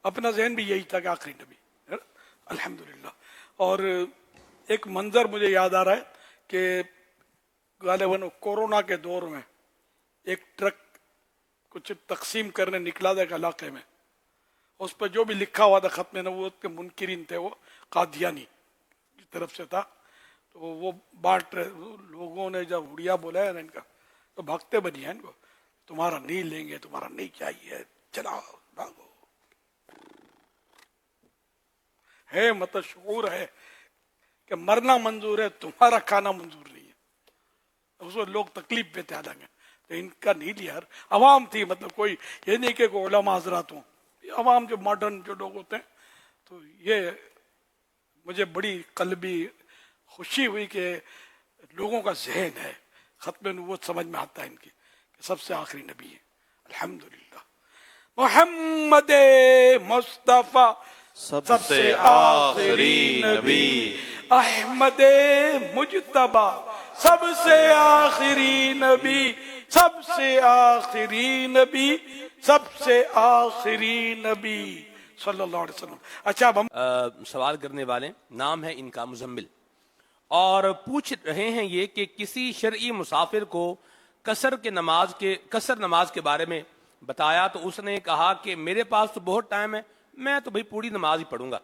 اپنا ذہن بھی یہی تھا کہ آخری نبی الحمدللہ. اور ایک منظر مجھے یاد آ رہا ہے کہ غالباً کورونا کے دور میں ایک ٹرک کچھ تقسیم کرنے نکلا تھا ایک علاقے میں. اس پہ جو بھی لکھا ہوا تھا ختم نبوت کے منکرین تھے، وہ قادیانی کی طرف سے تھا. تو وہ بانٹ لوگوں نے جب اڑیا بولا ہے نا ان کا تو بھاگتے بنی ہیں ان کو، تمہارا نہیں لیں گے، تمہارا نہیں چاہیے، چلاؤ بھاگو. ہے مت شعور ہے کہ مرنا منظور ہے، تمہارا کھانا منظور نہیں ہے. उसमें लोग तकलीफ पे थे हालांकि, तो इनका नहीं लिया। अवाम थी, मतलब कोई ये नहीं कि कोई उलमा हजरात हों, अवाम जो मॉडर्न जो लोग होते हैं। तो ये मुझे बड़ी कल्बी खुशी हुई कि लोगों का जहन है, खत्म नबूवत समझ में आता है इनकी कि सबसे आखिरी नबी है। अल्हम्दुलिल्लाह। मोहम्मद मुस्तफा सबसे आखिरी नबी, अहमद मुजतबा सबसे आखिरी नबी, सबसे आखिरी नबी, सबसे आखिरी नबी सल्लल्लाहु अलैहि वसल्लम। अच्छा, अब हम सवाल करने वाले नाम है इनका मुजम्मिल, और पूछ रहे हैं ये कि किसी शरई मुसाफिर को कसर नमाज के बारे में बताया तो उसने कहा कि मेरे पास तो बहुत टाइम है, मैं तो भाई पूरी नमाज ही पढ़ूंगा,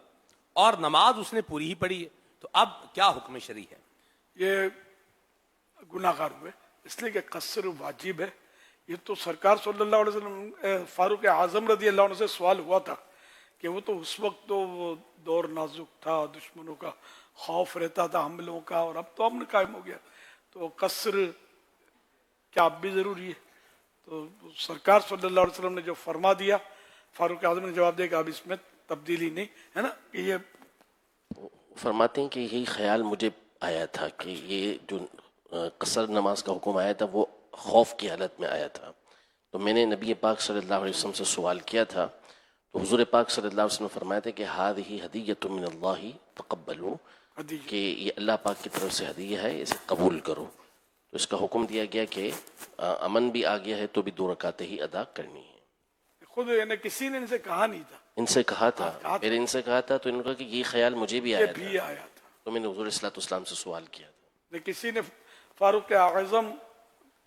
और नमाज उसने पूरी ही पढ़ी है, तो अब क्या हुक्म शरई है? ये गुनाहगार हुए, इसलिए कि कसर वाजिब है। ये तो सरकार सल्लल्लाहु अलैहि वसल्लम फारूक आजम रजी अल्लाह अन्हु से सवाल हुआ था कि वो तो उस वक्त तो वो दौर नाजुक था, दुश्मनों का खौफ रहता था, हमलों का, और अब तो अमन कायम हो गया, तो कसर क्या अब भी जरूरी है? तो सरकार सल्लल्लाहु अलैहि वसल्लम ने जो फरमा दिया, फारूक आजम ने जवाब दिया कि अब इसमें तब्दीली नहीं है ना। कि ये फरमाते हैं कि यही ख्याल मुझे आया था कि ये जो कसर नमाज का हुक्म आया था वो खौफ की हालत में आया था, तो मैंने नबी पाक सल्लल्लाहु अलैहि वसल्लम से सवाल किया था, तो हुजूर पाक सल्लल्लाहु अलैहि वसल्लम फरमाया था कि हादिही हदीयतुम मिनल्लाहि तक़ब्बलू, कि ये अल्लाह पाक की तरफ से हदीया है, इसे कबूल करो। तो इसका हुक्म दिया गया कि अमन भी आ गया है तो भी 2 रकातें ही अदा करनी है। खुद यानी किसी ने इनसे कहा नहीं था, इनसे कहा था, फिर इनसे कहा था, तो इन्होंने कहा कि ये ख्याल मुझे भी आया था, तो मैंने हुजूर सल्लल्लाहु अलैहि वसल्लम से सवाल किया था। किसी ने फारूक आज़म,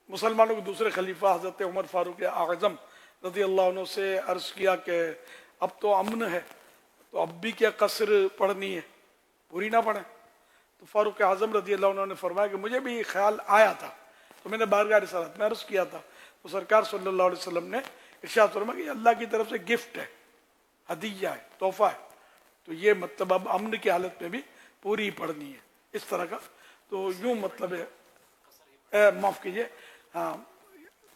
मुसलमानों के दूसरे खलीफा हजरत उमर फारूक आज़म रज़ी अल्लाह अन्हु से अर्ज किया कि अब तो अमन है, तो अब भी क्या कसर पढ़नी है, पूरी ना पढ़े? तो फारूक आज़म रज़ी अल्लाह अन्हु ने फरमाया कि मुझे भी ख्याल आया था, तो मैंने बारगाह रिसालत में अर्ज किया था, तो सरकार सल्लल्लाहु अलैहि वसल्लम ने इरशाद फरमाया कि अल्लाह की तरफ से गिफ्ट है, हदीया है, तोहफा है, तो ये मतलब अब अमन की हालत में भी पूरी पढ़नी है, इस तरह का। तो यूं मतलब है, माफ कीजिए, हाँ,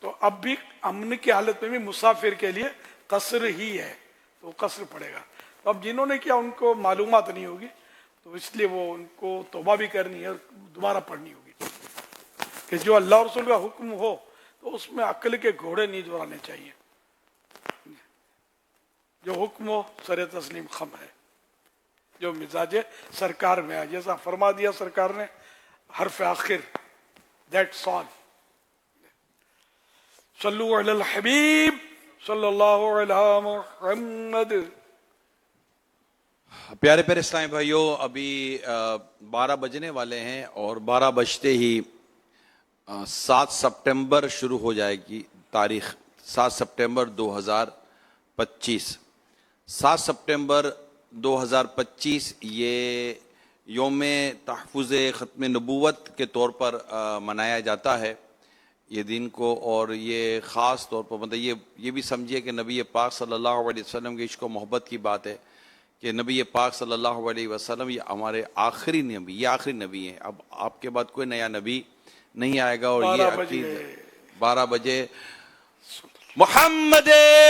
तो अब भी अमन की हालत में भी मुसाफिर के लिए कसर ही है, तो कसर पड़ेगा। तो अब जिन्होंने किया उनको मालूमात नहीं होगी, तो इसलिए वो उनको तौबा भी करनी है और दोबारा पढ़नी होगी कि जो अल्लाह रसूल का हुक्म हो तो उसमें अक्ल के घोड़े नहीं दौड़ाने चाहिए, जो हुक्म हो सरे तस्लीम खम है, जो मिजाज सरकार में है, जैसा फरमा दिया सरकार ने हर्फ आखिर, दैट्स ऑल। सल्लु अलल हबीब सल्लल्लाहु अलैहि मुहम्मद। प्यारे प्यारे इस्लामी भाइयों, अभी 12 बजने वाले हैं और 12 बजते ही 7 सितंबर शुरू हो जाएगी तारीख, 7 सितंबर 2025। 7 सितंबर 2025 ये योम तहफ़्फ़ुज़ ख़त्म नबूवत के तौर पर मनाया जाता है ये दिन को, और ये ख़ास तौर पर मतलब ये भी समझिए कि नबी पाक सल्लल्लाहु अलैहि वसल्लम के इश्क़ व मोहब्बत की बात है कि नबी पाक सल्लल्लाहु अलैहि वसल्लम ये हमारे आखिरी नबी, ये आखिरी नबी हैं। अब आपके बाद कोई नया नबी नहीं आएगा, और ये 12 बजे मोहम्मद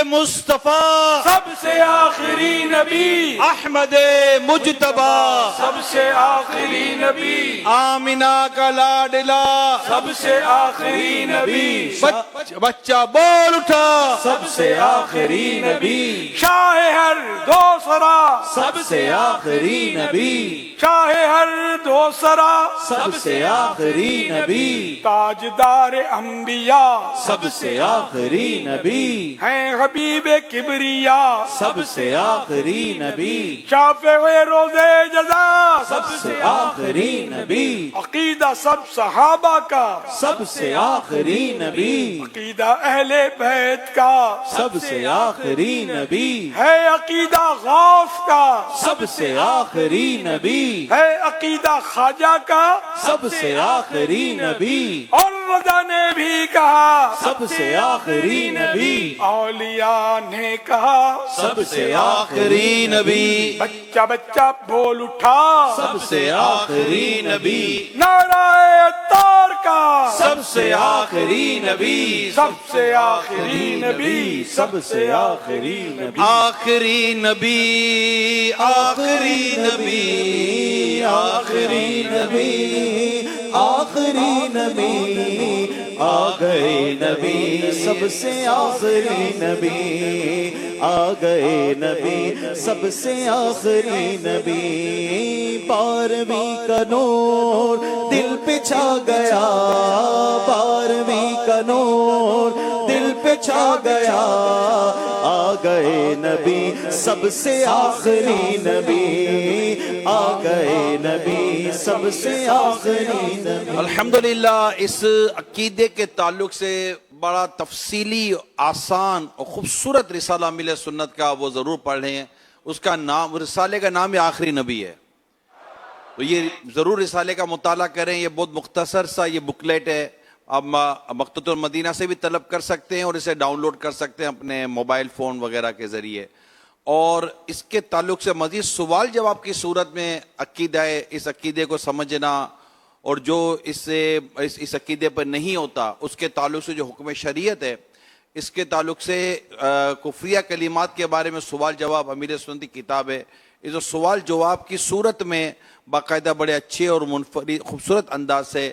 मुस्तफा सबसे आखिरी नबी, अहमद मुजतबा सबसे आखिरी नबी, आमिना का लाडला सबसे आखिरी नबी, बच्चा बोल उठा सबसे आखिरी नबी, शाह हर दोसरा सबसे आखिरी नबी, शाह हर दोसरा सबसे आखिरी नबी, ताजदार अंबिया सबसे आखिरी नबी, हैं हबीब किबरिया सबसे आखिरी नबी, शाफ़िए रोज़े जज़ा सबसे आखिरी नबी, अकीदा सब सहाबा का सबसे आखिरी नबी, अकीदा अहले बैत का सबसे आखिरी नबी, है अकीदा गौस का सबसे आखिरी नबी, है अकीदा ख्वाजा का सबसे आखिरी नबी, और रज़ा ने भी कहा सबसे आखिरी नबी, औलिया ने कहा सबसे आखिरी नबी, बच्चा बच्चा बोल उठा सबसे आखिरी नबी, नाराए तार का सबसे आखिरी नबी, सबसे आखिरी नबी, सबसे आखिरी नबी, आखिरी नबी, आखिरी नबी, आखिरी नबी, आखिरी नबी, आ गए नबी, सबसे आखिरी नबी, आ गए नबी, सबसे आखिरी नबी। 12वीं का नूर दिल पे छा गया, 12वीं का नूर दिल पे छा गया, आ गए नबी, सबसे आखिरी नबी, आ गए नबी, सबसे आखिरी नबी। अल्हम्दुलिल्लाह, इस अकीदे के ताल्लुक से बड़ा तफसीली, आसान और खूबसूरत रिसाला मिले सुन्नत का वो ज़रूर पढ़ लें। उसका नाम, रिसाले का नाम ही आखिरी नबी है, तो ये ज़रूर रिसाले का मुताला करें। ये बहुत मुख्तसर सा ये बुकलेट है, आप मकतूतुल मदीना से भी तलब कर सकते हैं और इसे डाउनलोड कर सकते हैं अपने मोबाइल फ़ोन वगैरह के ज़रिए। और इसके ताल्लुक से मज़ीद सवाल जवाब की सूरत में अकीदा है, इस अकीदे को समझना, और जो इससे इस अकीदे पर नहीं होता उसके ताल्लुक से जो हुक्म शरीयत है, इसके ताल्लुक से कुफ्रिया कलिमात के बारे में सवाल जवाब अमीर सुन्नत की किताब है। इस सवाल जवाब की सूरत में बाकायदा बड़े अच्छे और मुनफरिद खूबसूरत अंदाज से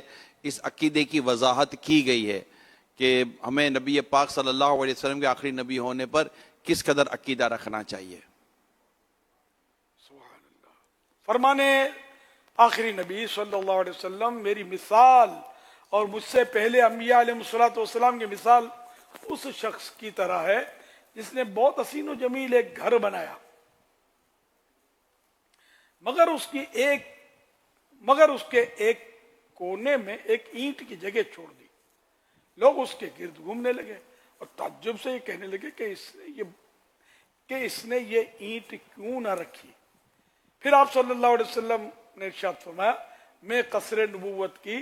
इस अकीदे की वजाहत की गई है कि हमें नबी पाक सल्लल्लाहु अलैहि वसल्लम के आखिरी नबी होने पर किस कदर अकीदा रखना चाहिए। फरमाने आखिरी नबी सल्लल्लाहु अलैहि वसल्लम मेरी मिसाल और मुझसे पहले अंबिया अलैहिस्सलातु वस्सलाम की मिसाल उस शख्स की तरह है जिसने बहुत हसीन और जमील एक घर बनाया, मगर उसके एक कोने में एक ईंट की जगह छोड़ दी। लोग उसके गिर्द घूमने लगे और ताज्जुब से ये कहने लगे कि इसने ये ईंट क्यों ना रखी। फिर आप सल्लल्लाहु अलैहि वसल्लम ने इरशाद फरमाया, मैं कसरे नबूवत की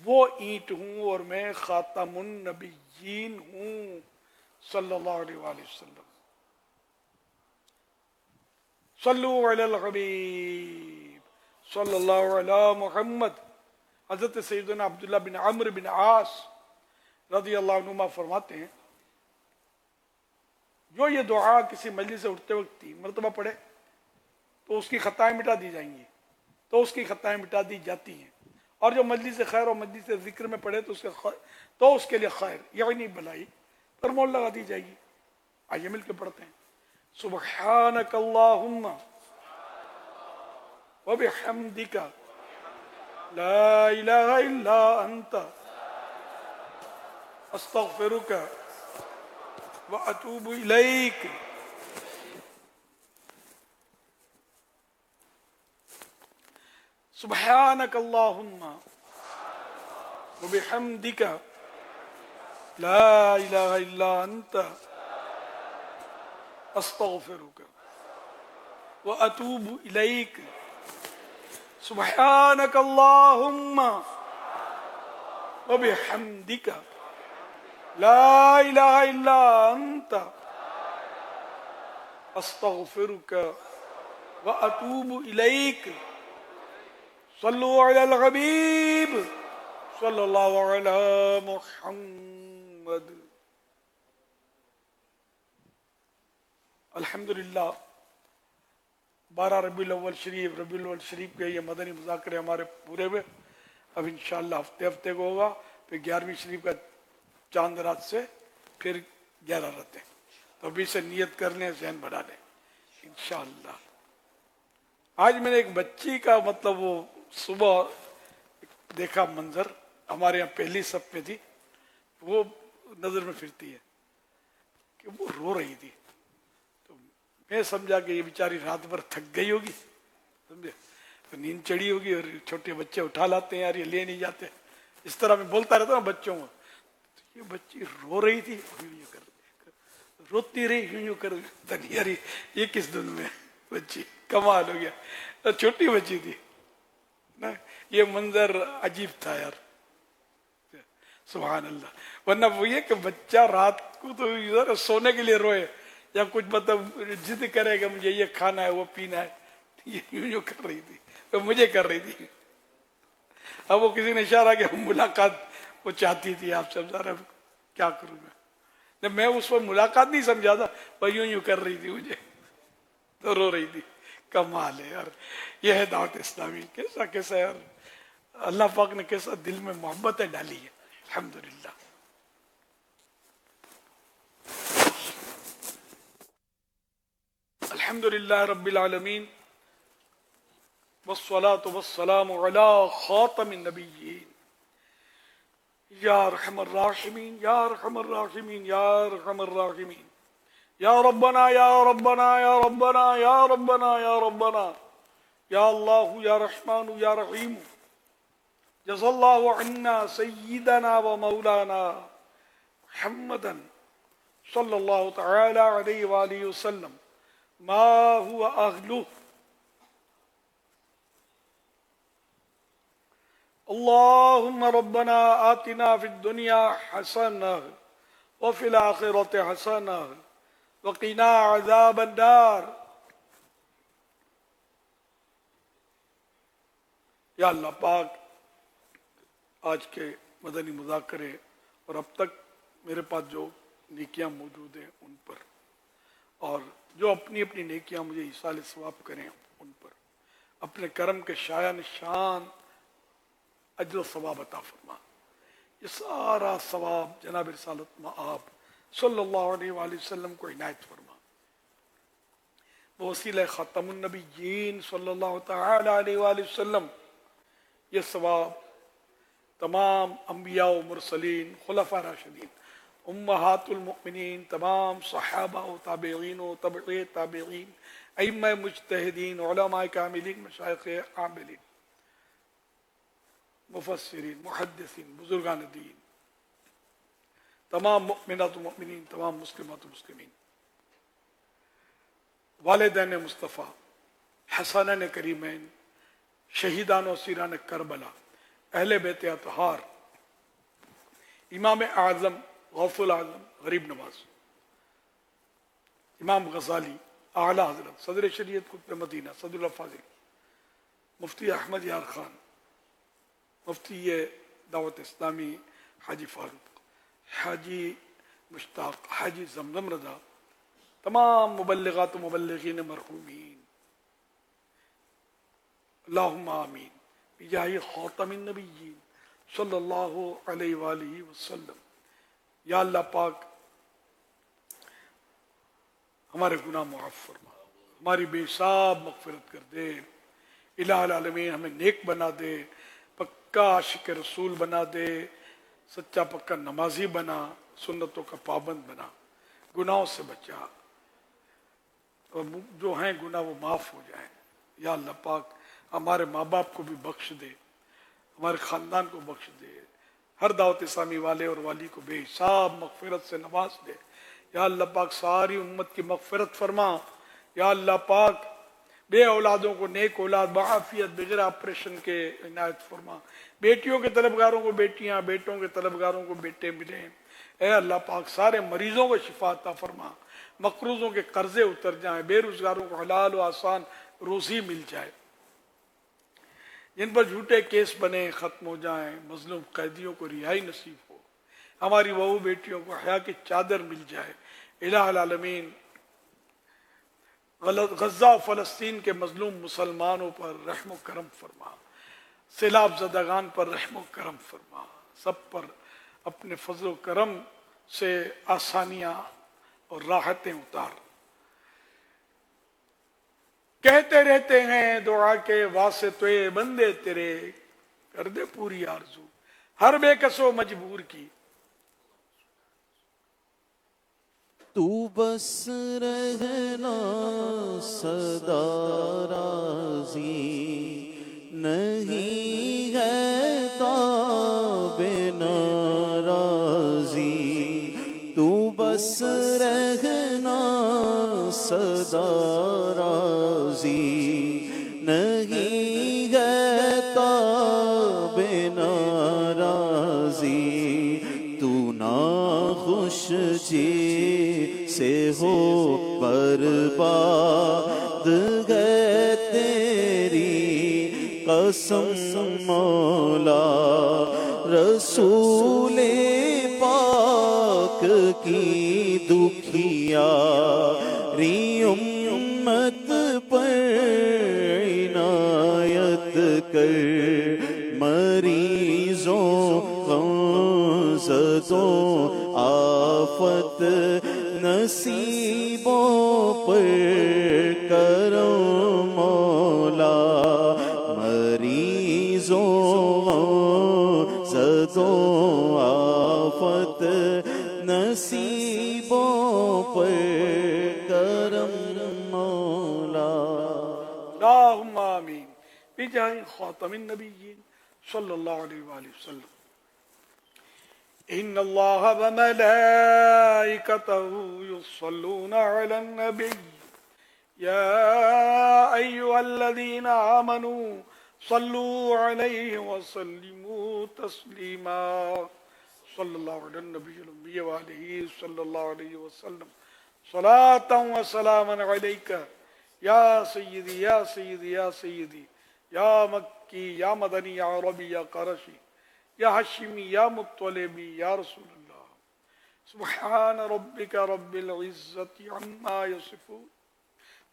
वो ईंट हूं और मैं खातमुन नबिय्यीन हूं सल्लल्लाहु अलैहि वसल्लम। सल्लु अलल हबीब सल्लल्लाहु अला मुहम्मद। हजरत सैयदना अब्दुल्लाह बिन अम्र बिन आस रज़ियल्लाहु अन्हुमा फरमाते हैं, जो ये दुआ किसी मजलिस से उठते वक्त 3 मरतबा पढ़े तो उसकी खताएं मिटा दी जाएंगी, तो उसकी खताएं मिटा दी जाती हैं। और जो मजलिस खैर और मजलिस जिक्र में पढ़े तो उसके लिए खैर यानी भलाई पर मोल लगा दी जाएगी। आइए मिलकर पढ़ते हैं। सुब्हानक अल्लाहुम्मा व बिहम्दिका ला इलाहा इल्ला अंता अस्तगफिरुका व अतूबु इलैक। सुब्हानक अल्लाहुम्मा व बिहम्दिका ला इलाहा इल्ला अंता अस्तगफिरुका व अतूबु इलैक। सुब्हानक अल्लाहुम्मा व बिहम्दिका ला इलाहा इल्ला अंता अस्तगफिरुका व अतूबु इलैक। सल्लु अलल हबीब सल्लल्लाहु अला मुहम्मद। अल्हम्दुलिल्लाह 12 रबीउल अव्वल शरीफ के ये मदनी मुज़ाकरे हमारे पूरे हुए। अब इंशाअल्लाह हफ्ते हफ्ते को होगा, फिर 11वीं शरीफ का चांद रात से फिर 11 रातें, तो अभी से नियत कर लें, ज़हन बढ़ा लें इंशाअल्लाह। आज मैंने एक बच्ची का मतलब वो सुबह देखा मंजर, हमारे यहाँ पहली सफ पे थी, वो नजर में फिरती है कि वो रो रही थी। तो मैं समझा कि ये बेचारी रात भर थक गई होगी, समझे, तो नींद चढ़ी होगी और छोटे बच्चे उठा लाते हैं, यार ये ले नहीं जाते, इस तरह मैं बोलता रहता हूँ बच्चों को। तो ये बच्ची रो रही थी, रोती रही, यूं कर, यार ये किस दिन में बच्ची, कमाल हो गया, तो छोटी बच्ची थी ना। ये मंजर अजीब था यार, सुभान अल्लाह। वरना वो ये कि बच्चा रात को तो इधर सोने के लिए रोए या कुछ मतलब जिद करेगा मुझे ये खाना है वो पीना है, ये यूं कर रही थी, तो मुझे कर रही थी। اب وہ کسی نے اشارہ کیا ملاقات وہ چاہتی تھی آپ سے, ذرا کیا کروں میں, میں اس وقت ملاقات نہیں سمجھا تھا, وہ یوں کر رہی تھی مجھے تو رو رہی تھی. کمال ہے یار, یہ ہے دعوت اسلامی. کیسا کیسا یار اللہ پاک نے کیسا دل میں محبتیں ڈالی ہے. الحمدللہ. الحمدللہ رب العالمین والصلاة والسلام علی خاتم النبیین یا ارحم الراحمین یا ارحم الراحمین یا ارحم الراحمین یا ربنا یا ربنا یا ربنا یا ربنا یا ربنا یا اللہ یا رحمان یا رحیم. جزا اللہ عنا سیدنا و مولانا محمدا صلی اللہ تعالی علیہ وآلہ وسلم ما هو اہلہ. اللهم ربنا آتنا في الدنيا حسنة وفي الآخرة حسنة وقنا عذاب النار. یا اللہ پاک آج کے مدنی مذاکرے اور اب تک میرے پاس جو نیکیاں موجود ہیں ان پر, اور جو اپنی اپنی نیکیاں مجھے ایصال ثواب کریں ان پر اپنے کرم کے شایع نشان اجر و ثواب عطا فرما. یہ سارا ثواب جناب رسالت مآب صلی اللہ علیہ وآلہ وسلم کو عنایت فرما. بوسیلہ خاتم النبیین صلی اللہ تعالی علیہ وآلہ وسلم یہ ثواب تمام انبیاء و مرسلین, خلفاء راشدین, امہات المؤمنین, تمام صحابہ و تابعین و تبع تابعین, ائمہ مجتہدین, علماء کاملین, مشایخ عاملین, مفسرین, محدثین, بزرگان دین, تمام مؤمنات و مؤمنین, تمام مسلمات و مسلمین, والدین مصطفیٰ, حسنین کریمین, شہیدان و اسیران کربلا, اہل بیت اطہار, امام اعظم غوث العظم غریب نواز, امام غزالی اعلی حضرت صدر شریعت قطب مدینہ صدر اللہ فاضل, مفتی احمد یار خان, مفتی دعوت اسلامی حاجی فاروق, حاجی مشتاق, حاجی زمزم رضا, تمام مبلغات و مبلغین مرحومین, اللہم آمین بجاہ خاتم النبیین صلی اللہ علیہ وآلہ وسلم. یا اللہ پاک ہمارے گناہ معاف فرما, ہماری بے حساب مغفرت کر دے. الہ العالمین ہمیں نیک بنا دے, پکا عاشق رسول بنا دے, سچا پکا نمازی بنا, سنتوں کا پابند بنا, گناہوں سے بچا, اور جو ہیں گناہ وہ معاف ہو جائیں. یا اللہ پاک ہمارے ماں باپ کو بھی بخش دے, ہمارے خاندان کو بخش دے, ہر دعوت اسلامی والے اور والی کو بے حساب مغفرت سے نواز دے. یا اللہ پاک ساری امت کی مغفرت فرما. یا اللہ پاک بے اولادوں کو نیک اولاد بعافیت بغیر آپریشن کے عنایت فرما. بیٹیوں کے طلبگاروں کو بیٹیاں, بیٹوں کے طلبگاروں کو بیٹے ملیں. اے اللہ پاک سارے مریضوں کو شفا عطا فرما, مقروضوں کے قرضے اتر جائیں, بے روزگاروں کو حلال و آسان روزی مل جائے, جن پر جھوٹے کیس بنے ختم ہو جائیں, مظلوم قیدیوں کو رہائی نصیب ہو, ہماری بہو بیٹیوں کو حیا کی چادر مل جائے. الہ العالمین غزہ و فلسطین کے مظلوم مسلمانوں پر رحم و کرم فرما, سیلاب زدگان پر رحم و کرم فرما, سب پر اپنے فضل و کرم سے آسانیاں اور راحتیں اتار. کہتے رہتے ہیں دعا کے واسطے بندے تیرے, کر دے پوری آرزو ہر بے کس و مجبور کی. تو بس رہنا سدا راضی, نہیں ہے تاب ناراضی. تو بس رہنا سدا راضی, نہیں ہے تاب ناراضی. تو ناخوش جی سے ہو برباد ہے تیری قسم مولا رسول پاک کی دکھیا ری امت پر عنایت کر مریضوں غمزدوں آفت نصیبوں پر کرم مولا مریضوں غمزدوں آفت نصیبوں پر کرم مولا اللہم آمین بجاہ خاتم النبیین صلی اللہ علیہ وآلہ وسلم ان اللہ وملائکتہ یصلون علی النبی یا ایہا الذین آمنوا صلوا علیہ وسلموا تسلیما صلی اللہ علیہ النبی الأمی وآلہ صلی اللہ علیہ وسلم صلاة و سلاما علیکہ یا سیدی یا سیدی یا سیدی یا مکی یا مدنی یا عربی یا قرشی یا حشمی یا مطلبی یا رسول اللہ سبحان ربک رب العزت عما یصفون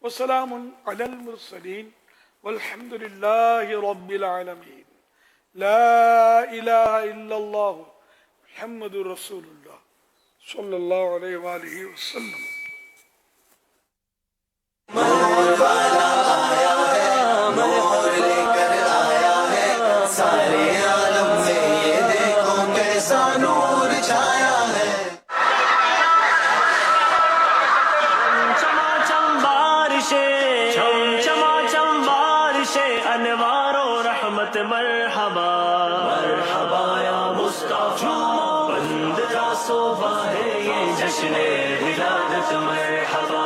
وسلام علی المرسلین والحمد للہ رب العالمین لا الہ الا اللہ محمد رسول اللہ صلی اللہ علیہ وآلہ وسلم سارے عالم میں یہ دیکھو کیسا نور چھایا ہے چماچم بارشیں انوار و رحمت مرحبا مرحبا یا مصطفیٰ بند کا صوبہ ہے یہ جشن ولادت مرحبا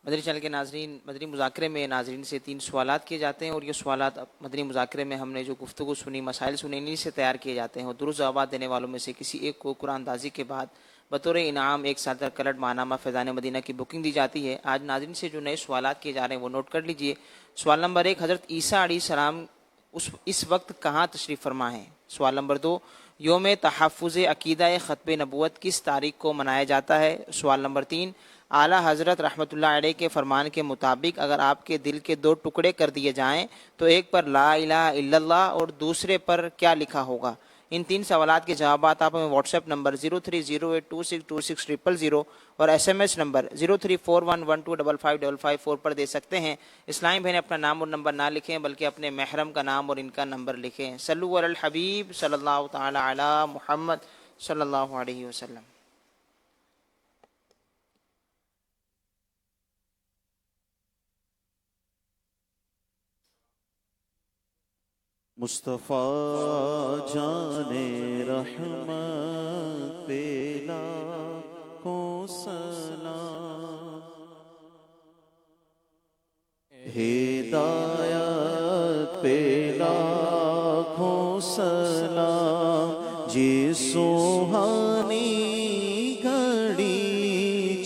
مدنی چینل کے ناظرین، مدنی مذاکرے میں ناظرین سے 3 سوالات کیے جاتے ہیں اور یہ سوالات مدنی مذاکرے میں ہم نے جو گفتگو سنی، مسائل سنے، انہی سے تیار کیے جاتے ہیں اور درست جوابات دینے والوں میں سے کسی ایک کو قرآن اندازی کے بعد بطور انعام 1 سال تک کلٹ ماہنامہ فیضان مدینہ کی بکنگ دی جاتی ہے۔ آج ناظرین سے جو نئے سوالات کیے جا رہے ہیں وہ نوٹ کر لیجئے۔ سوال نمبر 1، حضرت عیسیٰ علیہ السلام اس وقت کہاں تشریف فرما ہیں؟ سوال نمبر 2، یوم تحفظ عقیدہ ختم نبوت کس تاریخ کو منایا جاتا ہے؟ سوال نمبر 3، اعلیٰ حضرت رحمۃ اللہ علیہ کے فرمان کے مطابق اگر آپ کے دل کے 2 ٹکڑے کر دیے جائیں تو ایک پر لا الہ الا اللہ اور دوسرے پر کیا لکھا ہوگا؟ ان 3 سوالات کے جوابات آپ ہمیں واٹس ایپ نمبر 0308262600 اور SMS نمبر 0341125555 پر دے سکتے ہیں۔ اسلامی بہنیں اپنا نام اور نمبر نہ لکھیں بلکہ اپنے محرم کا نام اور ان کا نمبر لکھیں۔ صلو علی الحبیب صلی اللہ تعالی علی محمد صلی اللہ علیہ وسلم۔ مصطفیٰ جان رحمت پہ لاکھوں سلام، ہدایت پہ لاکھوں سلام، جی سوہانی گھڑی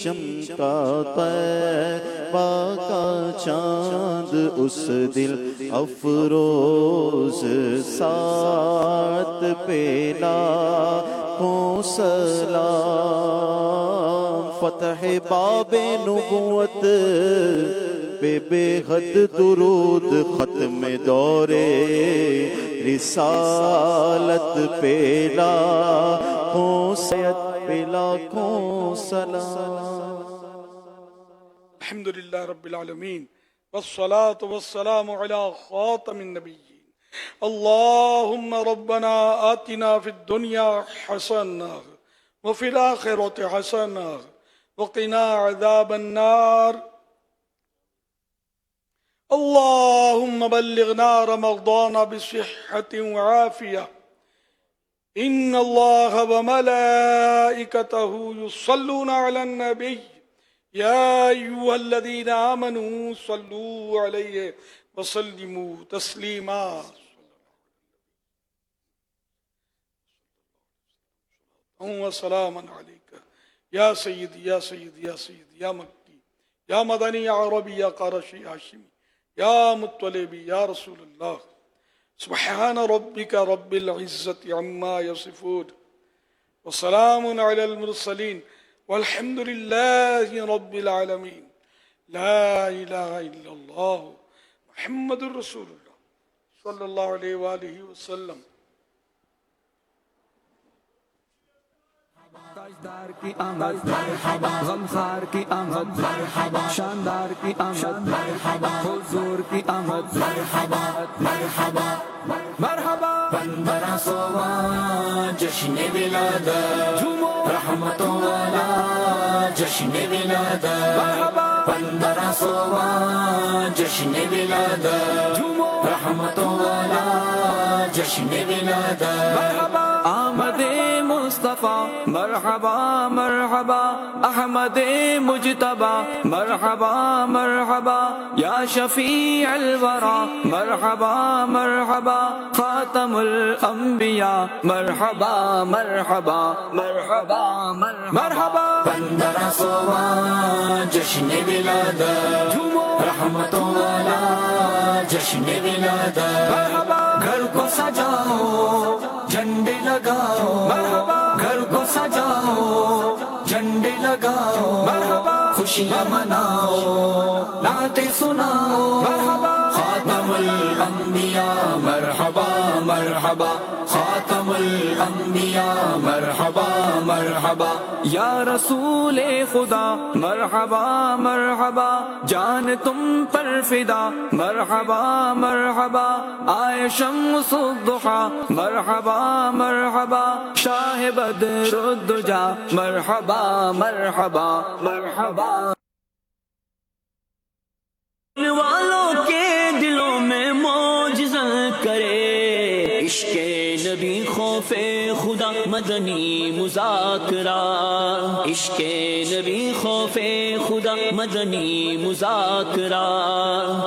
چمکا طیبہ کا چاند، اس دل افروز سات پہ لاکھوں سلام، فتح باب نبوت بے بے حد درود، ختم دور رسالت پہ لاکھوں سید پہ لاکھوں سلام۔ الحمدللہ رب العالمین والصلاة والسلام على خاتم النبیین۔ اللہم ربنا آتنا فی الدنیا حسنہ وفی الآخرۃ حسنہ وقنا عذاب النار۔ اللهم بلغنا رمضان بصحة وعافية، إن الله وملائكته يصلون على النبي يا أيها الذين آمنوا صلوا عليه وسلموا تسليما۔ وسلاما عليك يا سيدي يا سيدي يا سيدي يا مكي يا مدني يا عربي يا قرشي يا هاشمي يا مطلبي يا رسول الله۔ سبحان ربك رب العزة عما يصفون وسلام على المرسلين والحمد لله رب العالمين۔ لا إله إلا الله محمد رسول الله صلى الله عليه وآله وسلم۔ تاجدار کی آمد مرحبا، غمخار کی آمد مرحبا، شاندار کی آمد مرحبا، حضور کی آمد مرحبا مرحبا مرحبا۔ 1500واں جشن ولادت، رحمتوں والا جشن ولادت، 1500واں جشن ولادت، رحمتوں والا جشن ولادت۔ آمد مصطفیٰ مرحبا مرحبا، احمد مجتبی مرحبا مرحبا، یا شفیع الورا مرحبا مرحبا، خاتم الانبیاء مرحبا مرحبا مرحبا مرحبا۔ 1500واں جشن ولادت، رحمتوں والا جشن ولادت، گھر کو سجاؤ جھنڈے لگاؤ مرحبا، گھر کو سجاؤ جھنڈے لگاؤ مرحبا، خوشیاں مناؤ نعتیں سناؤ مرحبا، خاتم الانبیاء مرحبا مرحبا، خاتم الانبیاء مرحبا مرحبا، یا رسول خدا مرحبا مرحبا، جان تم پر فدا مرحبا مرحبا، آئے شمس الضحیٰ مرحبا مرحبا، شاہ بدر الدجا مرحبا مرحبا مرحبا۔ والوں کے دلوں میں معجزہ کرے عشق نبی، خوف خدا مدنی مذاکرہ، عشق نبی خوف خدا مدنی مذاکرہ،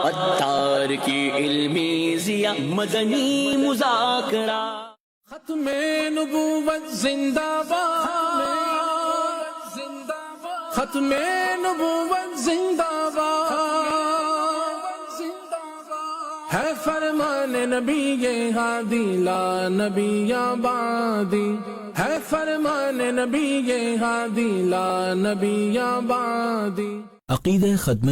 عطار کی علمی ضیا مدنی مذاکرہ۔ ختم نبوت زندہ باد، ختم نبوت زندہ باد، ہے فرمان نبی یہ ہادی لا نبی آبادی، ہے فرمان نبی یہ ہادی لا نبی آبادی۔ عقیدہ ختم